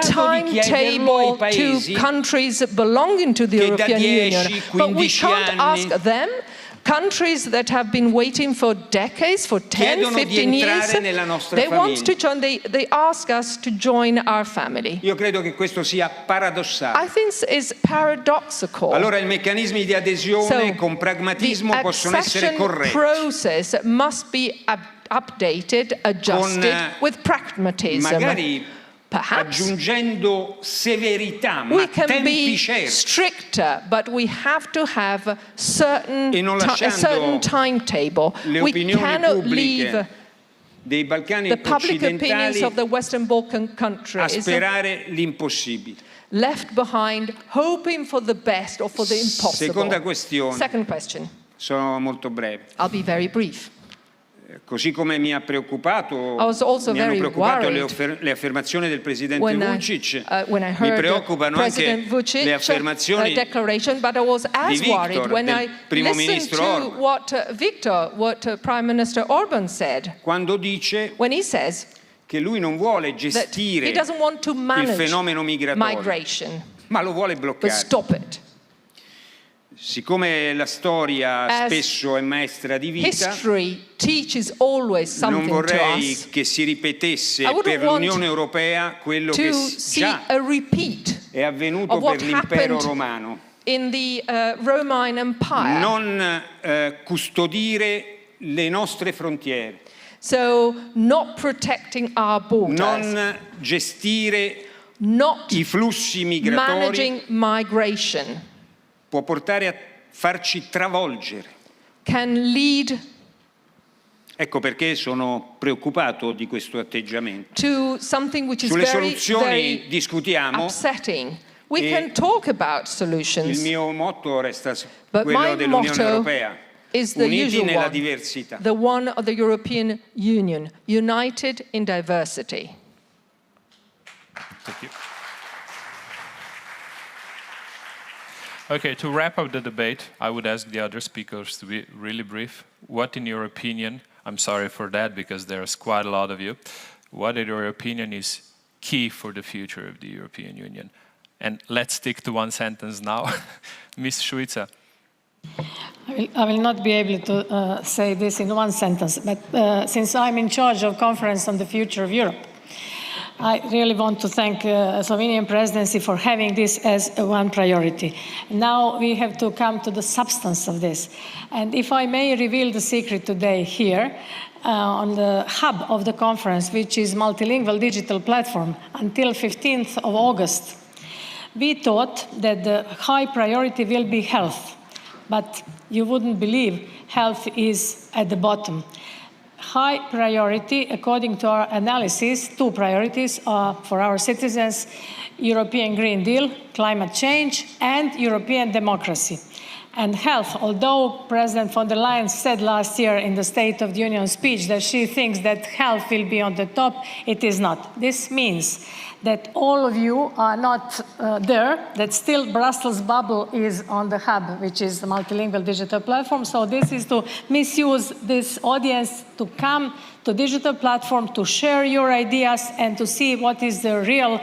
timetable to countries belonging to the European Union, but we can't ask them. Countries that have been waiting for decades, for 10, 15 years, they want to join, they ask us to join our family. Io credo che questo sia paradossale. I think it's paradoxical. Allora i meccanismi di adesione con pragmatismo possono essere corretti. The process must be updated, adjusted with pragmatism. Magari aggiungendo severità, ma tempi certi. Stricter, but we have to have a certain timetable. We cannot leave dei Balcani the public opinions occidentali of the Western Balkan countries a sperare l'impossibile. Left behind, hoping for the best or for the impossible. Seconda questione. Second question. Sono molto breve. I'll be very brief. Così come mi hanno preoccupato le affermazioni del presidente Vučić, mi preoccupano anche le affermazioni di Viktor, del primo ministro Orbán, what Prime Minister Orbán said, quando dice che lui non vuole gestire il fenomeno migratorio, ma lo vuole bloccare. Siccome la storia spesso è maestra di vita, history teaches always something non to vorrei us. che si ripetesse per l'Unione Europea quello che già è avvenuto per l'impero romano. In the Roman Empire. Non custodire le nostre frontiere. So not protecting our borders. Non gestire i flussi migratori. Managing migration. Può portare a farci travolgere. Can lead. Ecco perché sono preoccupato di questo atteggiamento. To something which is Sulle very, soluzioni very discutiamo. Upsetting. We can talk about solutions. Il mio motto resta But quello dell'Unione motto Europea. Is the Uniti usual nella one, diversità. the one of the European Union, united in diversity. Thank you. Okay, to wrap up the debate, I would ask the other speakers to be really brief. What, in your opinion, I'm sorry for that because there's quite a lot of you, what, in your opinion, is key for the future of the European Union? And let's stick to one sentence now. Ms. Šuica. I will not be able to say this in one sentence, but since I'm in charge of Conference on the Future of Europe, I really want to thank the Slovenian presidency for having this as one priority. Now we have to come to the substance of this. And if I may reveal the secret today here, on the hub of the conference, which is multilingual digital platform, until 15th of August, we thought that the high priority will be health. But you wouldn't believe health is at the bottom. High priority, according to our analysis, two priorities are for our citizens: European Green Deal, climate change, and European democracy. And health, although President von der Leyen said last year in the State of the Union speech that she thinks that health will be on the top, it is not. This means that all of you are not there, that still Brussels bubble is on the hub, which is the multilingual digital platform. So this is to misuse this audience to come to digital platform to share your ideas and to see what is the real,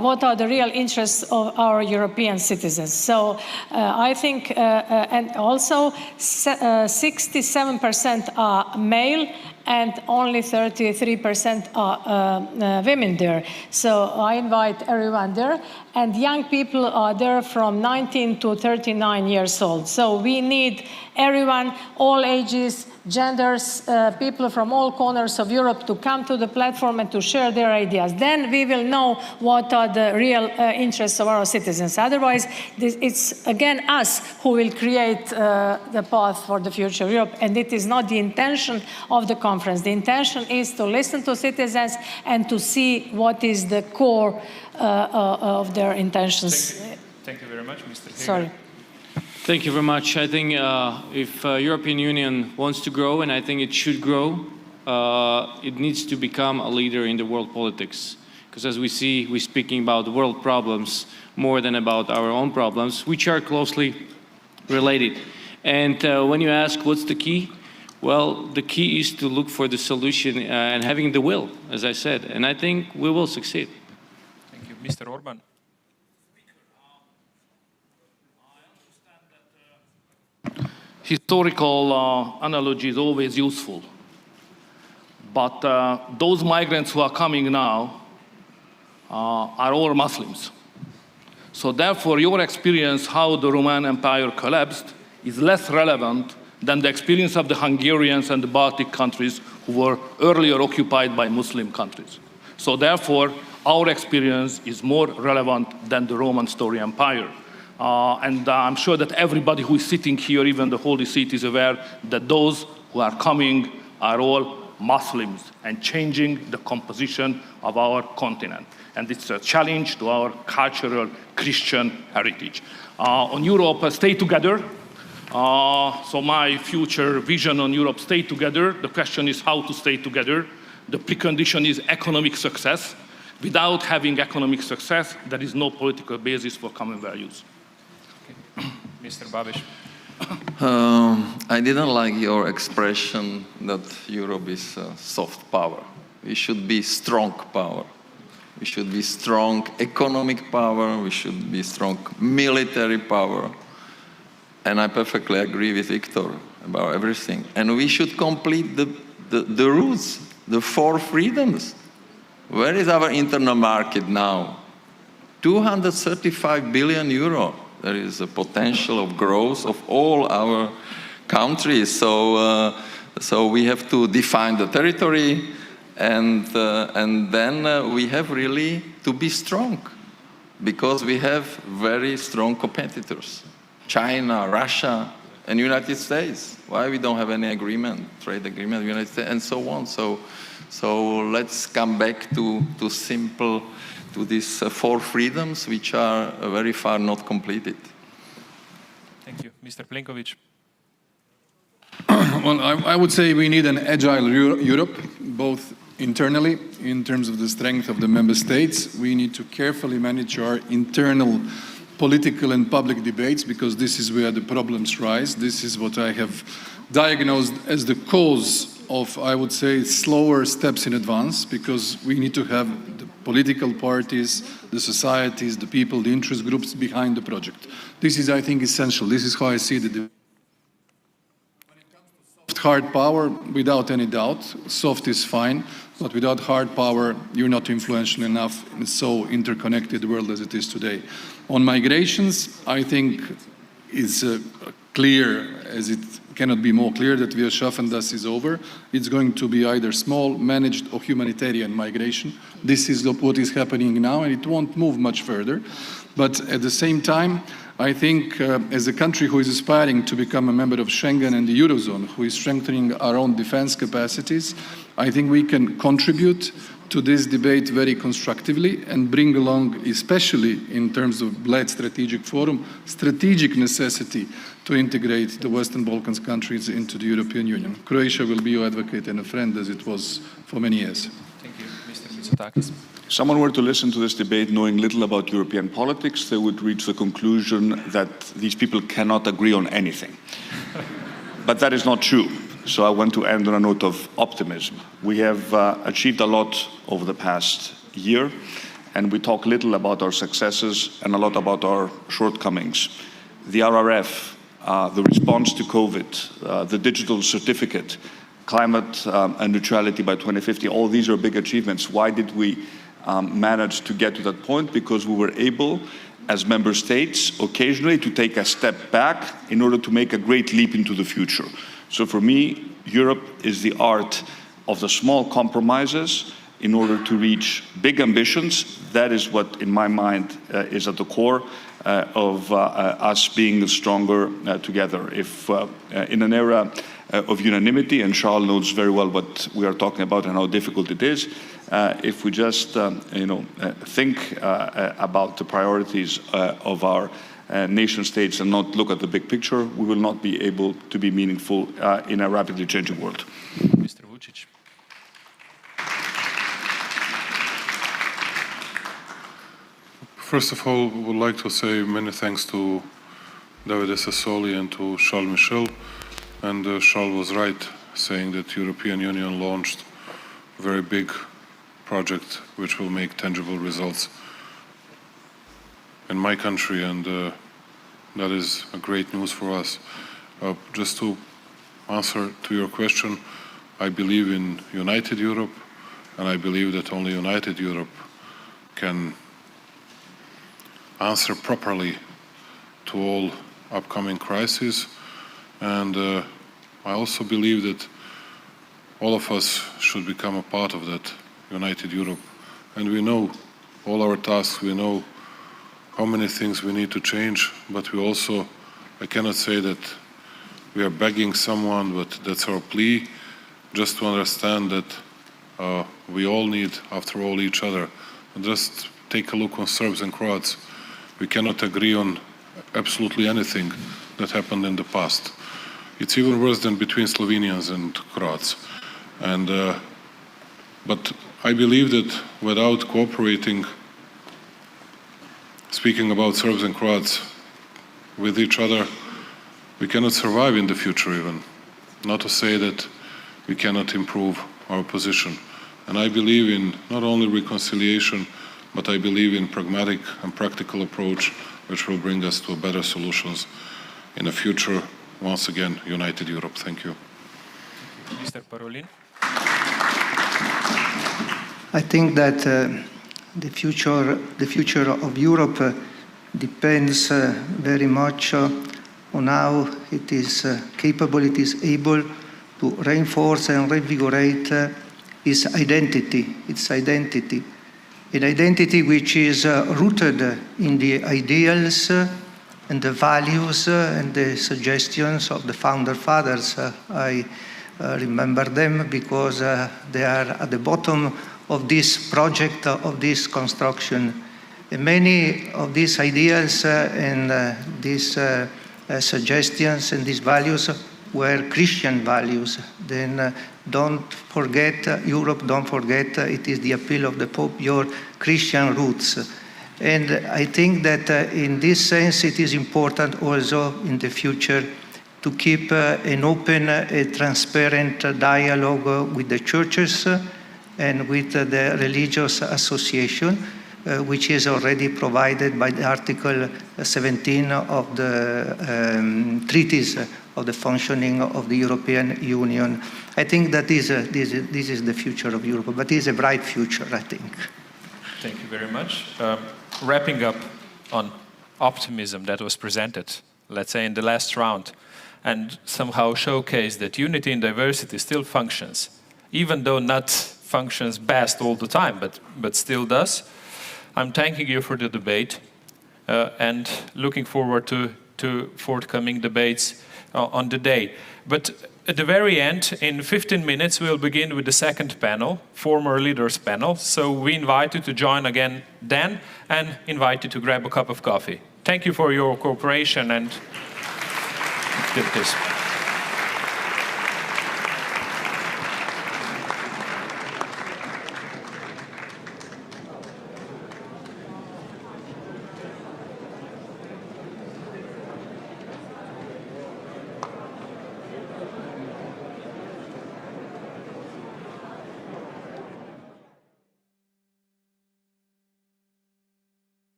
what are the real interests of our European citizens. So I think, and also 67% are male and only 33% are women there. So I invite everyone there. And young people are there from 19 to 39 years old. So we need everyone, all ages, genders, people from all corners of Europe to come to the platform and to share their ideas. Then we will know what are the real interests of our citizens. Otherwise, it's again us who will create the path for the future of Europe. And it is not the intention of the conference. The intention is to listen to citizens and to see what is the core of their intentions. Thank you very much, Mr. Heger. Sorry. Thank you very much. I think if European Union wants to grow, and I think it should grow, it needs to become a leader in the world politics. Because as we see, we're speaking about world problems more than about our own problems, which are closely related. And when you ask what's the key, well, the key is to look for the solution and having the will, as I said. And I think we will succeed. Thank you. Mr. Orban. Historical analogy is always useful. But those migrants who are coming now are all Muslims. So therefore, your experience how the Roman Empire collapsed is less relevant than the experience of the Hungarians and the Baltic countries who were earlier occupied by Muslim countries. So therefore, our experience is more relevant than the Roman story empire. And I'm sure that everybody who is sitting here, even the Holy Seat, is aware that those who are coming are all Muslims and changing the composition of our continent. And it's a challenge to our cultural Christian heritage. On Europe, stay together. So my future vision on Europe, stay together. The question is how to stay together. The precondition is economic success. Without having economic success, there is no political basis for common values. Okay. Mr. Babiš. I didn't like your expression that Europe is a soft power. We should be strong power. We should be strong economic power. We should be strong military power. And I perfectly agree with Victor about everything. And we should complete the roots, the 4 freedoms. Where is our internal market now? 235 billion euro. There is a potential of growth of all our countries. So we have to define the territory, and then we have really to be strong, because we have very strong competitors. China, Russia, and United States. Why we don't have any agreement, trade agreement with United States, and so on. So let's come back to these 4 freedoms, which are very far not completed. Thank you. Mr. Plenković. Well, I would say we need an agile Europe, both internally, in terms of the strength of the member states. We need to carefully manage our internal political and public debates, because this is where the problems rise. This is what I have diagnosed as the cause of, I would say, slower steps in advance, because we need to have the political parties, the societies, the people, the interest groups behind the project. This is, I think, essential. This is how I see the debate. Hard power, without any doubt, soft is fine, but without hard power, you're not influential enough in a so interconnected world as it is today. On migrations, I think it's clear, as it cannot be more clear, that wir schaffen das is over. It's going to be either small, managed, or humanitarian migration. This is what is happening now, and it won't move much further. But at the same time, I think as a country who is aspiring to become a member of Schengen and the Eurozone, who is strengthening our own defense capacities, I think we can contribute to this debate very constructively and bring along, especially in terms of Bled Strategic Forum, strategic necessity to integrate the Western Balkans countries into the European Union. Croatia will be your advocate and a friend, as it was for many years. Thank you. Mr. Mitsotakis. Someone were to listen to this debate knowing little about European politics, they would reach the conclusion that these people cannot agree on anything. But that is not true. So I want to end on a note of optimism. We have achieved a lot over the past year, and we talk little about our successes and a lot about our shortcomings. The RRF, the response to COVID, the digital certificate, climate and neutrality by 2050, all these are big achievements. Why did we manage to get to that point? Because we were able, as member states, occasionally to take a step back in order to make a great leap into the future. So for me, Europe is the art of the small compromises in order to reach big ambitions. That is what, in my mind, is at the core of us being stronger together. If in an era of unanimity, and Charles knows very well what we are talking about and how difficult it is, if we just think about the priorities of our nation states and not look at the big picture, we will not be able to be meaningful in a rapidly changing world. Mr. Vučić. First of all, I would like to say many thanks to David Sassoli and to Charles Michel. And Charles was right saying that European Union launched a very big project which will make tangible results in my country, and that is a great news for us. Just to answer to your question, I believe in united Europe, and I believe that only united Europe can answer properly to all upcoming crises. And I also believe that all of us should become a part of that united Europe. And we know all our tasks, we know how many things we need to change, but we also, I cannot say that we are begging someone, but that's our plea, just to understand that we all need, after all, each other. And just take a look on Serbs and Croats. We cannot agree on absolutely anything that happened in the past. It's even worse than between Slovenians and Croats. And, but I believe that without cooperating, speaking about Serbs and Croats with each other, we cannot survive in the future even. Not to say that we cannot improve our position. And I believe in not only reconciliation, but I believe in pragmatic and practical approach which will bring us to better solutions in the future, once again, united Europe. Thank you. Mr. Parolin. I think that the future of Europe depends very much on how it is capable, it is able to reinforce and reinvigorate its identity, an identity which is rooted in the ideals and the values and the suggestions of the founder fathers. I remember them because they are at the bottom of this project, of this construction. And many of these ideas and these suggestions and these values were Christian values. Then don't forget, Europe, don't forget, it is the appeal of the Pope, your Christian roots. And I think that in this sense it is important also in the future to keep an open, transparent dialogue with the churches and with the religious association, which is already provided by the Article 17 of the treaties of the functioning of the European Union. I think that this is the future of Europe, but it is a bright future, I think. Thank you very much. Wrapping up on optimism that was presented, let's say in the last round, and somehow showcased that unity in diversity still functions, even though not functions best all the time, but still does. I'm thanking you for the debate and looking forward to forthcoming debates on the day. But at the very end, in 15 minutes, we'll begin with the second panel, former leaders panel. So we invite you to join again then and invite you to grab a cup of coffee. Thank you for your cooperation and activities.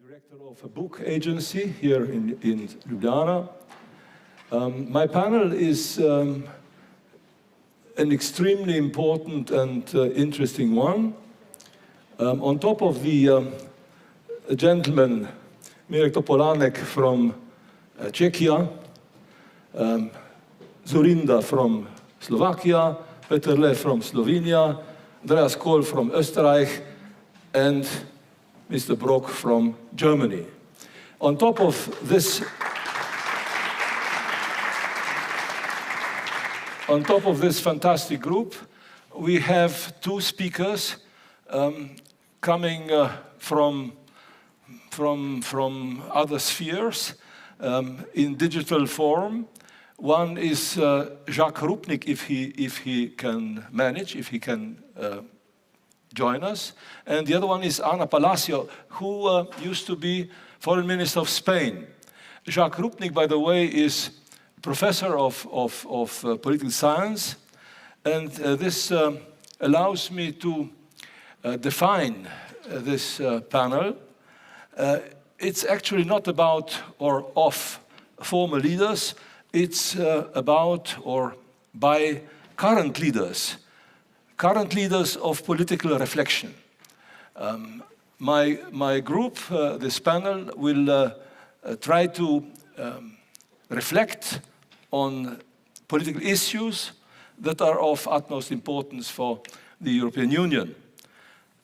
director of a book agency here in Ljubljana. My panel is an extremely important and interesting one. On top of the gentleman, Mirek Topolanek from Czechia, Zorinda from Slovakia, Peterle from Slovenia, Andreas Kohl from Österreich, and Mr. Brock from Germany. On top of this fantastic group, we have two speakers coming from other spheres in digital form. One is Jacques Rupnik, if he can manage, if he can join us. And the other one is Ana Palacio, who used to be Foreign Minister of Spain. Jacques Rupnik, by the way, is professor of political science. And this allows me to define this panel. It's actually not about or of former leaders. It's about or by current leaders of political reflection. My group, this panel, will try to reflect on political issues that are of utmost importance for the European Union.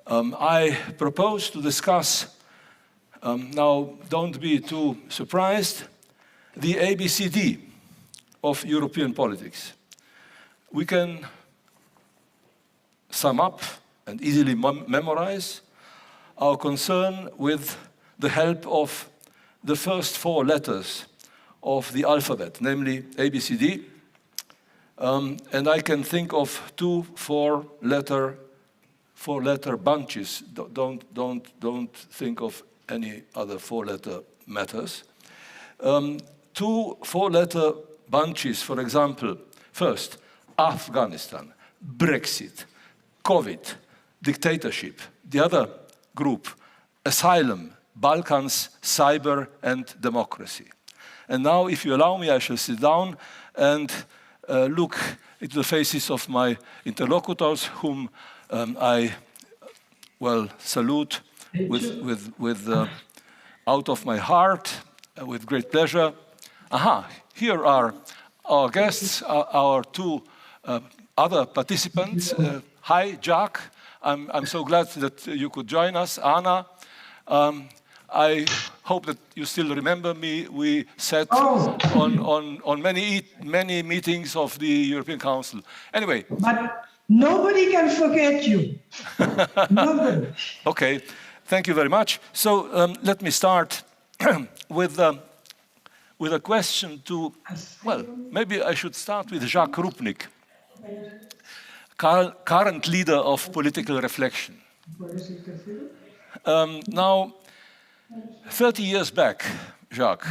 I propose to discuss, now don't be too surprised, the ABCD of European politics. We can sum up and easily memorize our concern with the help of the first four letters of the alphabet, namely ABCD. And I can think of two four-letter bunches. Don't think of any other four-letter matters. Two four-letter bunches, for example, first, Afghanistan, Brexit, COVID, dictatorship. The other group, asylum, Balkans, cyber, and democracy. And now, if you allow me, I shall sit down and look into the faces of my interlocutors, whom I, salute with out of my heart, with great pleasure. Aha, here are our guests, our two other participants. Hi, Jacques. I'm so glad that you could join us. Anna, I hope that you still remember me. We sat on many meetings of the European Council. Anyway. But nobody can forget you. Nobody. Okay, thank you very much. So let me start with a question to, maybe I should start with Jacques Rupnik, current leader of political reflection. Now, 30 years back, Jacques,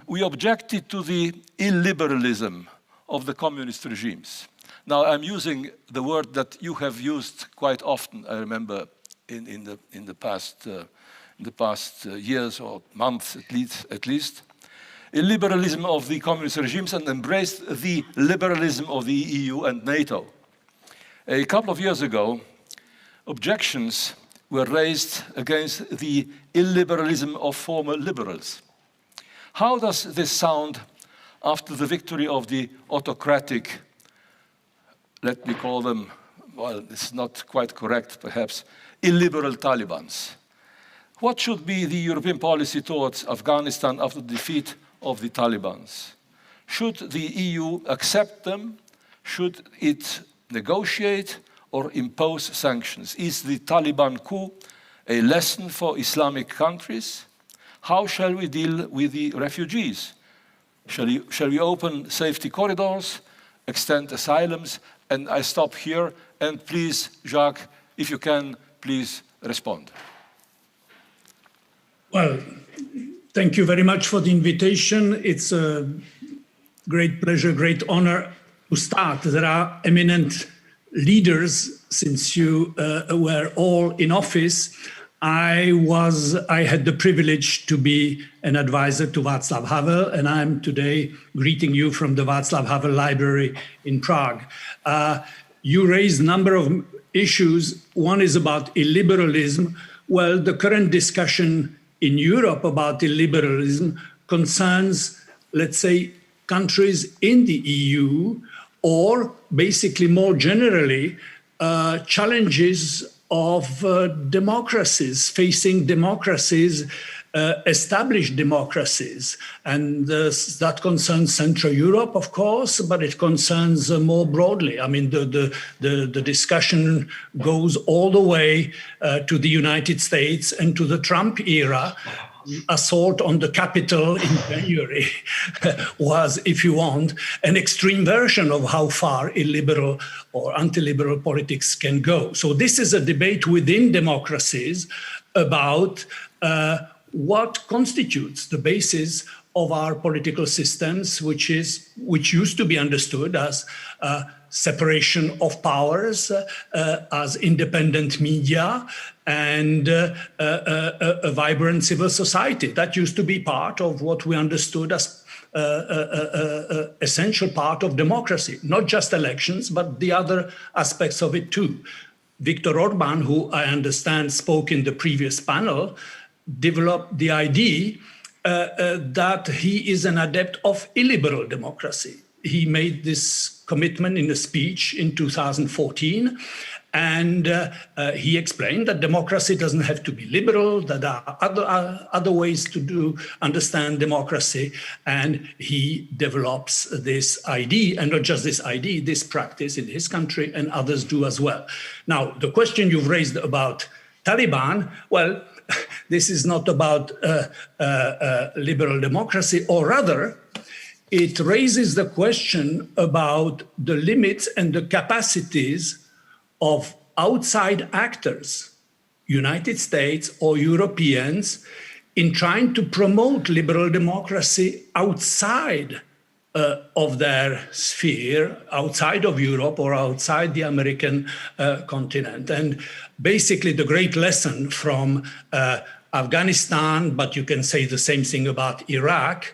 we objected to the illiberalism of the communist regimes. Now, I'm using the word that you have used quite often, I remember, in the past years or months at least. Illiberalism of the communist regimes, and embraced the liberalism of the EU and NATO. A couple of years ago, objections were raised against the illiberalism of former liberals. How does this sound after the victory of the autocratic, let me call them, it's not quite correct perhaps, illiberal Talibans? What should be the European policy towards Afghanistan after the defeat of the Talibans? Should the EU accept them? Should it negotiate or impose sanctions? Is the Taliban coup a lesson for Islamic countries? How shall we deal with the refugees? Shall we open safety corridors, extend asylums? And I stop here, and please, Jacques, if you can, please respond. Well, thank you very much for the invitation. It's a great pleasure, great honor to start. There are eminent leaders since you were all in office. I had the privilege to be an advisor to Václav Havel, and I'm today greeting you from the Václav Havel Library in Prague. You raised a number of issues. One is about illiberalism. Well, the current discussion in Europe about illiberalism concerns, let's say, countries in the EU, or basically more generally, challenges of democracies, facing democracies, established democracies. And that concerns Central Europe, of course, but it concerns more broadly. I mean, the discussion goes all the way to the United States and to the Trump era. Assault on the Capitol in January was, if you want, an extreme version of how far illiberal or anti-liberal politics can go. So this is a debate within democracies about what constitutes the basis of our political systems, which used to be understood as separation of powers, as independent media, and a vibrant civil society. That used to be part of what we understood as essential part of democracy, not just elections, but the other aspects of it too. Viktor Orban, who I understand spoke in the previous panel, developed the idea that he is an adept of illiberal democracy. He made this commitment in a speech in 2014, and he explained that democracy doesn't have to be liberal, that there are other ways to understand democracy, and he develops this idea, and not just this idea, this practice in his country, and others do as well. Now, the question you've raised about Taliban, well, this is not about liberal democracy, or rather, it raises the question about the limits and the capacities of outside actors, United States or Europeans, in trying to promote liberal democracy outside of their sphere, outside of Europe or outside the American continent. And basically the great lesson from Afghanistan, but you can say the same thing about Iraq,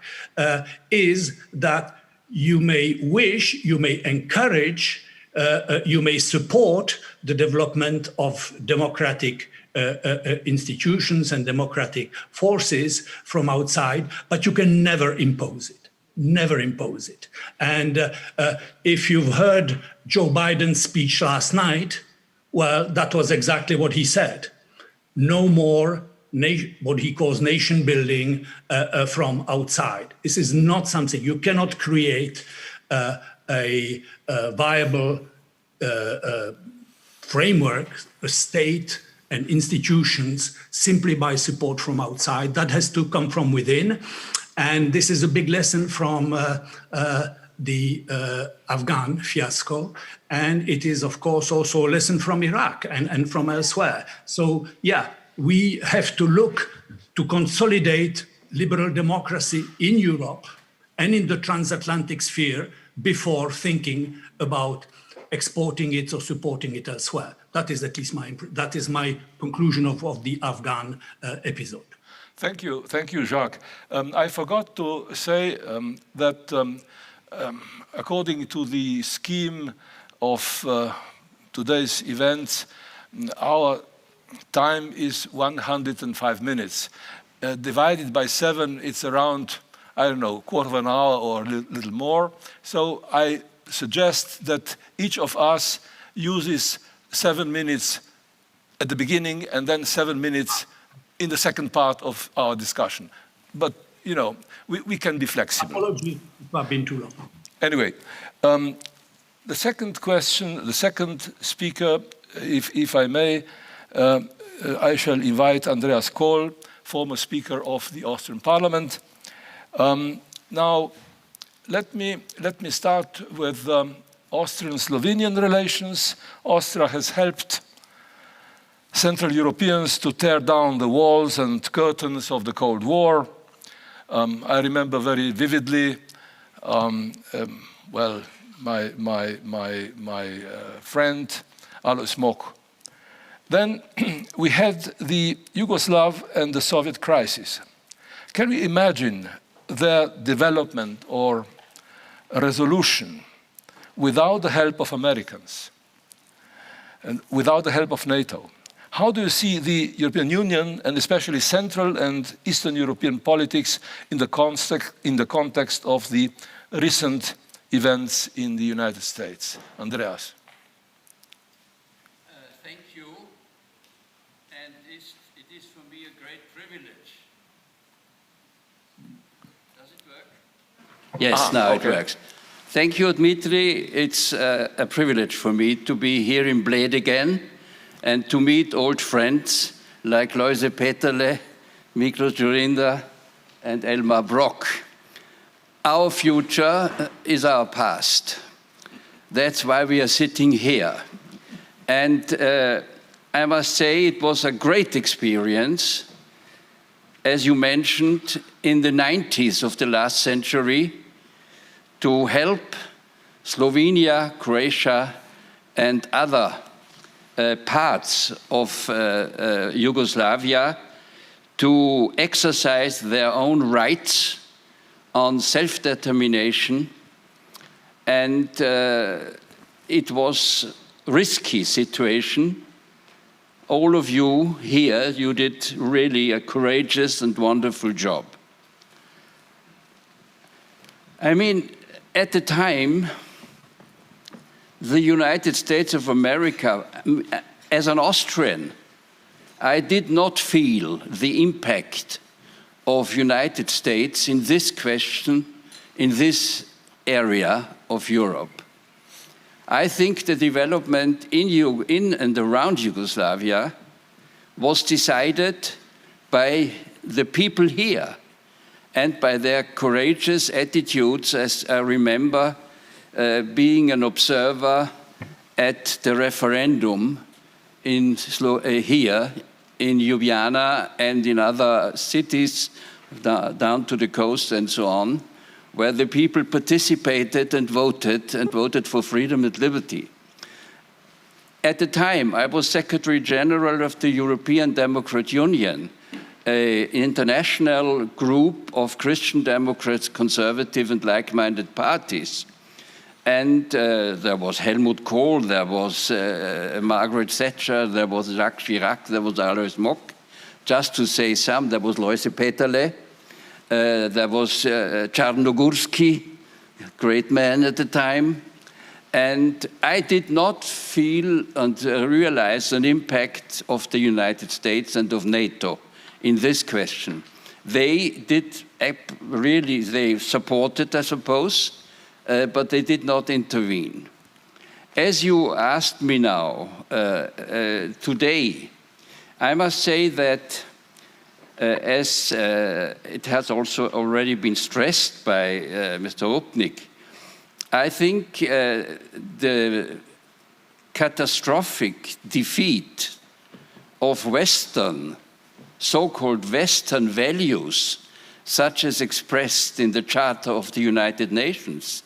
is that you may wish, you may encourage, you may support the development of democratic institutions and democratic forces from outside, but you can never impose it. Never impose it. And if you've heard Joe Biden's speech last night, well, that was exactly what he said. No more what he calls nation building from outside. This is not something, you cannot create a viable framework, a state and institutions simply by support from outside. That has to come from within. And this is a big lesson from the Afghan fiasco. And it is, of course, also a lesson from Iraq and from elsewhere. So, yeah, we have to look to consolidate liberal democracy in Europe and in the transatlantic sphere before thinking about exporting it or supporting it elsewhere. That is at least my conclusion of the Afghan episode. Thank you, Jacques. I forgot to say that according to the scheme of today's events, our time is 105 minutes. Divided by 7, it's around, I don't know, quarter of an hour or a little more. So I suggest that each of us uses 7 minutes at the beginning and then 7 minutes in the second part of our discussion. But, you know, we can be flexible. Apologies if I've been too long. Anyway, the second question, the second speaker, if I may, I shall invite Andreas Kohl, former Speaker of the Austrian Parliament. Now, let me start with Austrian-Slovenian relations. Austria has helped Central Europeans to tear down the walls and curtains of the Cold War. I remember very vividly, well, my friend Alois Mock Then we had the Yugoslav and the Soviet crisis. Can we imagine their development or resolution without the help of Americans and without the help of NATO? How do you see the European Union and especially Central and Eastern European politics in the context of the recent events in the United States? Andreas. Thank you. And it is for me a great privilege. Does it work? Yes, now it works. Thank you, Dmitry. It's a privilege for me to be here in Bled again and to meet old friends like Loise Peterle, Miklos Jorinda, and Elmar Brok. Our future is our past. That's why we are sitting here. And I must say it was a great experience, as you mentioned, in the 90s of the last century, to help Slovenia, Croatia, and other parts of Yugoslavia to exercise their own rights on self-determination. And it was a risky situation. All of you here, you did really a courageous and wonderful job. I mean, at the time, the United States of America, as an Austrian, I did not feel the impact of United States in this question, in this area of Europe. I think the development in and around Yugoslavia was decided by the people here and by their courageous attitudes, as I remember being an observer at the referendum here in Ljubljana and in other cities down to the coast and so on, where the people participated and voted for freedom and liberty. At the time, I was Secretary General of the European Democrat Union, an international group of Christian Democrats, conservative and like-minded parties. And there was Helmut Kohl, there was Margaret Thatcher, there was Jacques Chirac, there was Alois Mock, just to say some. There was Loise Peterle, there was Czarnogórski, great man at the time. And I did not feel and realize an impact of the United States and of NATO in this question. They did really, they supported, I suppose, but they did not intervene. As you asked me now, today, I must say that as it has also already been stressed by Mr. Opnik, I think the catastrophic defeat of Western, so-called Western values, such as expressed in the Charter of the United Nations,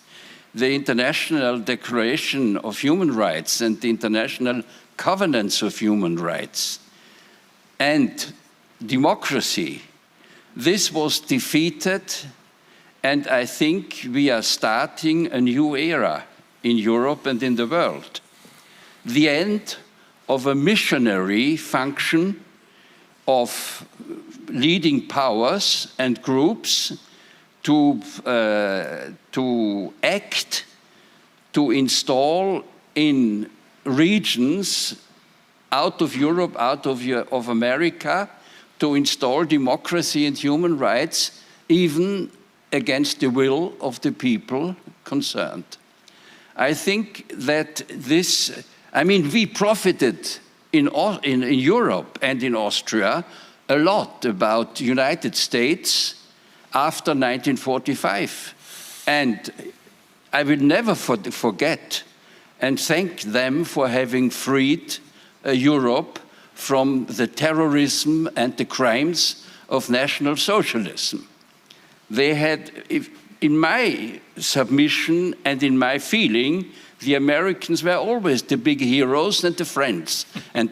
the International Declaration of Human Rights and the International Covenants of Human Rights, and democracy, this was defeated, and I think we are starting a new era in Europe and in the world. The end of a missionary function of leading powers and groups to act, to install in regions out of Europe, out of America, to install democracy and human rights, even against the will of the people concerned. I think that this, I mean, we profited in Europe and in Austria a lot about the United States after 1945. And I will never forget and thank them for having freed Europe from the terrorism and the crimes of National Socialism. They had, in my submission and in my feeling, The Americans were always the big heroes and the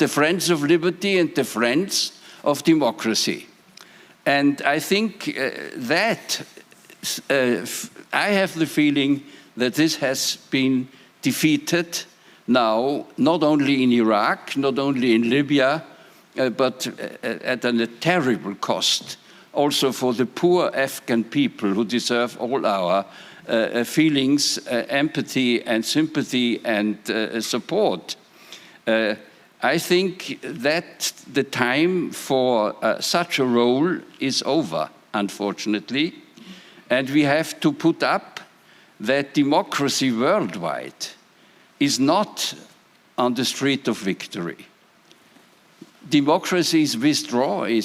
friends of liberty and the friends of democracy. And I think that I have the feeling that this has been defeated now, not only in Iraq, not only in Libya, but at a terrible cost, also for the poor Afghan people who deserve all our feelings, empathy and sympathy and support. I think that the time for such a role is over, unfortunately, and we have to put up that democracy worldwide is not on the street of victory. Democracy's withdrawal in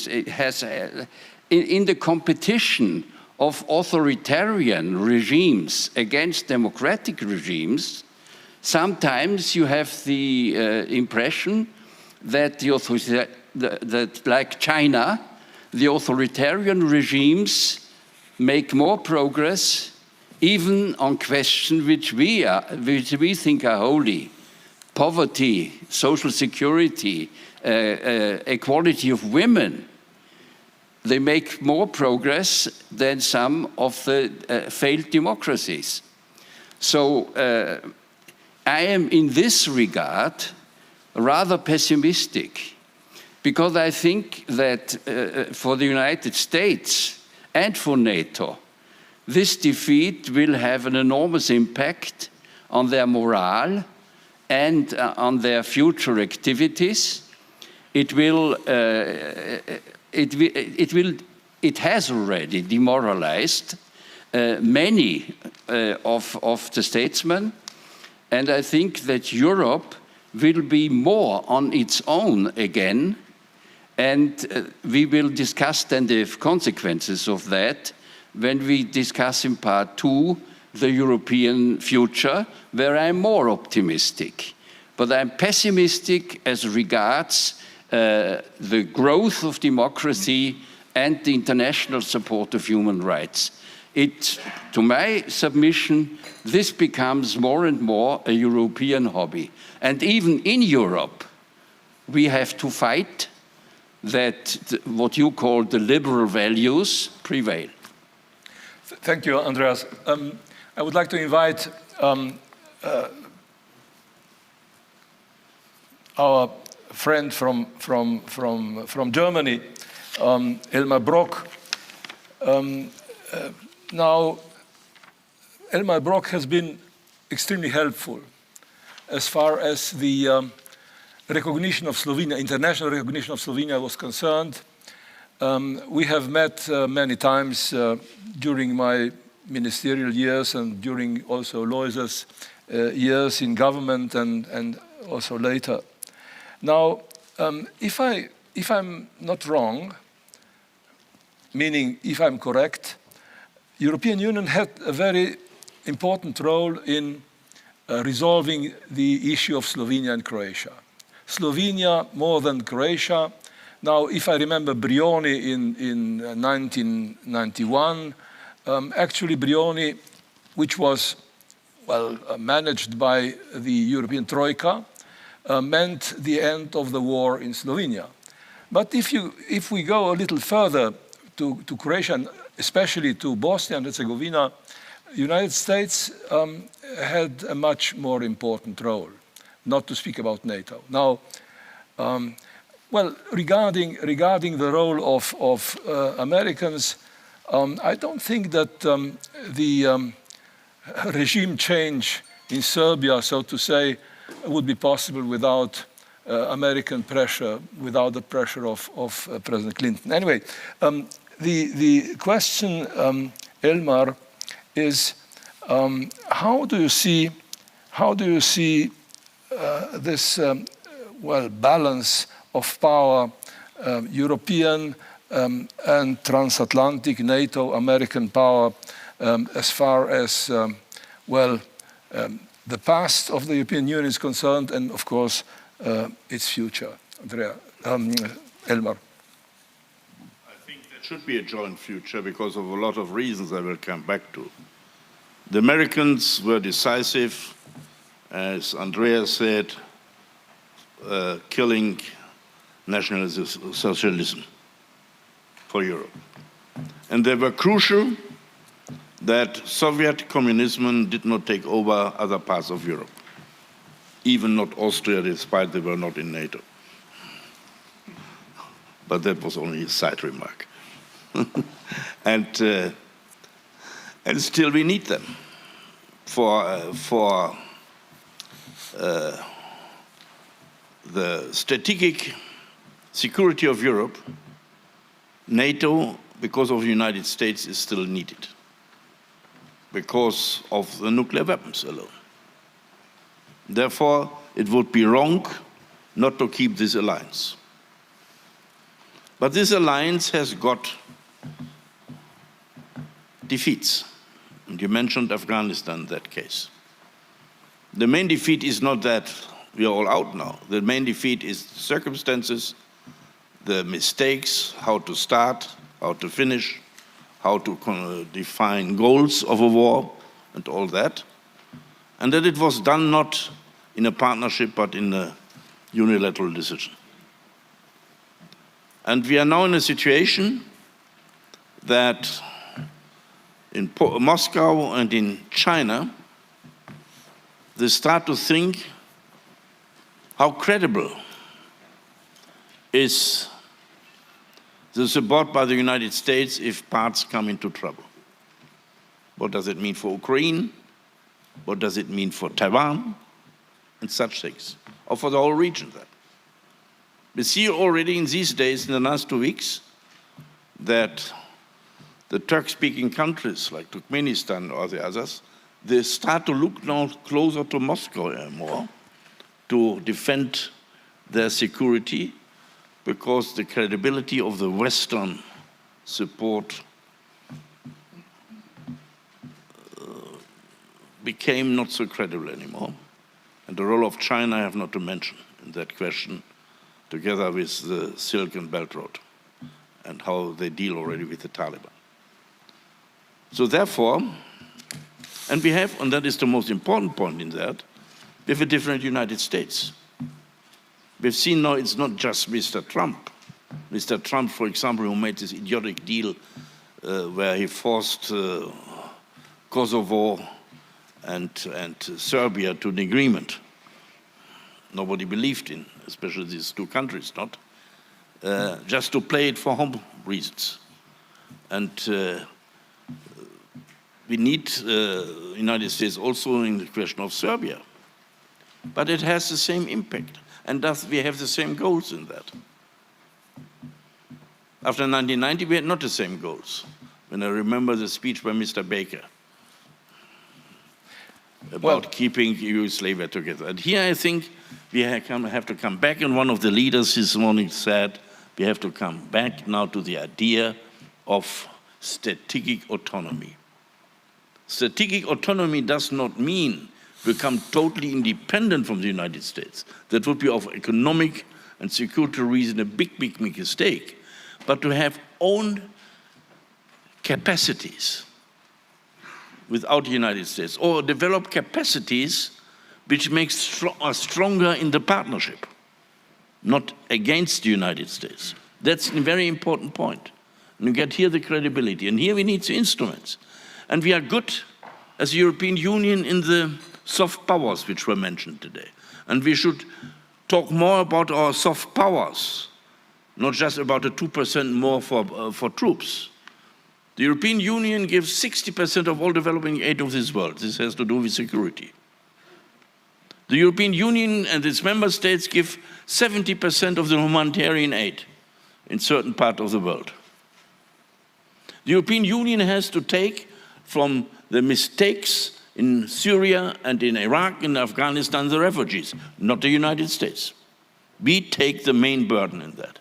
the competition of authoritarian regimes against democratic regimes. Sometimes you have the impression that like China, the authoritarian regimes make more progress even on questions which we think are holy: poverty, social security, equality of women. They make more progress than some of the failed democracies. So I am in this regard rather pessimistic, because I think that for the United States and for NATO, this defeat will have an enormous impact on their morale and on their future activities. It has already demoralized many of the statesmen, and I think that Europe will be more on its own again, and we will discuss then the consequences of that when we discuss in part 2 the European future, where I'm more optimistic. But I'm pessimistic as regards the growth of democracy and the international support of human rights. To my submission, this becomes more and more a European hobby. And even in Europe, we have to fight that what you call the liberal values prevail. Thank you, Andreas. I would like to invite our friend from Germany, Elmar Brok. Now, Elmar Brok has been extremely helpful as far as the recognition of Slovenia, international recognition of Slovenia was concerned. We have met many times during my ministerial years and during also Loisa's years in government and also later. Now, if I'm not wrong, meaning if I'm correct, European Union had a very important role in resolving the issue of Slovenia and Croatia. Slovenia more than Croatia. Now, if I remember Brioni in 1991, actually Brioni, which was managed by the European Troika, meant the end of the war in Slovenia. But if we go a little further to Croatia, and especially to Bosnia and Herzegovina, the United States had a much more important role, not to speak about NATO. Now, regarding the role of Americans, I don't think that the regime change in Serbia, so to say, would be possible without American pressure, without the pressure of President Clinton. Anyway, the question, Elmar, is how do you see this balance of power, European and transatlantic, NATO, American power, as far as the past of the European Union is concerned, and of course its future. Elmar. I think there should be a joint future because of a lot of reasons I will come back to. The Americans were decisive as Andreas said, killing national socialism for Europe. And they were crucial that Soviet communism did not take over other parts of Europe, even not Austria, despite they were not in NATO. But that was only a side remark. And still we need them for the strategic security of Europe. NATO, because of the United States, is still needed because of the nuclear weapons alone. Therefore, it would be wrong not to keep this alliance. But this alliance has got defeats. And you mentioned Afghanistan in that case. The main defeat is not that we are all out now. The main defeat is circumstances, the mistakes, how to start, how to finish, how to define goals of a war, and all that. And that it was done not in a partnership, but in a unilateral decision. And we are now in a situation that in Moscow and in China, they start to think how credible is the support by the United States if parts come into trouble. What does it mean for Ukraine? What does it mean for Taiwan? And such things, or for the whole region then. We see already in these days, in the last 2 weeks, that the Turk-speaking countries like Turkmenistan or the others, they start to look now closer to Moscow more to defend their security, because the credibility of the Western support became not so credible anymore. And the role of China I have not to mention in that question, together with the Silk and Belt Road and how they deal already with the Taliban. So therefore, and we have, and that is the most important point in that, we have a different United States. We've seen now it's not just Mr. Trump. Mr. Trump, for example, who made this idiotic deal where he forced Kosovo and Serbia to an agreement. Nobody believed in, especially these two countries, not? Just to play it for home reasons. And we need United States also in the question of Serbia. But it has the same impact. And thus we have the same goals in that. After 1990, we had not the same goals. When I remember the speech by Mr. Baker about keeping Yugoslavia together. And here I think we have to come back, and one of the leaders this morning said, we have to come back now to the idea of strategic autonomy. Strategic autonomy does not mean become totally independent from the United States. That would be of economic and security reason a big, big mistake. But to have own capacities without the United States, or develop capacities which make us stronger in the partnership, not against the United States. That's a very important point. And you get here the credibility. And here we need the instruments. And we are good as the European Union in the soft powers which were mentioned today. And we should talk more about our soft powers, not just about the 2% more for troops. The European Union gives 60% of all developing aid of this world. This has to do with security. The European Union and its member states give 70% of the humanitarian aid in certain parts of the world. The European Union has to take from the mistakes in Syria and in Iraq and Afghanistan the refugees, not the United States. We take the main burden in that.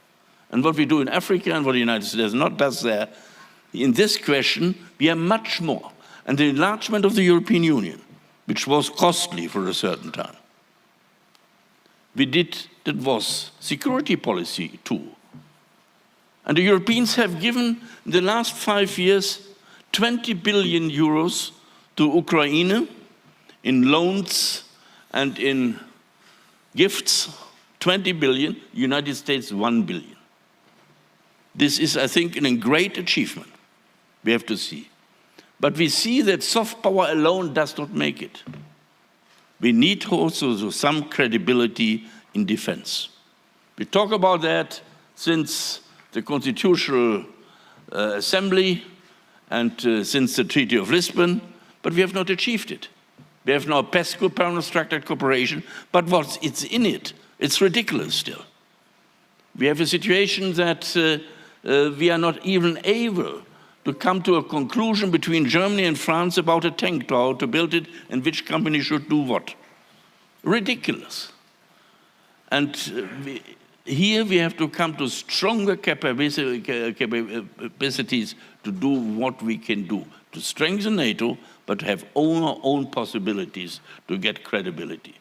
And what we do in Africa and what the United States does there, in this question, we are much more. And the enlargement of the European Union, which was costly for a certain time, that was security policy too. And the Europeans have given, in the last 5 years, 20 billion euros to Ukraine in loans And in gifts, 20 billion, United States 1 billion. This is, I think, a great achievement we have to see. But we see that soft power alone does not make it. We need also some credibility in defense. We talk about that since the Constitutional Assembly and since the Treaty of Lisbon, but we have not achieved it. We have now PESCO, Permanent Structured Cooperation, but it's in it? It's ridiculous still. We have a situation that we are not even able to come to a conclusion between Germany and France about a tank tower, to build it, and which company should do what. Ridiculous. And here we have to come to stronger capacities to do what we can do, to strengthen NATO, but to have our own possibilities to get credibility.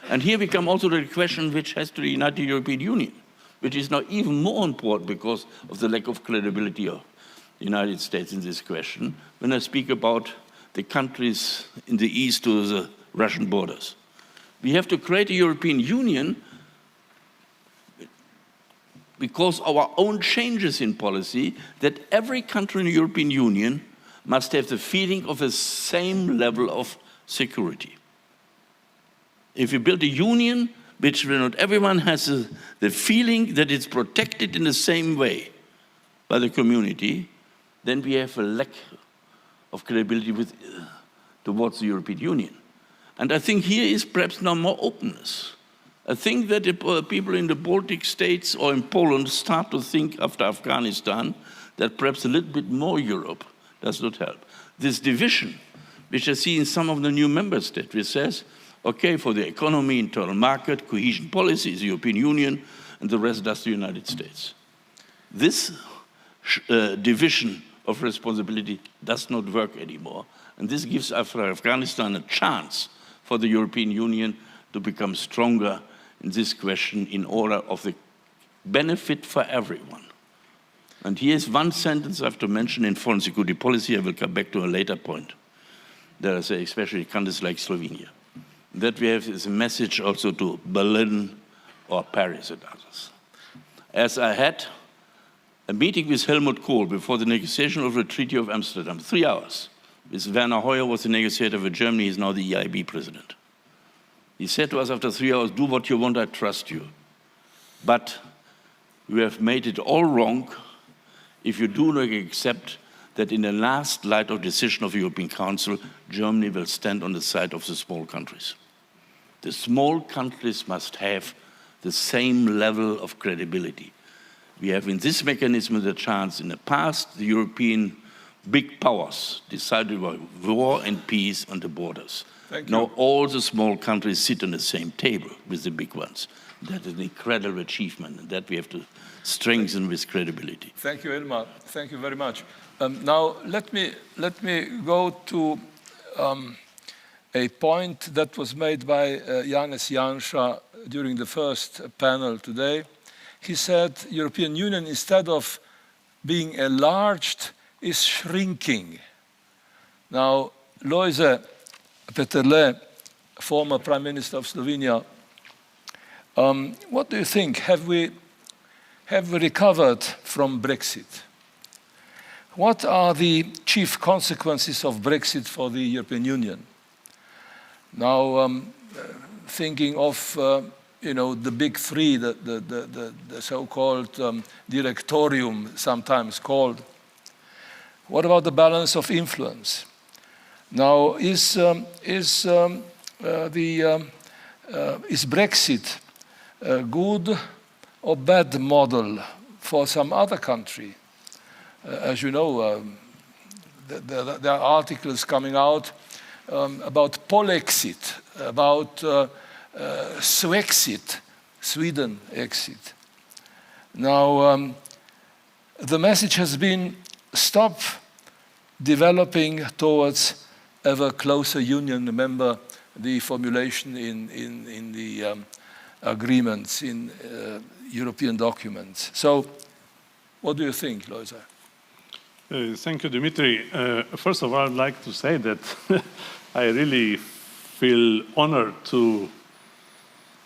And here we come also to the question which has to unite the European Union, which is now even more important because of the lack of credibility of the United States in this question, when I speak about the countries in the east to the Russian borders. We have to create a European Union because our own changes in policy, that every country in the European Union must have the feeling of the same level of security. If we build a union which not everyone has the feeling that it's protected in the same way by the community, then we have a lack of credibility towards the European Union. And I think here is perhaps now more openness. I think that people in the Baltic states or in Poland start to think after Afghanistan that perhaps a little bit more Europe does not help. This division, which I see in some of the new member states, which says, okay, for the economy, internal market, cohesion policy is the European Union, and the rest does the United States. This division of responsibility does not work anymore. And this gives Afghanistan a chance for the European Union to become stronger in this question in order of the benefit for everyone. And here's one sentence I have to mention in foreign security policy. I will come back to a later point. That I say, especially countries like Slovenia. That we have is a message also to Berlin or Paris and others. As I had a meeting with Helmut Kohl before the negotiation of the Treaty of Amsterdam, 3 hours. With Werner Hoyer was the negotiator for Germany, he's now the EIB president. He said to us after 3 hours, do what you want, I trust you. But you have made it all wrong if you do not accept that in the last light of decision of the European Council, Germany will stand on the side of the small countries. The small countries must have the same level of credibility. We have in this mechanism the chance. In the past, the European big powers decided about war and peace on the borders. Now all the small countries sit on the same table with the big ones. That is an incredible achievement, and that we have to strengthen with credibility. Thank you, Elmar. Thank you very much. Now let me go to a point that was made by Janez Janša during the first panel today. He said European Union, instead of being enlarged, is shrinking. Now, Lojze Peterle, former Prime Minister of Slovenia, what do you think? Have we recovered from Brexit? What are the chief consequences of Brexit for the European Union? Now, thinking of the big three, the so-called directorium, sometimes called. What about the balance of influence? Now, is Brexit a good or bad model for some other country? As you know, there are articles coming out about Polexit, about Swexit, Sweden exit. Now, the message has been stop developing towards ever closer union. Remember the formulation in the agreements, in European documents. So, what do you think, Lojze? Thank you, Dimitri. First of all, I'd like to say that I really feel honored to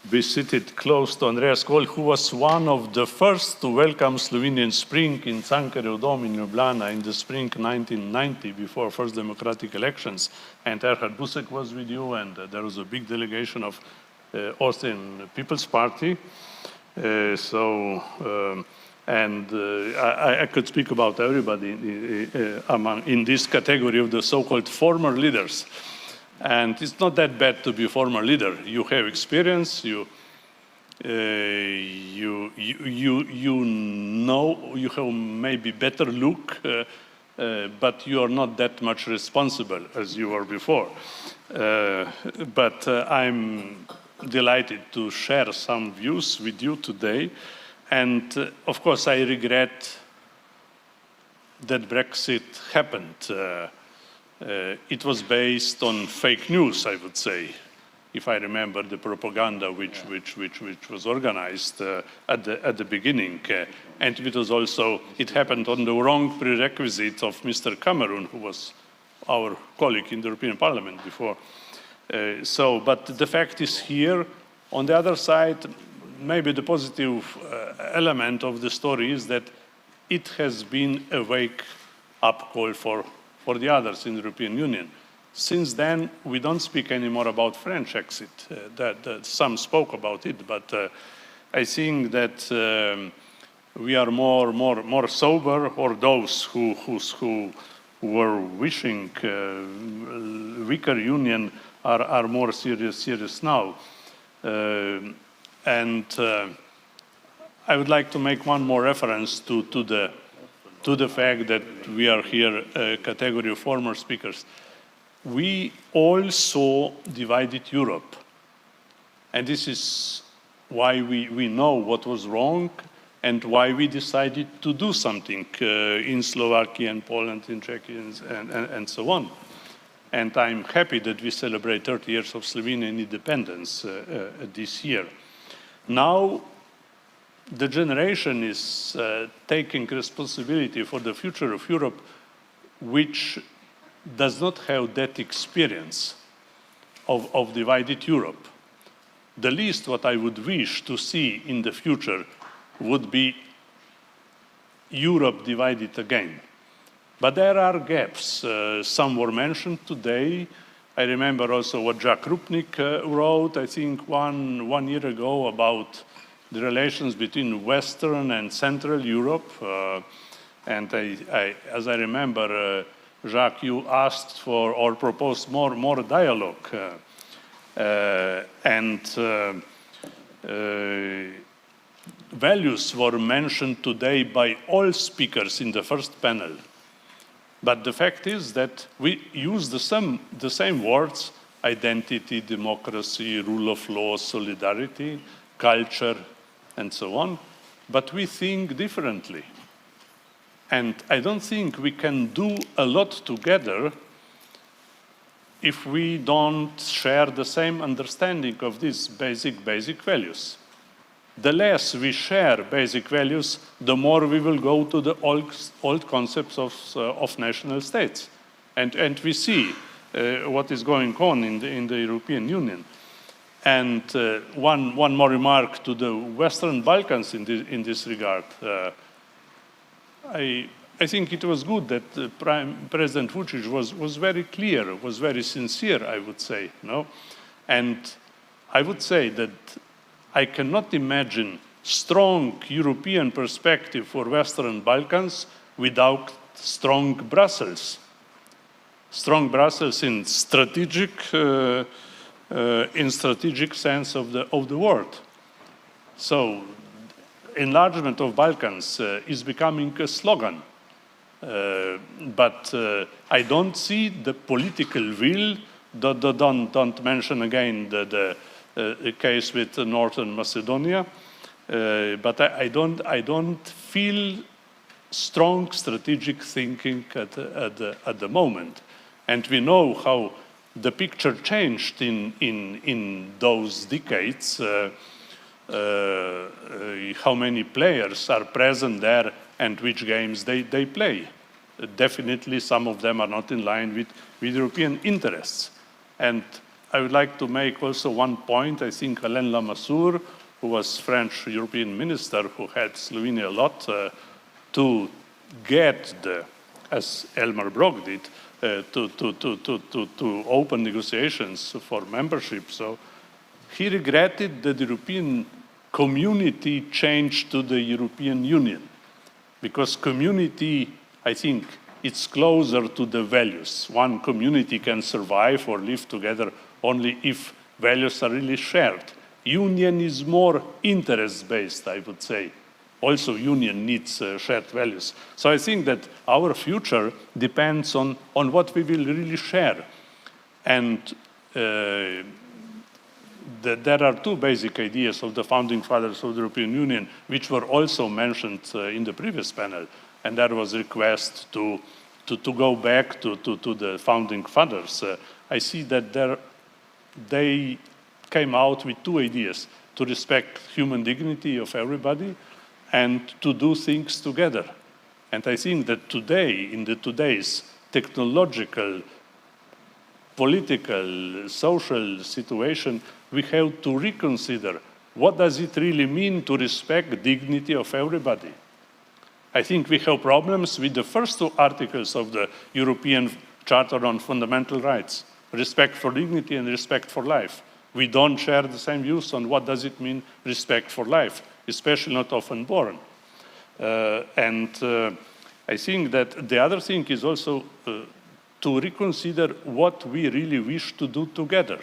be seated close to Andreas Kohl, who was one of the first to welcome Slovenian spring in Cankarjev Dom in Ljubljana in the spring 1990, before first democratic elections. And Erhard Busek was with you, and there was a big delegation of Austrian People's Party. I could speak about everybody in this category of the so-called former leaders. And it's not that bad to be a former leader. You have experience, you know, you have maybe better look, but you are not that much responsible as you were before. But I'm delighted to share some views with you today. And of course, I regret that Brexit happened. It was based on fake news, I would say, if I remember the propaganda which was organized at the beginning. And it was also, it happened on the wrong prerequisite of Mr. Cameron, who was our colleague in the European Parliament before. But the fact is here. On the other side, maybe the positive element of the story is that it has been a wake-up call for the others in the European Union. Since then, we don't speak anymore about French exit. That some spoke about it, but I think that we are more sober, or those who were wishing weaker union are more serious now. I would like to make one more reference to the fact that we are here a category of former speakers. We all saw divided Europe. And this is why we know what was wrong and why we decided to do something in Slovakia and Poland, in Czech, and so on. And I'm happy that we celebrate 30 years of Slovenian independence this year. Now, the generation is taking responsibility for the future of Europe, which does not have that experience of divided Europe. The least what I would wish to see in the future would be Europe divided again. But there are gaps. Some were mentioned today. I remember also what Jack Rupnik wrote, I think one year ago, about the relations between Western and Central Europe. And as I remember, Jacques, you asked for or proposed more dialogue. Values were mentioned today by all speakers in the first panel. But the fact is that we use the same words: identity, democracy, rule of law, solidarity, culture, and so on, but we think differently. And I don't think we can do a lot together if we don't share the same understanding of these basic values. The less we share basic values, the more we will go to the old concepts of national states. And we see what is going on in the European Union. And one more remark to the Western Balkans in this regard. I think it was good that President Vučić was very clear, was very sincere, I would say. No? And I would say that I cannot imagine strong European perspective for Western Balkans without strong Brussels. Strong Brussels in strategic sense of the word. So enlargement of Balkans is becoming a slogan. But I don't see the political will. Don't mention again the case with Northern Macedonia. But I don't feel strong strategic thinking at the moment. And we know how the picture changed in those decades, how many players are present there and which games they play. Definitely some of them are not in line with European interests. And I would like to make also one point. I think Alain Lamassoure, who was French European minister, who had Slovenia a lot, to get as Elmar Brok did, to open negotiations for membership. So he regretted that the European community changed to the European Union, because community, I think, it's closer to the values. One community can survive or live together only if values are really shared. Union is more interest-based, I would say. Also, union needs shared values. So I think that our future depends on what we will really share. And there are two basic ideas of the founding fathers of the European Union, which were also mentioned in the previous panel. And there was a request to go back to the founding fathers. I see that they came out with two ideas: to respect human dignity of everybody and to do things together. And I think that today, in today's technological, political, social situation, we have to reconsider what does it really mean to respect dignity of everybody. I think we have problems with the first two articles of the European Charter on Fundamental Rights: respect for dignity and respect for life. We don't share the same views on what does it mean respect for life, especially not often born. I think that the other thing is also to reconsider what we really wish to do together.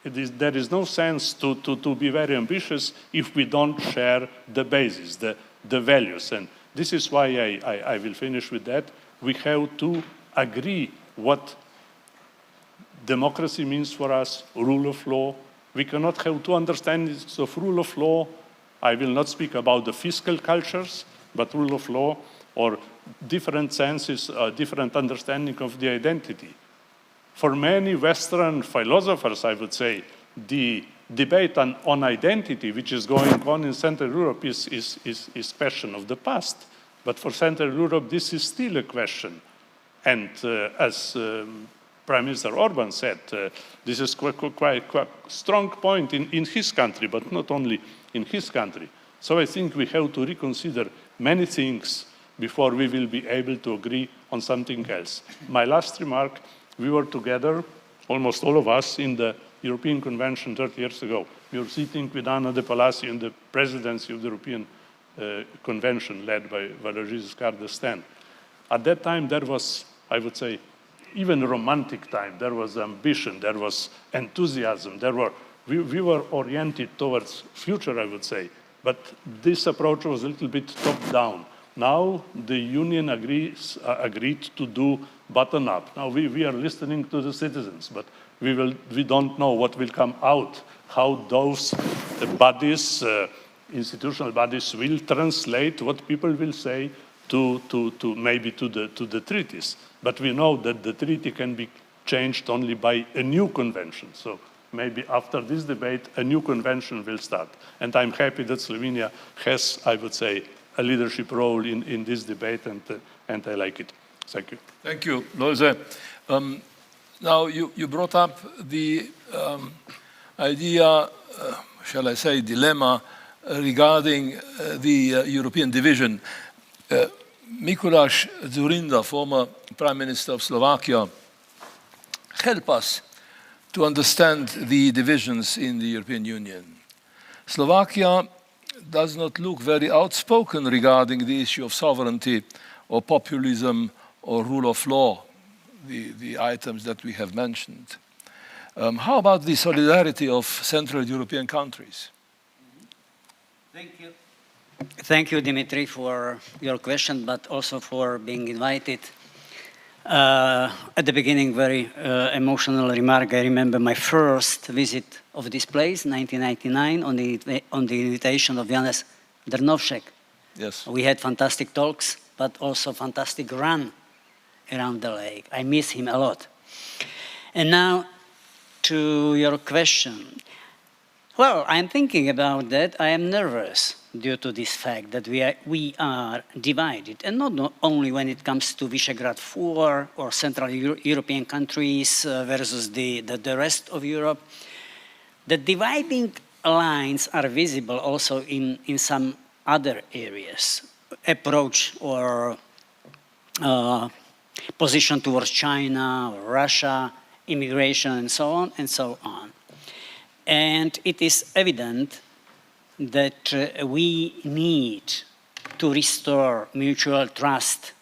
There is no sense to be very ambitious if we don't share the basis, the values. And this is why I will finish with that. We have to agree what democracy means for us, rule of law. We cannot have two understandings of rule of law. I will not speak about the fiscal cultures, but rule of law, or different senses, different understanding of the identity. For many Western philosophers, I would say, the debate on identity, which is going on in Central Europe, is question of the past. But for Central Europe, this is still a question. And as Prime Minister Orban said, this is quite strong point in his country, but not only in his country. So I think we have to reconsider many things before we will be able to agree on something else. My last remark: we were together, almost all of us, in the European Convention 30 years ago. We were sitting with Anna de Palacio in the presidency of the European Convention led by Valéry Giscard d'Estaing. At that time, there was, I would say, even a romantic time. There was ambition, there was enthusiasm, we were oriented towards future, I would say. But this approach was a little bit top-down. Now the Union agreed to do bottom-up. Now we are listening to the citizens, but we don't know what will come out, how those bodies, institutional bodies, will translate what people will say to the treaties. But we know that the treaty can be changed only by a new convention. So maybe after this debate, a new convention will start. And I'm happy that Slovenia has, I would say, a leadership role in this debate, and I like it. Thank you. Thank you, Lojze. Now, you brought up the idea, shall I say, dilemma regarding the European division. Mikuláš Dzurinda, former Prime Minister of Slovakia, help us to understand the divisions in the European Union. Slovakia does not look very outspoken regarding the issue of sovereignty or populism or rule of law, the items that we have mentioned. How about the solidarity of Central European countries? Thank you. Thank you, Dimitri, for your question, but also for being invited. At the beginning, very emotional remark. I remember my first visit of this place, 1999, on the invitation of Janez Drnovšek. Yes. We had fantastic talks, but also fantastic run around the lake. I miss him a lot. And now to your question. Well, I'm thinking about that. I am nervous due to this fact that we are divided, and not only when it comes to Visegrad 4 or Central European countries versus the rest of Europe. The dividing lines are visible also in some other areas, approach or position towards China or Russia, immigration, and so on and so on. And it is evident that we need to restore mutual trust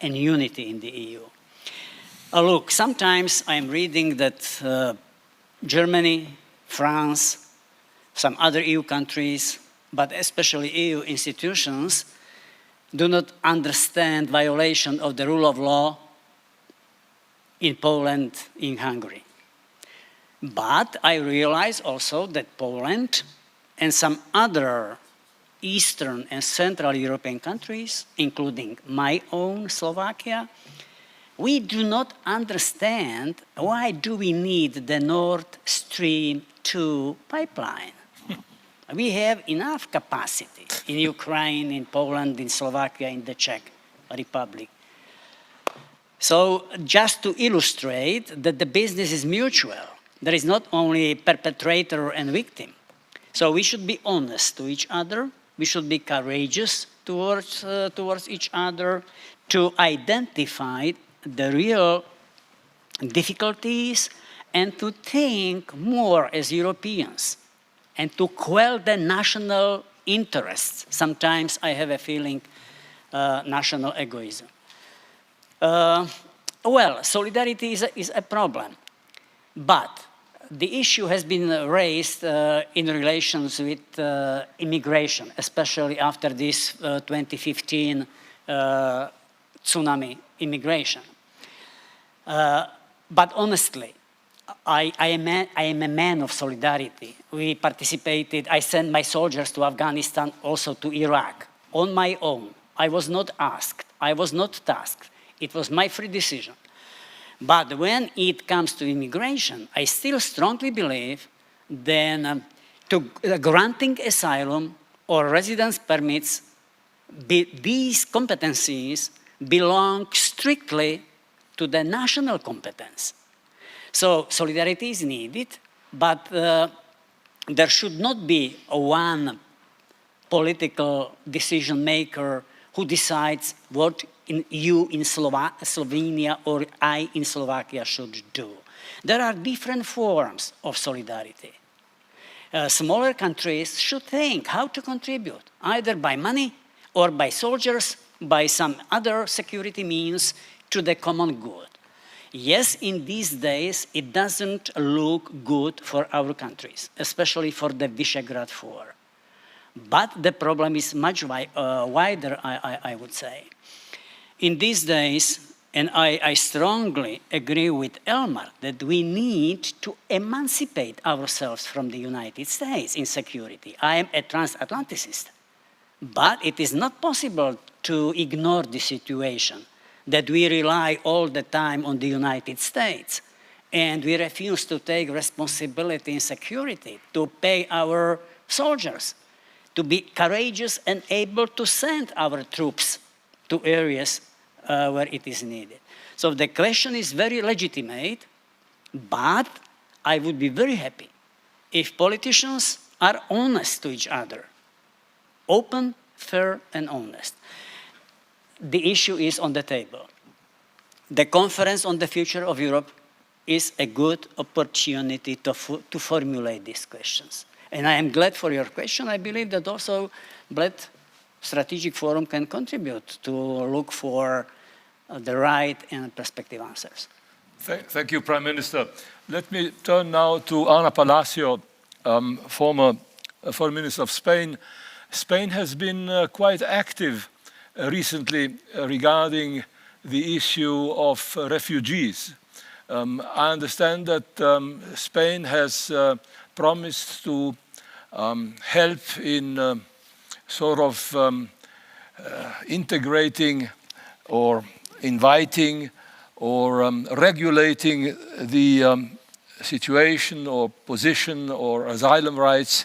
and unity in the EU. Look, sometimes I'm reading that Germany, France, some other EU countries, but especially EU institutions, do not understand violation of the rule of law in Poland, in Hungary. But I realize also that Poland and some other Eastern and Central European countries, including my own Slovakia, we do not understand why do we need the Nord Stream 2 pipeline. We have enough capacity in Ukraine, in Poland, in Slovakia, in the Czech Republic. So just to illustrate that the business is mutual, there is not only perpetrator and victim. So we should be honest to each other. We should be courageous towards each other to identify the real difficulties and to think more as Europeans and to quell the national interests. Sometimes I have a feeling national egoism. Well, solidarity is a problem, but the issue has been raised in relations with immigration, especially after this 2015 tsunami immigration. But honestly, I am a man of solidarity. We participated, I sent my soldiers to Afghanistan, also to Iraq, on my own. I was not asked, I was not tasked. It was my free decision. But when it comes to immigration, I still strongly believe then granting asylum or residence permits, these competencies belong strictly to the national competence. So solidarity is needed, but there should not be one political decision maker who decides what you in Slovenia or I in Slovakia should do. There are different forms of solidarity. Smaller countries should think how to contribute, either by money or by soldiers, by some other security means to the common good. Yes, in these days, it doesn't look good for our countries, especially for the Visegrad 4. But the problem is much wider, I would say. In these days, and I strongly agree with Elmar, that we need to emancipate ourselves from the United States in security. I am a transatlanticist, but it is not possible to ignore the situation that we rely all the time on the United States, and we refuse to take responsibility in security, to pay our soldiers, to be courageous and able to send our troops to areas where it is needed. So the question is very legitimate, but I would be very happy if politicians are honest to each other, open, fair, and honest. The issue is on the table. The conference on the future of Europe is a good opportunity to formulate these questions. And I am glad for your question. I believe that also Bled Strategic Forum can contribute to look for the right and prospective answers. Thank you, Prime Minister. Let me turn now to Ana Palacio, former Foreign Minister of Spain. Spain has been quite active recently regarding the issue of refugees. I understand that Spain has promised to help in sort of integrating or inviting or regulating the situation or position or asylum rights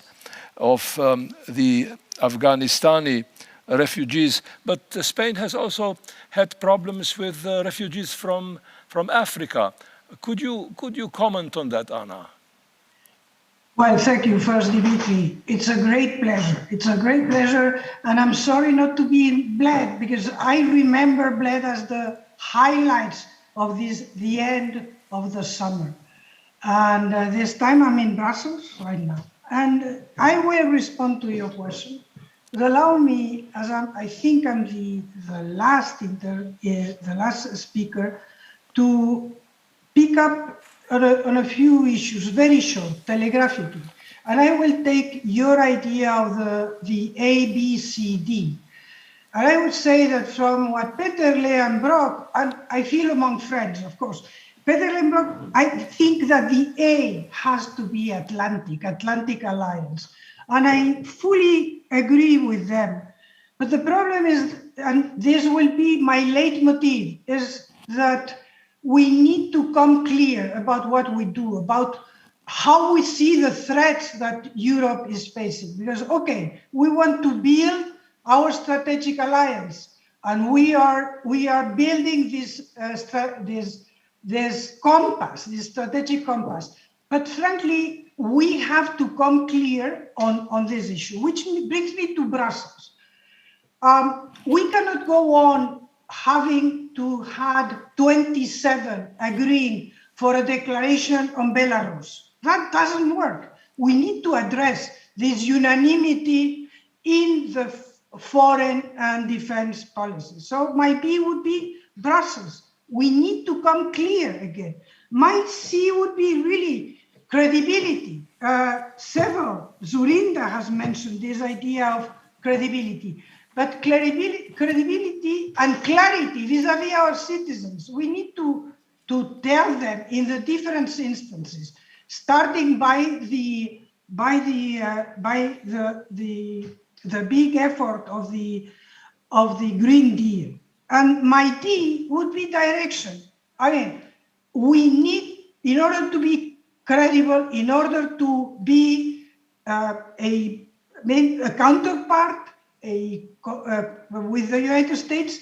of the Afghanistani refugees, but Spain has also had problems with refugees from Africa. Could you comment on that, Anna? Well, thank you first, Dimitri. It's a great pleasure. It's a great pleasure, and I'm sorry not to be in Bled, because I remember Bled as the highlights of the end of the summer. And this time I'm in Brussels right now. And I will respond to your question. But allow me, as I think I'm the last speaker, to pick up on a few issues, very short, telegraphically. And I will take your idea of the A, B, C, D. And I would say that from what Peterle and Brock, and I feel among friends, of course, Peterle and Brock, I think that the A has to be Atlantic Alliance. And I fully agree with them. But the problem is, and this will be my leitmotif, is that we need to come clear about what we do, about how we see the threats that Europe is facing. Because, okay, we want to build our strategic alliance, and we are building this compass, this strategic compass. But frankly, we have to come clear on this issue, which brings me to Brussels. We cannot go on having to had 27 agreeing for a declaration on Belarus. That doesn't work. We need to address this unanimity in the foreign and defense policy. So my B would be Brussels. We need to come clear again. My C would be really credibility. Zurinda has mentioned this idea of credibility. But credibility and clarity vis-à-vis our citizens, we need to tell them in the different instances, starting by the big effort of the Green Deal. And my D would be direction. I mean, we need, in order to be credible, in order to be a counterpart with the United States,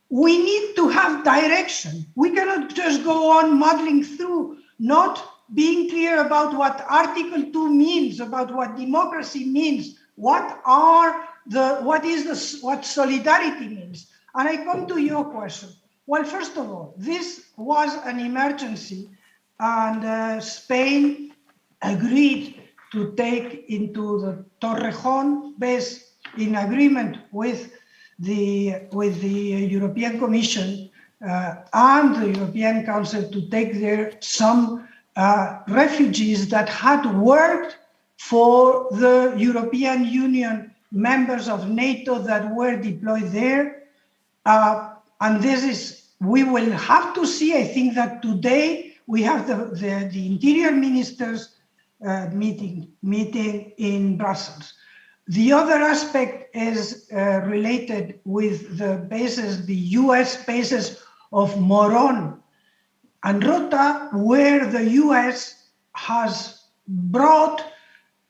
we need to have direction. We cannot just go on muddling through, not being clear about what Article 2 means, about what democracy means, what solidarity means. And I come to your question. Well, first of all, this was an emergency, and Spain agreed to take into the Torrejón base in agreement with the European Commission and the European Council to take there some refugees that had worked for the European Union members of NATO that were deployed there. And this is, we will have to see, I think that today we have the interior ministers meeting in Brussels. The other aspect is related with the bases, the US bases of Morón and Rota, where the US has brought,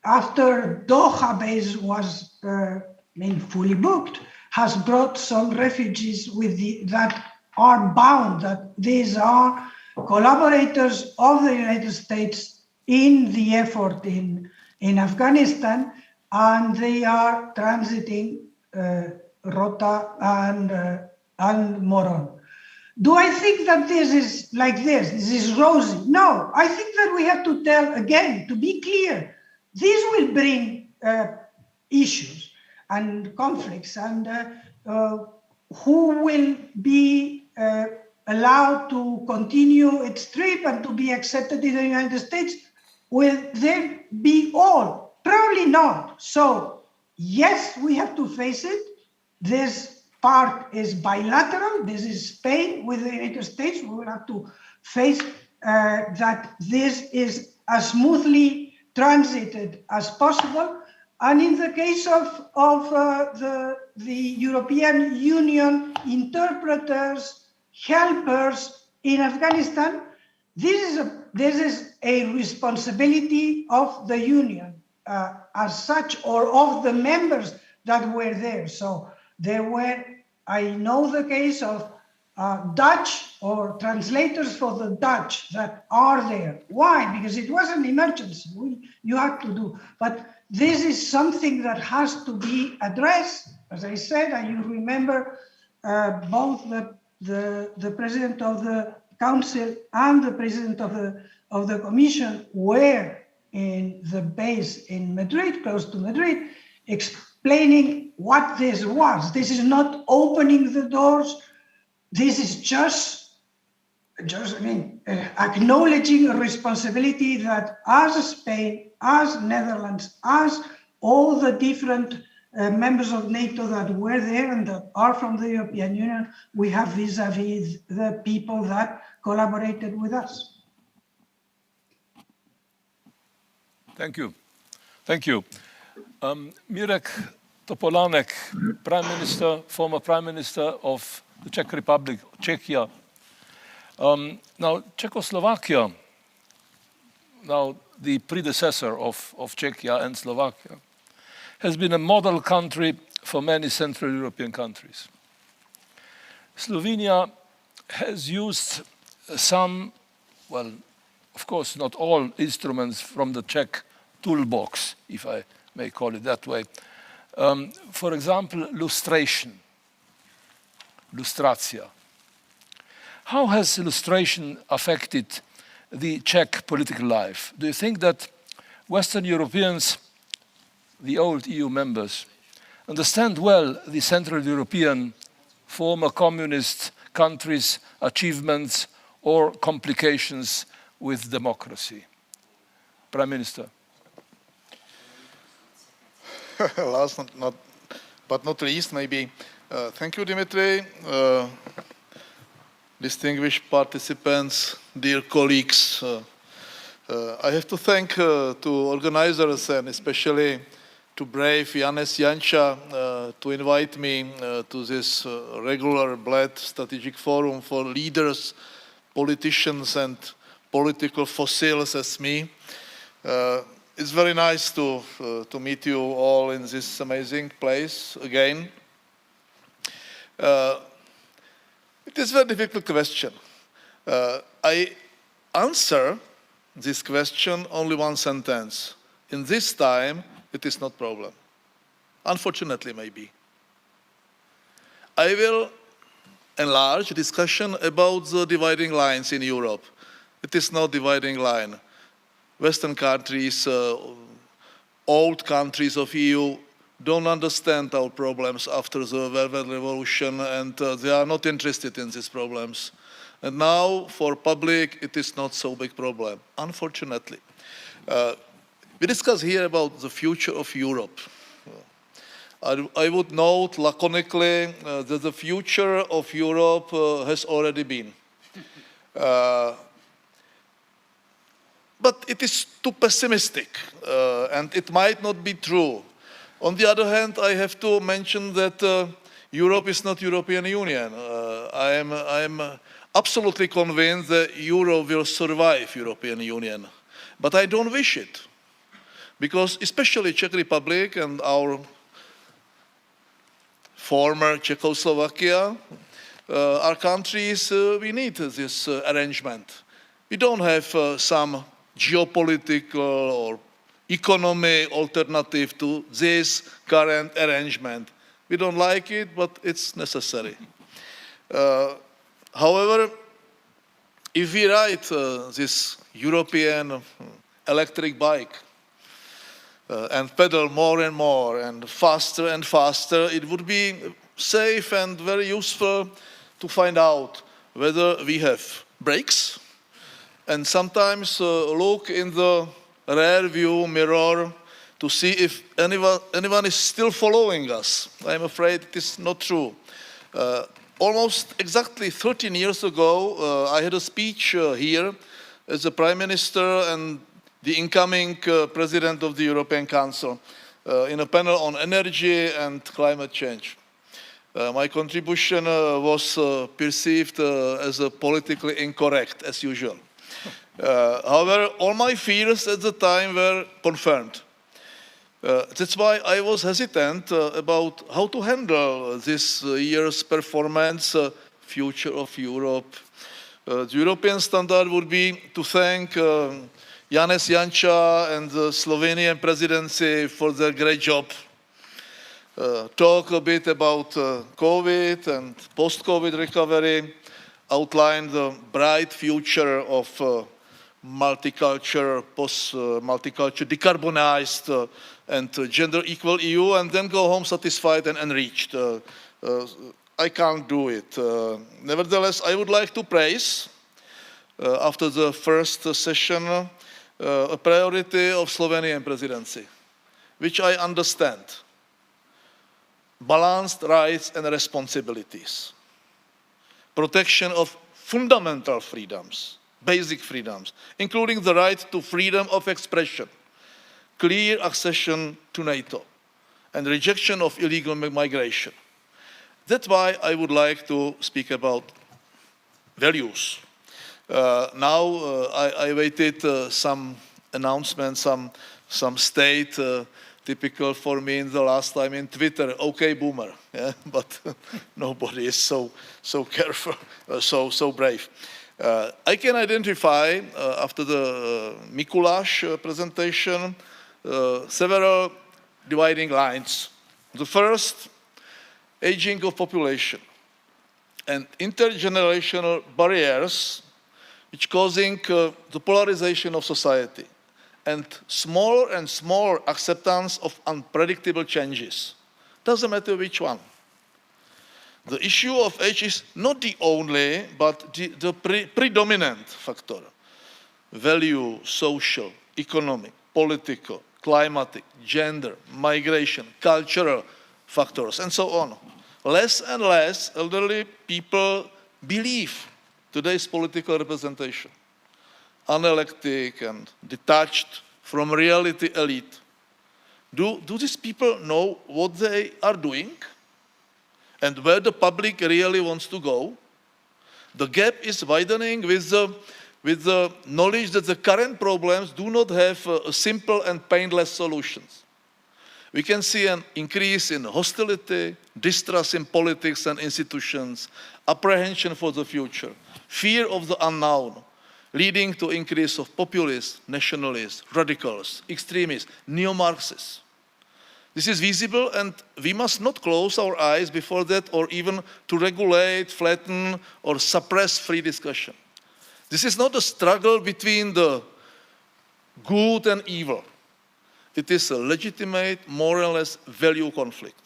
after Doha base was fully booked, has brought some refugees that are bound, that these are collaborators of the United States in the effort in Afghanistan, and they are transiting Rota and Morón. Do I think that this is like this? This is rosy? No, I think that we have to tell again, to be clear, this will bring issues and conflicts, and who will be allowed to continue its trip and to be accepted in the United States? Will there be all? Probably not. So yes, we have to face it. This part is bilateral. This is Spain with the United States. We will have to face that this is as smoothly transited as possible. And in the case of the European Union interpreters, helpers in Afghanistan, this is a responsibility of the Union as such, or of the members that were there. So there were, I know the case of Dutch or translators for the Dutch that are there. Why? Because it was an emergency. You had to do. But this is something that has to be addressed. As I said, and you remember both the president of the council and the president of the commission were in the base in Madrid, close to Madrid, explaining what this was. This is not opening the doors. This is just acknowledging a responsibility that as Spain, as Netherlands, as all the different members of NATO that were there and that are from the European Union, we have vis-a-vis the people that collaborated with us. Thank you. Thank you. Mirek Topolanek, Prime Minister, former Prime Minister of the Czech Republic, Czechia. Now, Czechoslovakia, now the predecessor of Czechia and Slovakia, has been a model country for many Central European countries. Slovenia has used some, well, of course, not all instruments from the Czech toolbox, if I may call it that way. For example, lustration, lustracja. How has lustration affected the Czech political life? Do you think that Western Europeans, the old EU members, understand well the Central European former communist countries' achievements or complications with democracy? Prime Minister. Last but not least, maybe. Thank you, Dimitri. Distinguished participants, dear colleagues. I have to thank to organizers and especially to brave Janez, Janša to invite me to this regular Bled Strategic Forum for leaders, politicians and political fossils as me. It's very nice to meet you all in this amazing place again. It is a very difficult question. I answer this question only one sentence. In this time, it is not a problem. Unfortunately, maybe. I will enlarge the discussion about the dividing lines in Europe. It is not dividing line. Western countries, old countries of EU don't understand our problems after the Velvet Revolution, and they are not interested in these problems. And now, for public, it is not so big problem, unfortunately. We discuss here about the future of Europe. I would note laconically that the future of Europe has already been. But it is too pessimistic, and it might not be true. On the other hand, I have to mention that Europe is not European Union. I am absolutely convinced that Euro will survive European Union, but I don't wish it, because especially Czech Republic and our former Czechoslovakia are countries we need this arrangement. We don't have some geopolitical or economy alternative to this current arrangement. We don't like it, but it's necessary. However, if we ride this European electric bike and pedal more and more and faster, it would be safe and very useful to find out whether we have brakes, and sometimes look in the rear view mirror to see if anyone is still following us. I'm afraid it is not true. Almost exactly 13 years ago, I had a speech here as the Prime Minister and the incoming President of the European Council in a panel on energy and climate change. My contribution was perceived as politically incorrect, as usual. However, all my fears at the time were confirmed. That's why I was hesitant about how to handle this year's performance, Future of Europe. The European standard would be to thank Janez, Janša and the Slovenian Presidency for their great job. Talk a bit about COVID and post-COVID recovery, outline the bright future of multicultural, post-multicultural, decarbonized and gender equal EU, and then go home satisfied and enriched. I can't do it. Nevertheless, I would like to praise, after the first session, a priority of Slovenian presidency, which I understand. Balanced rights and responsibilities. Protection of fundamental freedoms, basic freedoms, including the right to freedom of expression, clear accession to NATO, and rejection of illegal migration. That's why I would like to speak about values. I waited some announcements, some state, typical for me in the last time in Twitter, okay boomer, yeah? But nobody is so careful, so brave. I can identify, after the Mikuláš presentation, several dividing lines. The first, aging of population and intergenerational barriers which causing the polarization of society and smaller acceptance of unpredictable changes. Doesn't matter which one. The issue of age is not the only, but the predominant factor. Value, social, economic, political, climatic, gender, migration, cultural factors, and so on. Less and less elderly people believe today's political representation. Unelected and detached from reality elite. Do these people know what they are doing and where the public really wants to go? The gap is widening with the knowledge that the current problems do not have simple and painless solutions. We can see an increase in hostility, distrust in politics and institutions, apprehension for the future, fear of the unknown, leading to increase of populists, nationalists, radicals, extremists, neo-Marxists. This is visible and we must not close our eyes before that or even to regulate, flatten or suppress free discussion. This is not a struggle between the good and evil. It is a legitimate, moralless value conflict.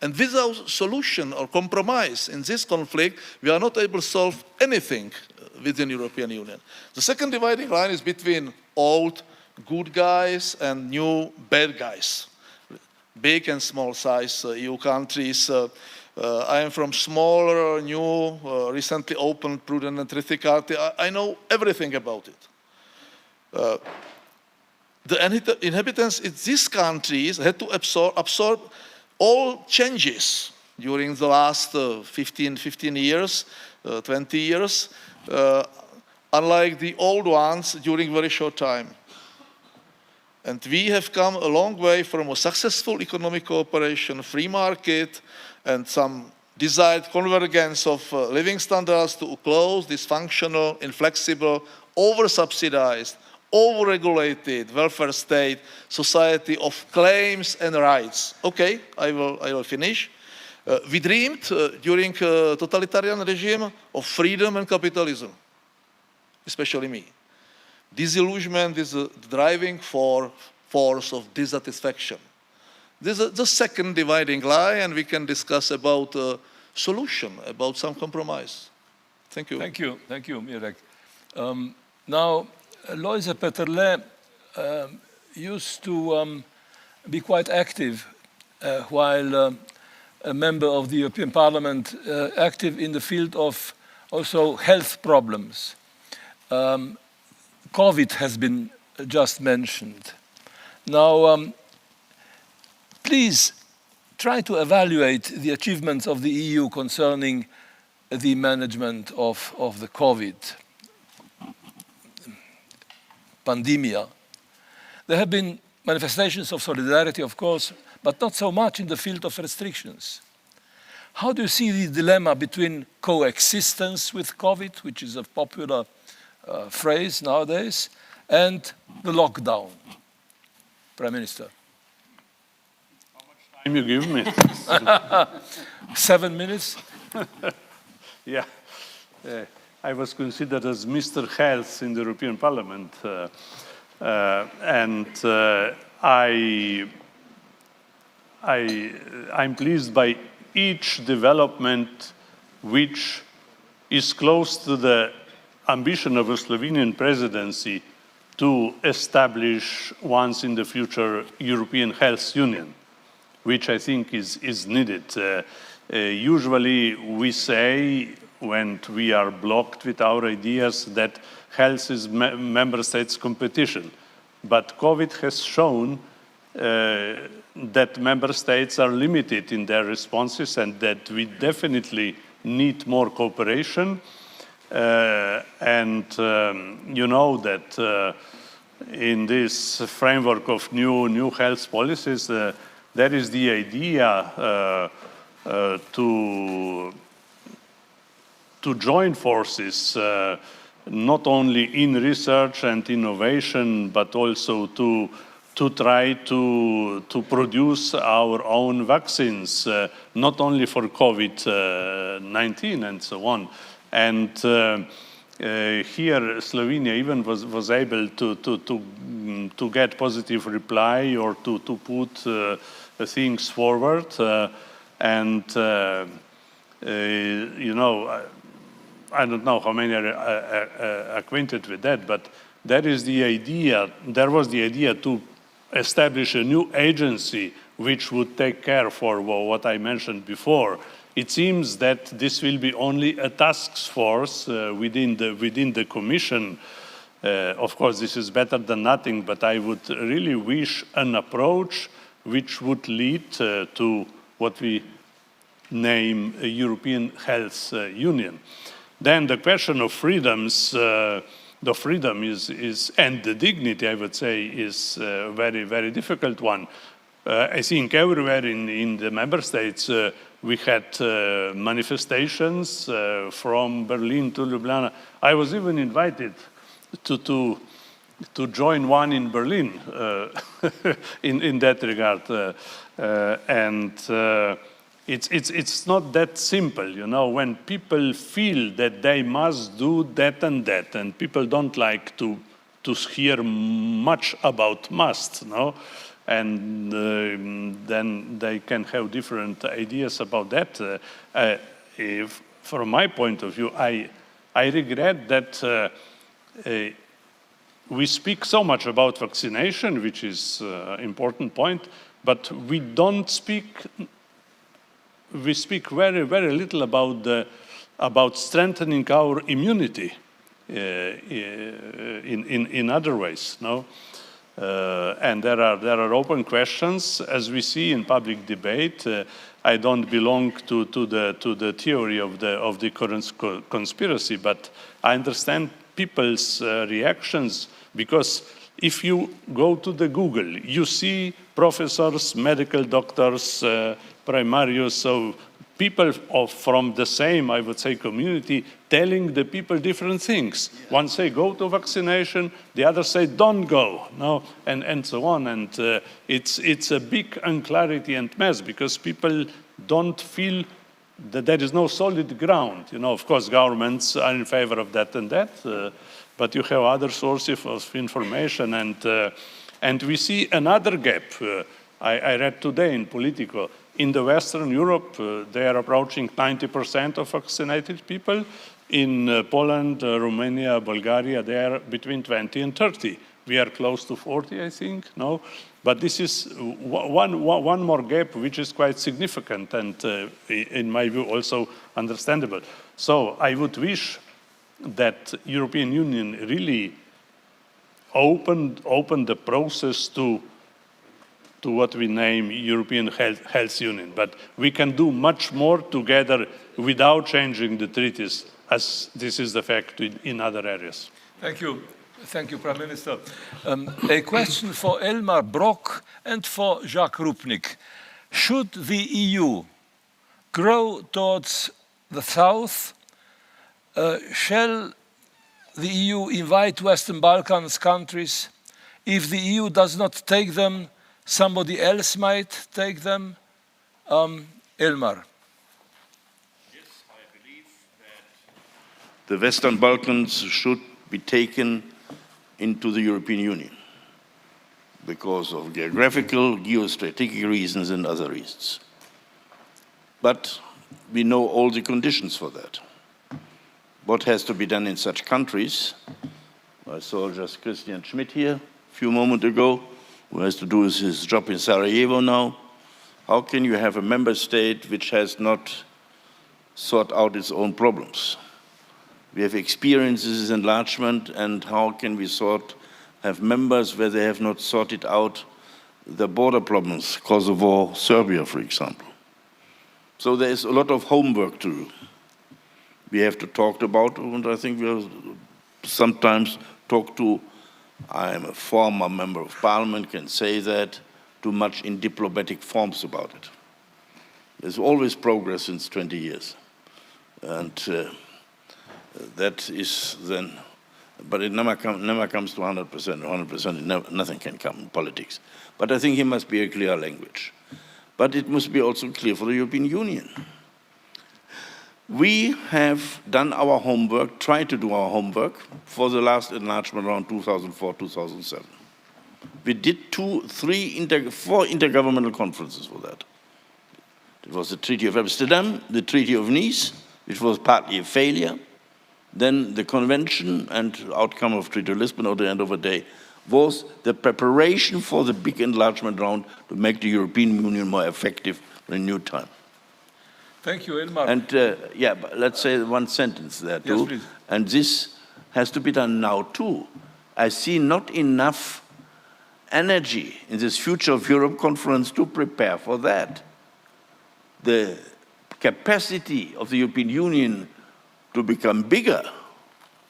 And without solution or compromise in this conflict, we are not able to solve anything within the European Union. The second dividing line is between old good guys and new bad guys. Big and small size EU countries. I am from smaller, new, recently opened, prudent and triticati. I know everything about it. The inhabitants in these countries had to absorb all changes during the last 15 years, 20 years, unlike the old ones during very short time. And we have come a long way from a successful economic cooperation, free market, and some desired convergence of living standards to a closed, dysfunctional, inflexible, over-subsidized, over-regulated welfare state, society of claims and rights. Okay, I will finish. We dreamed during totalitarian regime of freedom and capitalism, especially me. Disillusionment is the driving force of dissatisfaction. This is the second dividing line, and we can discuss about a solution, about some compromise. Thank you. Thank you, Mirek. Now, Lojze Peterle used to be quite active while a member of the European Parliament, active in the field of also health problems. COVID has been just mentioned. Now, please try to evaluate the achievements of the EU concerning the management of the COVID pandemia. There have been manifestations of solidarity, of course, but not so much in the field of restrictions. How do you see the dilemma between coexistence with COVID, which is a popular phrase nowadays, and the lockdown? Prime Minister. How much time you give me? 7 minutes. Yeah. I was considered as Mr. Health in the European Parliament. I'm pleased by each development which is close to the ambition of a Slovenian presidency to establish once in the future European Health Union, which I think is needed. Usually we say when we are blocked with our ideas that health is member states' competition. But COVID has shown that member states are limited in their responses and that we definitely need more cooperation. You know that in this framework of new health policies, there is the idea to join forces, not only in research and innovation, but also to try to produce our own vaccines, not only for COVID-19 and so on. And here Slovenia even was able to get positive reply or to put things forward. You know, I don't know how many are acquainted with that, but there was the idea to establish a new agency which would take care for what I mentioned before. It seems that this will be only a task force within the Commission. Of course, this is better than nothing, but I would really wish an approach which would lead to what we name a European Health Union. Then the question of freedoms, the freedom is and the dignity, I would say, is a very, very difficult one. I think everywhere in the member states we had manifestations from Berlin to Ljubljana. I was even invited to join one in Berlin in that regard, it's not that simple, you know, when people feel that they must do that, and people don't like to hear much about must, no? And then they can have different ideas about that. From my point of view, I regret that we speak so much about vaccination, which is an important point, but we speak very, very little about strengthening our immunity in other ways, no? And there are open questions, as we see in public debate. I don't belong to the theory of the current conspiracy, but I understand people's reactions, because if you go to the Google, you see professors, medical doctors, primarius, so people from the same, I would say, community, telling the people different things. One say go to vaccination, the other say don't go, no, and so on. And it's a big unclarity and mess, because people don't feel that there is no solid ground. You know, of course, governments are in favor of that and that, but you have other sources of information, and we see another gap. I read today in Politico, in the Western Europe, they are approaching 90% of vaccinated people. In Poland, Romania, Bulgaria, they are between 20 and 30. We are close to 40, I think, no? But this is one more gap, which is quite significant and, in my view, also understandable. So I would wish that European Union really opened the process to what we name European Health Union. But we can do much more together without changing the treaties, as this is the fact in other areas. Thank you. Thank you, Prime Minister. A question for Elmar Brok and for Jacques Rupnik. Should the EU grow towards the south? Shall the EU invite Western Balkans countries? If the EU does not take them, somebody else might take them? Elmar. Yes, I believe that the Western Balkans should be taken into the European Union because of geographical, geostrategic reasons and other reasons. But we know all the conditions for that. What has to be done in such countries? I saw just Christian Schmidt here a few moments ago, who has to do his job in Sarajevo now. How can you have a member state which has not sought out its own problems? We have experiences in enlargement, and how can we have members where they have not sorted out the border problems, Kosovo, Serbia, for example. So there is a lot of homework to do. We have to talk about, and I think we'll sometimes talk to, I am a former member of parliament, can say that, too much in diplomatic forms about it. There's always progress since 20 years. And that is then, but it never comes to 100%. 100%, nothing can come in politics. But I think it must be a clear language. But it must be also clear for the European Union. We have done our homework, tried to do our homework for the last enlargement around 2004, 2007. We did 4 intergovernmental conferences for that. It was the Treaty of Amsterdam, the Treaty of Nice, which was partly a failure. Then the convention and outcome of Treaty of Lisbon at the end of the day was the preparation for the big enlargement round to make the European Union more effective in a new time. Thank you, Elmar. And yeah, but let's say one sentence there too. Yes, please. And this has to be done now too. I see not enough energy in this Future of Europe conference to prepare for that. The capacity of the European Union to become bigger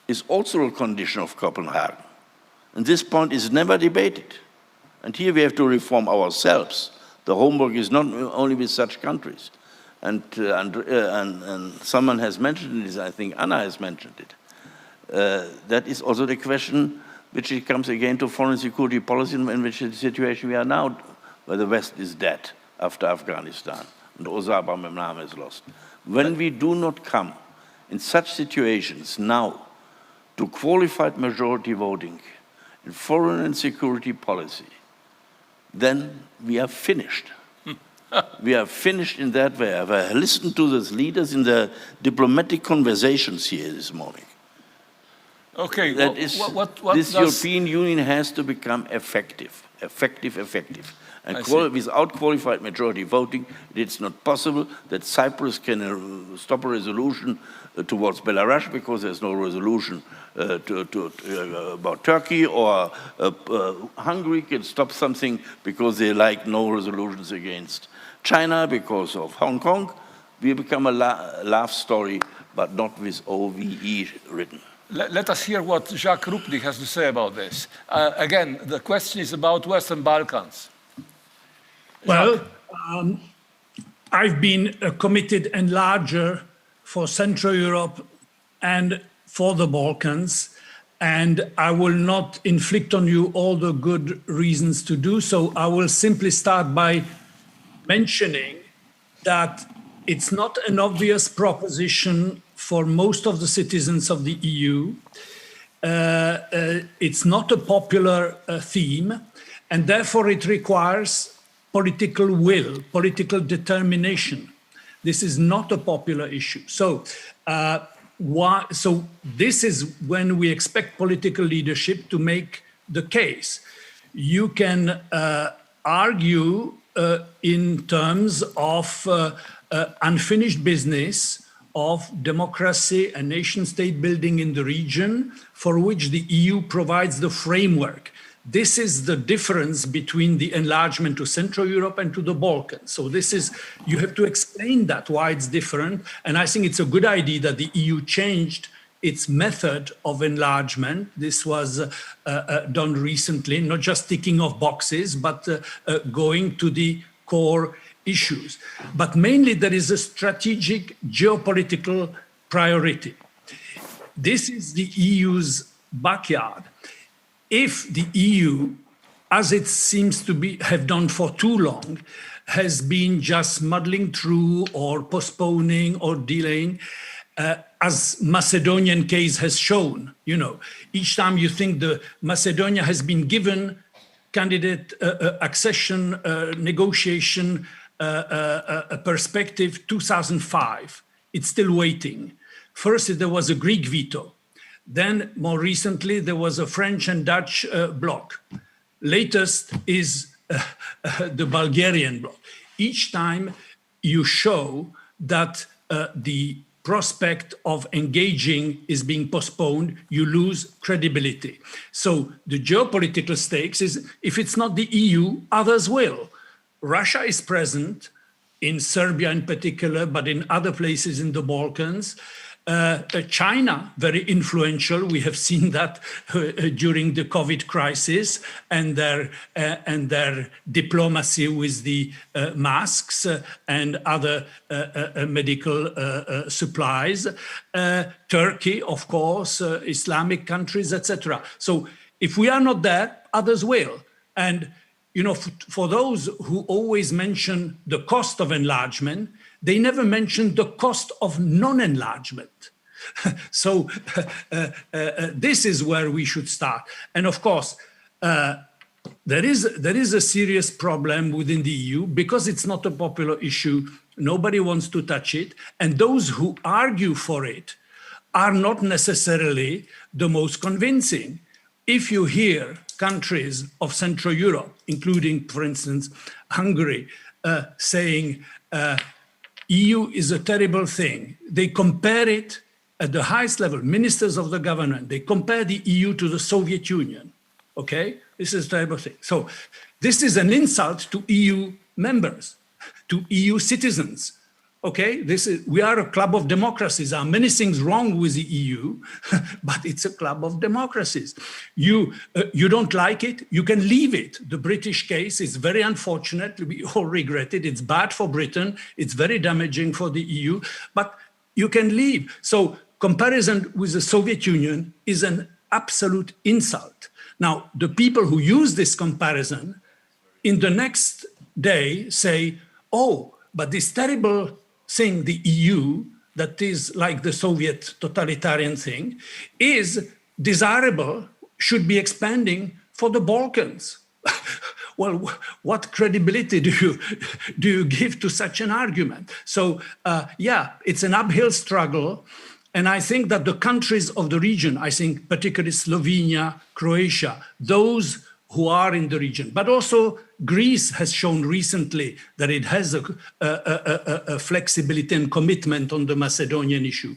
is also a condition of Copenhagen. And this point is never debated. And here we have to reform ourselves. The homework is not only with such countries. And someone has mentioned this, I think Anna has mentioned it. That is also the question which comes again to foreign security policy, in which the situation we are now, where the West is dead after Afghanistan, and Osama bin Laden is lost. When we do not come in such situations now to qualified majority voting in foreign and security policy, then we are finished. We are finished in that way. I've listened to those leaders in the diplomatic conversations here this morning. Okay, That this does... European Union has to become effective. And without qualified majority voting, it's not possible that Cyprus can stop a resolution towards Belarus because there's no resolution about Turkey, or Hungary can stop something because they like no resolutions against China because of Hong Kong. We become a laugh story, but not with OVE written. Let us hear what Jacques Rupnik has to say about this. Again, the question is about Western Balkans. Well, I've been a committed enlarger for Central Europe and for the Balkans, and I will not inflict on you all the good reasons to do so. I will simply start by mentioning that it's not an obvious proposition for most of the citizens of the EU. It's not a popular theme, and therefore it requires political will, political determination. This is not a popular issue. So this is when we expect political leadership to make the case. You can argue in terms of unfinished business of democracy and nation-state building in the region, for which the EU provides the framework. This is the difference between the enlargement to Central Europe and to the Balkans. So you have to explain that, why it's different. And I think it's a good idea that the EU changed its method of enlargement. This was done recently, not just ticking off boxes, but going to the core issues. But mainly there is a strategic geopolitical priority. This is the EU's backyard. If the EU, as it seems to have done for too long, has been just muddling through or postponing or delaying, as Macedonian case has shown, each time you think the Macedonia has been given candidate accession negotiation perspective 2005, it's still waiting. First, there was a Greek veto. Then, more recently, there was a French and Dutch bloc. Latest is the Bulgarian bloc. Each time you show that the prospect of engaging is being postponed, you lose credibility. So the geopolitical stakes is, if it's not the EU, others will. Russia is present, in Serbia in particular, but in other places in the Balkans. China, very influential. We have seen that during the COVID crisis and their diplomacy with the masks and other medical supplies. Turkey, of course, Islamic countries, etc. So if we are not there, others will. And for those who always mention the cost of enlargement, they never mention the cost of non-enlargement. So this is where we should start. And of course, there is a serious problem within the EU because it's not a popular issue. Nobody wants to touch it. And those who argue for it are not necessarily the most convincing. If you hear countries of Central Europe, including, for instance, Hungary, saying EU is a terrible thing, they compare it at the highest level, ministers of the government, they compare the EU to the Soviet Union, okay? This is a terrible thing. So this is an insult to EU members, to EU citizens, okay? We are a club of democracies. There are many things wrong with the EU, but it's a club of democracies. You don't like it, you can leave it. The British case is very unfortunate. We all regret it. It's bad for Britain. It's very damaging for the EU, but you can leave. So comparison with the Soviet Union is an absolute insult. Now, the people who use this comparison in the next day say, oh, but this terrible thing, the EU, that is like the Soviet totalitarian thing, is desirable, should be expanding for the Balkans. Well, what credibility do you give to such an argument? So, yeah, it's an uphill struggle. And I think that the countries of the region, I think particularly Slovenia, Croatia, those who are in the region, but also Greece has shown recently that it has a flexibility and commitment on the Macedonian issue.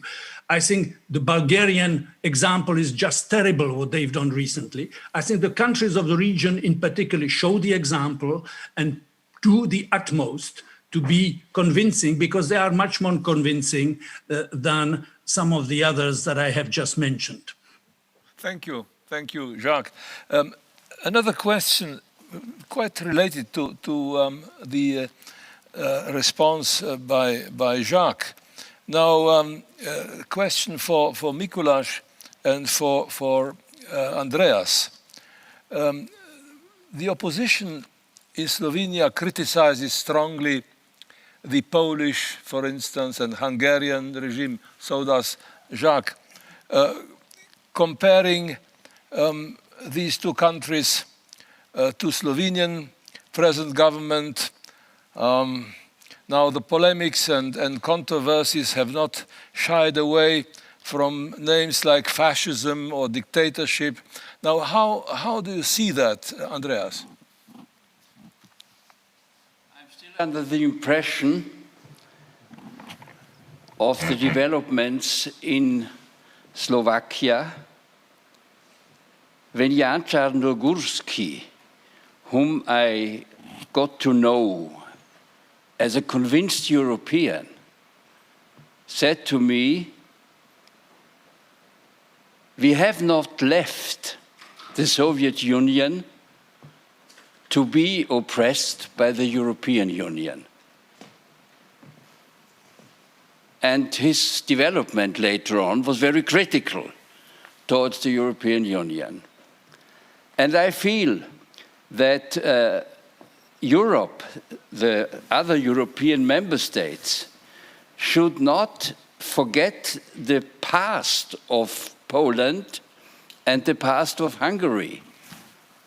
I think the Bulgarian example is just terrible what they've done recently. I think the countries of the region in particular show the example and do the utmost to be convincing, because they are much more convincing than some of the others that I have just mentioned. Thank you, Jacques. Another question, quite related to the response by Jacques. Now, question for Mikuláš and for Andreas. The opposition in Slovenia criticizes strongly the Polish, for instance, and Hungarian regime, so does Jacques, comparing these two countries to Slovenian present government. Now the polemics and controversies have not shied away from names like fascism or dictatorship. Now, how do you see that, Andreas? I'm still under the impression of the developments in Slovakia when Janša Nogurski, whom I got to know as a convinced European, said to me, we have not left the Soviet Union to be oppressed by the European Union. And his development later on was very critical towards the European Union. And I feel that Europe, the other European member states, should not forget the past of Poland and the past of Hungary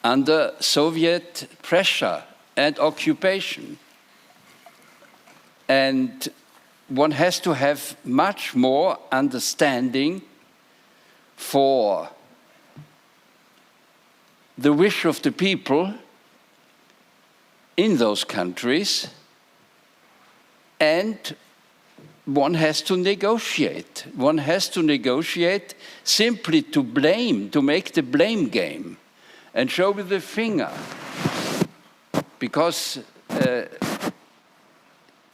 under Soviet pressure and occupation. And one has to have much more understanding for the wish of the people in those countries, and one has to negotiate. One has to negotiate simply to blame, to make the blame game and show with the finger. Because the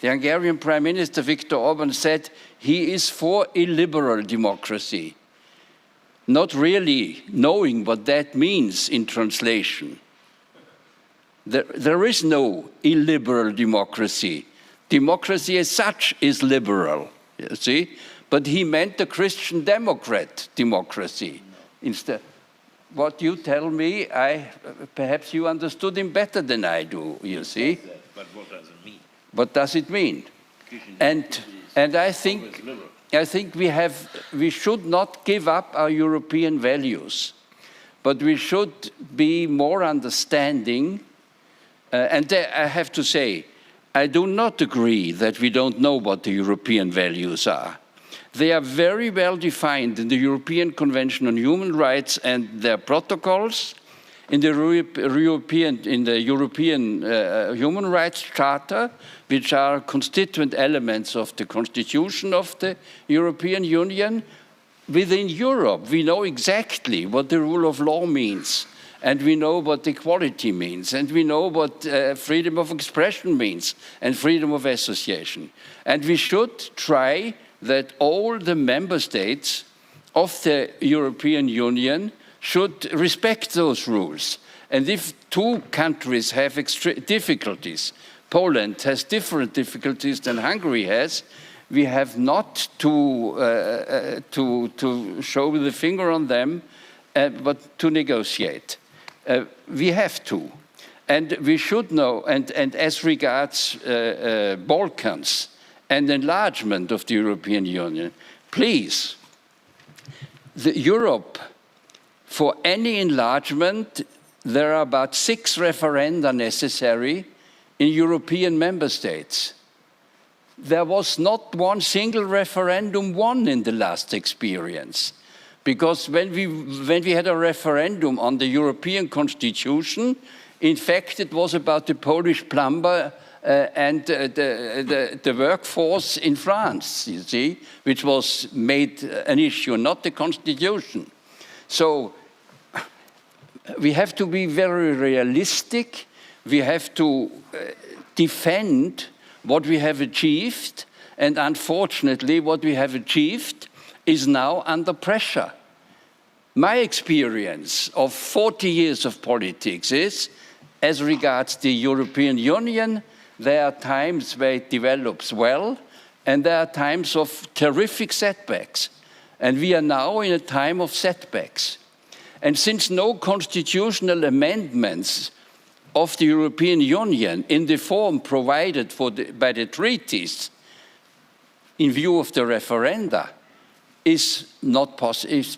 Hungarian Prime Minister Viktor Orban said he is for illiberal democracy, not really knowing what that means in translation. There is no illiberal democracy. Democracy as such is liberal, you see? But he meant the Christian Democrat democracy. Instead, what you tell me, perhaps you understood him better than I do, you see? But what does it mean? What does it mean? And I think we should not give up our European values, but we should be more understanding. And I have to say, I do not agree that we don't know what the European values are. They are very well defined in the European Convention on Human Rights and their protocols, in the European Human Rights Charter, which are constituent elements of the Constitution of the European Union. Within Europe, we know exactly what the rule of law means, and we know what equality means, and we know what freedom of expression means, and freedom of association. And we should try that all the member states of the European Union should respect those rules. And if two countries have difficulties, Poland has different difficulties than Hungary has, we have not to show the finger on them, but to negotiate. We have to. And we should know, and as regards Balkans and enlargement of the European Union, please, Europe, for any enlargement, there are about 6 referenda necessary in European member states. There was not one single referendum won in the last experience. Because when we had a referendum on the European Constitution, in fact, it was about the Polish plumber and the workforce in France, you see, which was made an issue, not the Constitution. So we have to be very realistic. We have to defend what we have achieved, and unfortunately, what we have achieved is now under pressure. My experience of 40 years of politics is, as regards the European Union, there are times where it develops well, and there are times of terrific setbacks. And we are now in a time of setbacks. And since no constitutional amendments of the European Union in the form provided by the treaties in view of the referenda is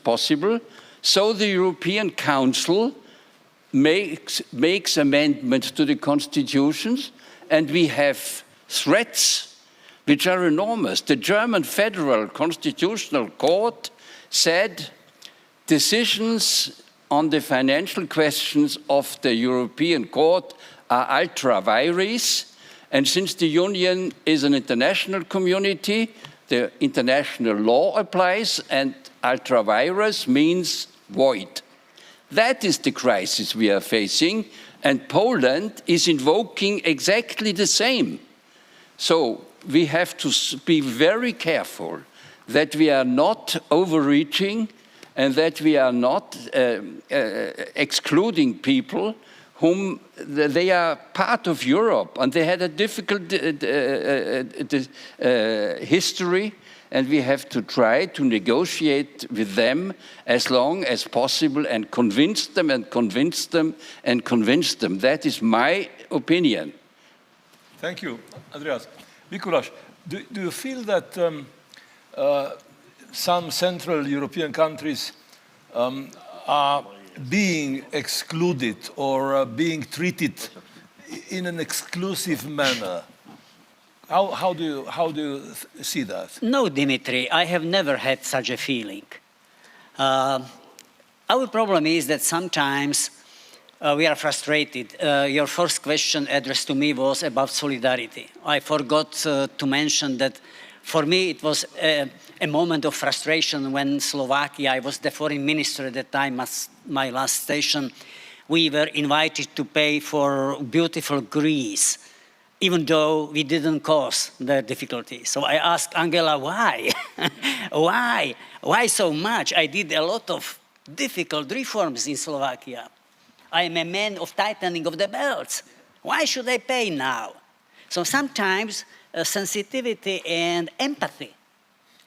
possible, so the European Council makes amendments to the constitutions, and we have threats which are enormous. The German Federal Constitutional Court said decisions on the financial questions of the European Court are ultra vires, and since the Union is an international community, the international law applies, and ultra vires means void. That is the crisis we are facing, and Poland is invoking exactly the same. So we have to be very careful that we are not overreaching and that we are not excluding people whom they are part of Europe, and they had a difficult history, and we have to try to negotiate with them as long as possible and convince them and convince them and convince them. That is my opinion. Thank you, Andreas. Mikuláš, do you feel that some Central European countries are being excluded or being treated in an exclusive manner? How do you see that? No, Dimitri, I have never had such a feeling. Our problem is that sometimes we are frustrated. Your first question addressed to me was about solidarity. I forgot to mention that for me it was a moment of frustration when Slovakia, I was the foreign minister at the time, my last station, we were invited to pay for beautiful Greece, even though we didn't cause the difficulty. So I asked Angela, why? Why so much? I did a lot of difficult reforms in Slovakia. I am a man of tightening of the belts. Why should I pay now? So sometimes sensitivity and empathy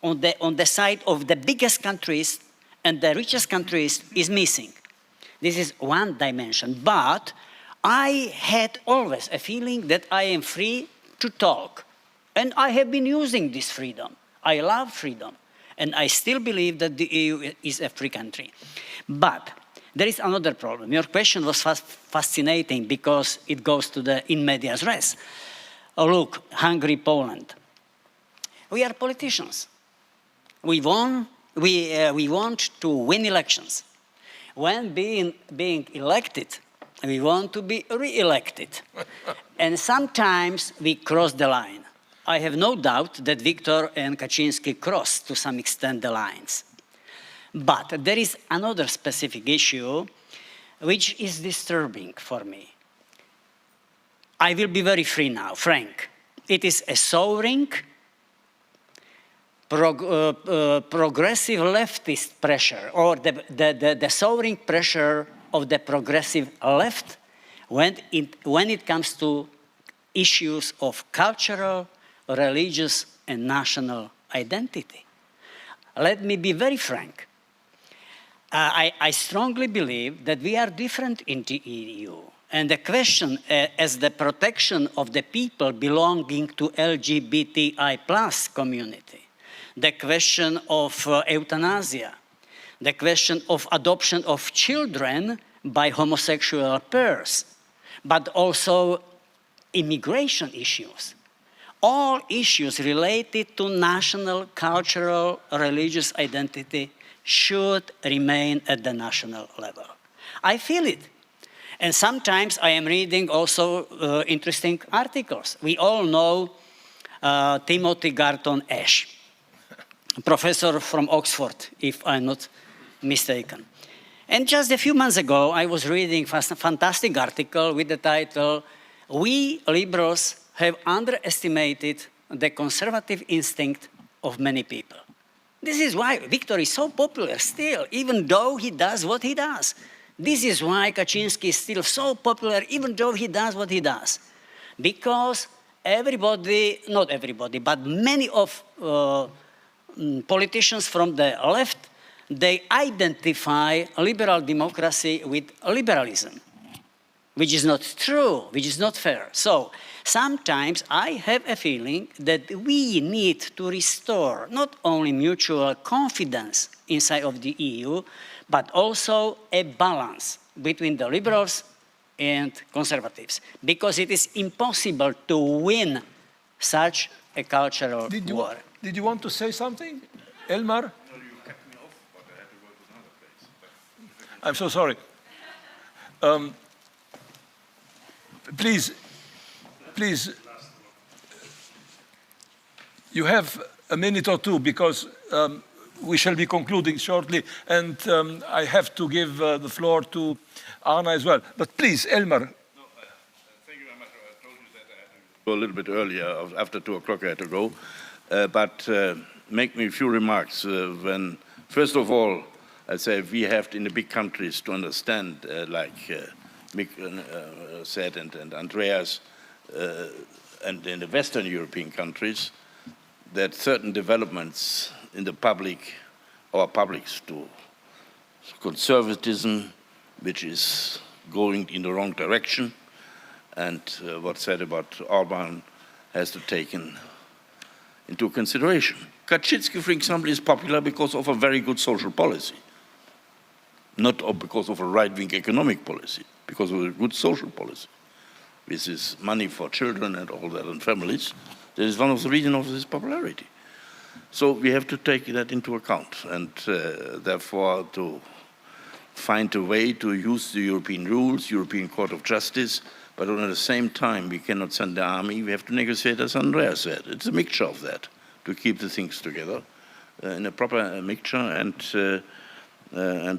on the side of the biggest countries and the richest countries is missing. This is one dimension. But I had always a feeling that I am free to talk. And I have been using this freedom. I love freedom. And I still believe that the EU is a free country. But there is another problem. Your question was fascinating because it goes to the in medias res. Oh, look, Hungary, Poland. We are politicians. We want to win elections. When being elected, we want to be re-elected. And sometimes we cross the line. I have no doubt that Viktor and Kaczynski crossed to some extent the lines. But there is another specific issue which is disturbing for me. I will be very free now, frank. It is a soaring, progressive leftist pressure, or the soaring pressure of the progressive left when it comes to issues of cultural, religious, and national identity. Let me be very frank. I strongly believe that we are different in the EU. And the question as the protection of the people belonging to LGBTI+ community, the question of euthanasia, the question of adoption of children by homosexual pairs, but also immigration issues. All issues related to national, cultural, religious identity should remain at the national level. I feel it. And sometimes I am reading also interesting articles. We all know Timothy Garton Ash, professor from Oxford, if I'm not mistaken. And just a few months ago, I was reading a fantastic article with the title, "We liberals have underestimated the conservative instinct of many people." This is why Viktor is so popular still, even though he does what he does. This is why Kaczynski is still so popular, even though he does what he does. Because everybody, not everybody, but many of politicians from the left, they identify liberal democracy with liberalism, which is not true, which is not fair. So sometimes I have a feeling that we need to restore not only mutual confidence inside of the EU, but also a balance between the liberals and conservatives, because it is impossible to win such a cultural war. Did you want to say something, Elmar? No, you kept me off, but I had to go to another place. I'm so sorry. Please, you have a minute or two, because we shall be concluding shortly, and I have to give the floor to Anna as well. But please, Elmar. No, thank you very much. I told you that I had to go a little bit earlier. After 2 o'clock I had to go. But make me a few remarks. First of all, I say we have in the big countries to understand, like Michel said and Andreas, and in the Western European countries, that certain developments in the public, our publics, to conservatism, which is going in the wrong direction, and what's said about Orban has to take into consideration. Kaczynski, for example, is popular because of a very good social policy, not because of a right-wing economic policy, because of a good social policy. This is money for children and all that and families. That is one of the reasons of his popularity. So we have to take that into account, and therefore to find a way to use the European rules, European Court of Justice, but at the same time we cannot send the army, we have to negotiate, as Andreas said. It's a mixture of that, to keep the things together in a proper mixture, and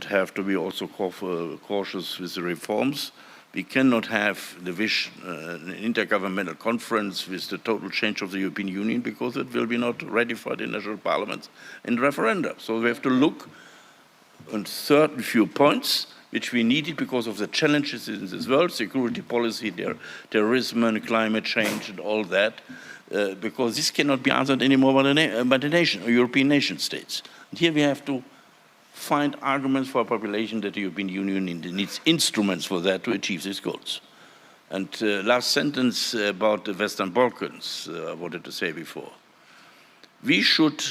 have to be also cautious with the reforms. We cannot have the an intergovernmental conference with the total change of the European Union, because it will be not ratified in national parliaments in referenda. So we have to look on certain few points which we needed because of the challenges in this world, security policy, terrorism and climate change and all that, because this cannot be answered anymore by the nation, or European nation states. And here we have to find arguments for a population that the European Union needs instruments for that to achieve these goals. And last sentence about the Western Balkans, I wanted to say before. We should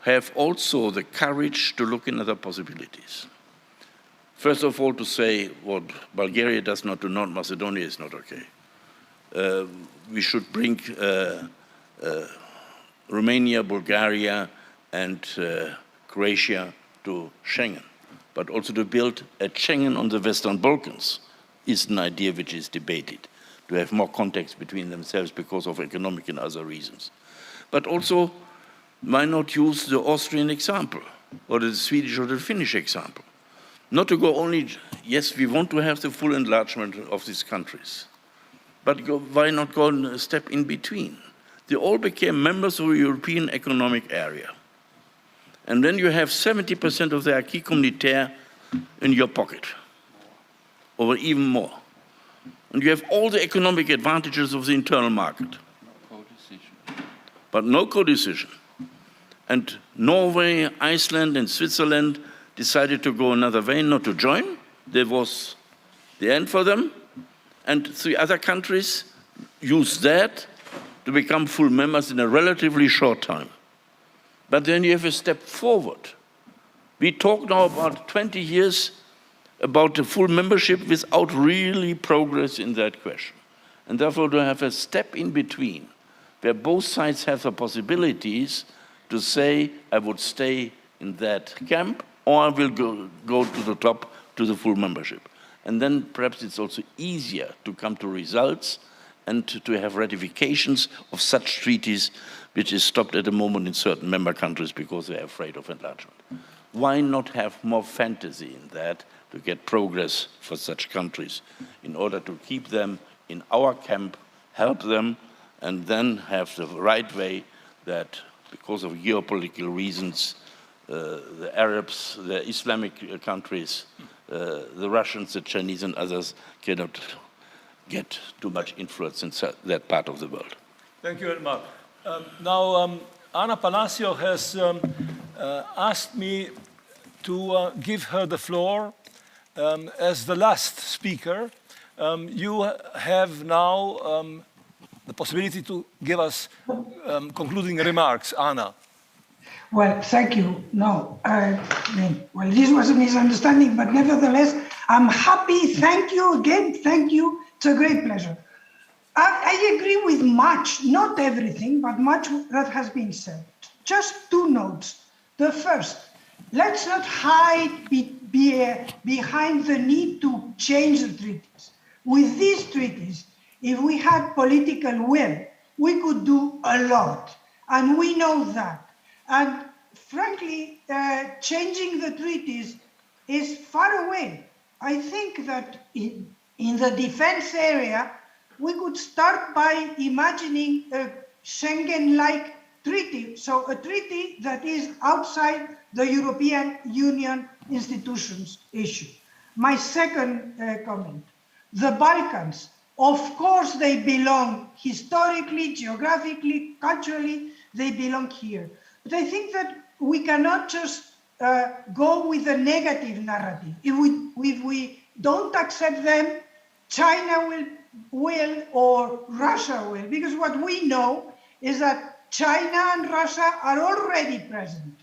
have also the courage to look in other possibilities. First of all, to say what Bulgaria does not do, North Macedonia is not okay. We should bring Romania, Bulgaria, and Croatia to Schengen, but also to build a Schengen on the Western Balkans is an idea which is debated, to have more context between themselves because of economic and other reasons. But also, why not use the Austrian example, or the Swedish or the Finnish example? Not to go only, yes, we want to have the full enlargement of these countries, but why not go a step in between? They all became members of the European Economic Area. And then you have 70% of the acquis communautaire in your pocket, or even more. And you have all the economic advantages of the internal market. No co-decision. But no co-decision. And Norway, Iceland, and Switzerland decided to go another way, not to join. That was the end for them. And 3 other countries used that to become full members in a relatively short time. But then you have a step forward. We talk now about 20 years about the full membership without really progress in that question. And therefore, to have a step in between, where both sides have the possibilities to say, I would stay in that camp, or I will go to the top, to the full membership. And then perhaps it's also easier to come to results and to have ratifications of such treaties, which is stopped at the moment in certain member countries because they're afraid of enlargement. Why not have more fantasy in that to get progress for such countries in order to keep them in our camp, help them, and then have the right way that because of geopolitical reasons, the Arabs, the Islamic countries, the Russians, the Chinese and others cannot get too much influence in that part of the world. Thank you very much. Now, Ana Palacio has asked me to give her the floor as the last speaker. You have now the possibility to give us concluding remarks, Ana. Well, thank you. No, well, this was a misunderstanding, but nevertheless, I'm happy. Thank you again. Thank you. It's a great pleasure. I agree with much, not everything, but much that has been said. Just 2 notes. The first, let's not hide behind the need to change the treaties. With these treaties, if we had political will, we could do a lot, and we know that. And frankly, changing the treaties is far away. I think that in the defense area, we could start by imagining a Schengen-like treaty, so a treaty that is outside the European Union institutions issue. My second comment, the Balkans, of course they belong historically, geographically, culturally, they belong here. But I think that we cannot just go with a negative narrative. If we don't accept them, China will or Russia will, because what we know is that China and Russia are already present.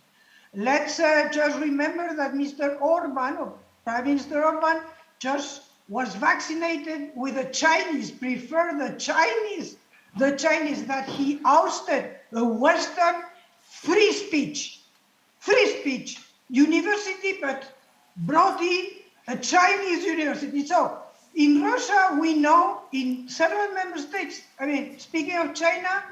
Let's just remember that Mr. Orban, or Prime Minister Orban, just was vaccinated with the Chinese, prefer the Chinese that he ousted the Western free speech university, but brought in a Chinese university. So in Russia, we know in several member states, I mean, speaking of China,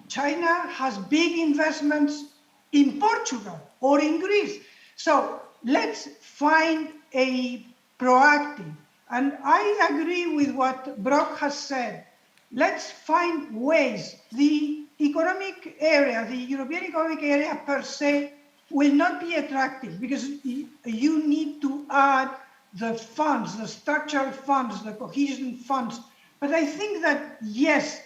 China has big investments in Portugal or in Greece. So let's find a proactive, and I agree with what Brock has said. Let's find ways. The economic area, the European economic area per se, will not be attractive because you need to add the funds, the structural funds, the cohesion funds. But I think that, yes,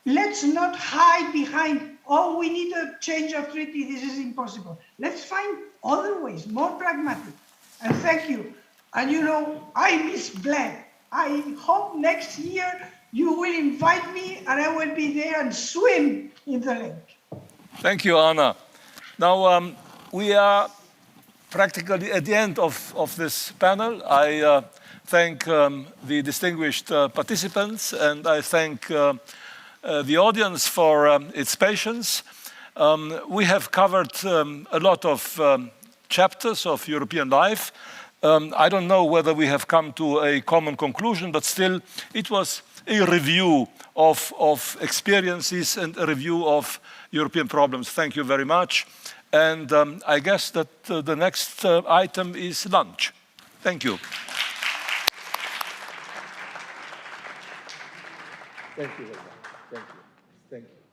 let's not hide behind, oh, we need a change of treaty, this is impossible. Let's find other ways, more pragmatic. And thank you. And you know, I miss Bled. I hope next year you will invite me and I will be there and swim in the lake. Thank you, Anna. Now, we are practically at the end of this panel. I thank the distinguished participants, and I thank the audience for its patience. We have covered a lot of chapters of European life. I don't know whether we have come to a common conclusion, but still it was a review of experiences and a review of European problems. Thank you very much. And I guess that the next item is lunch. Thank you. Thank you. Thank you. Thank you.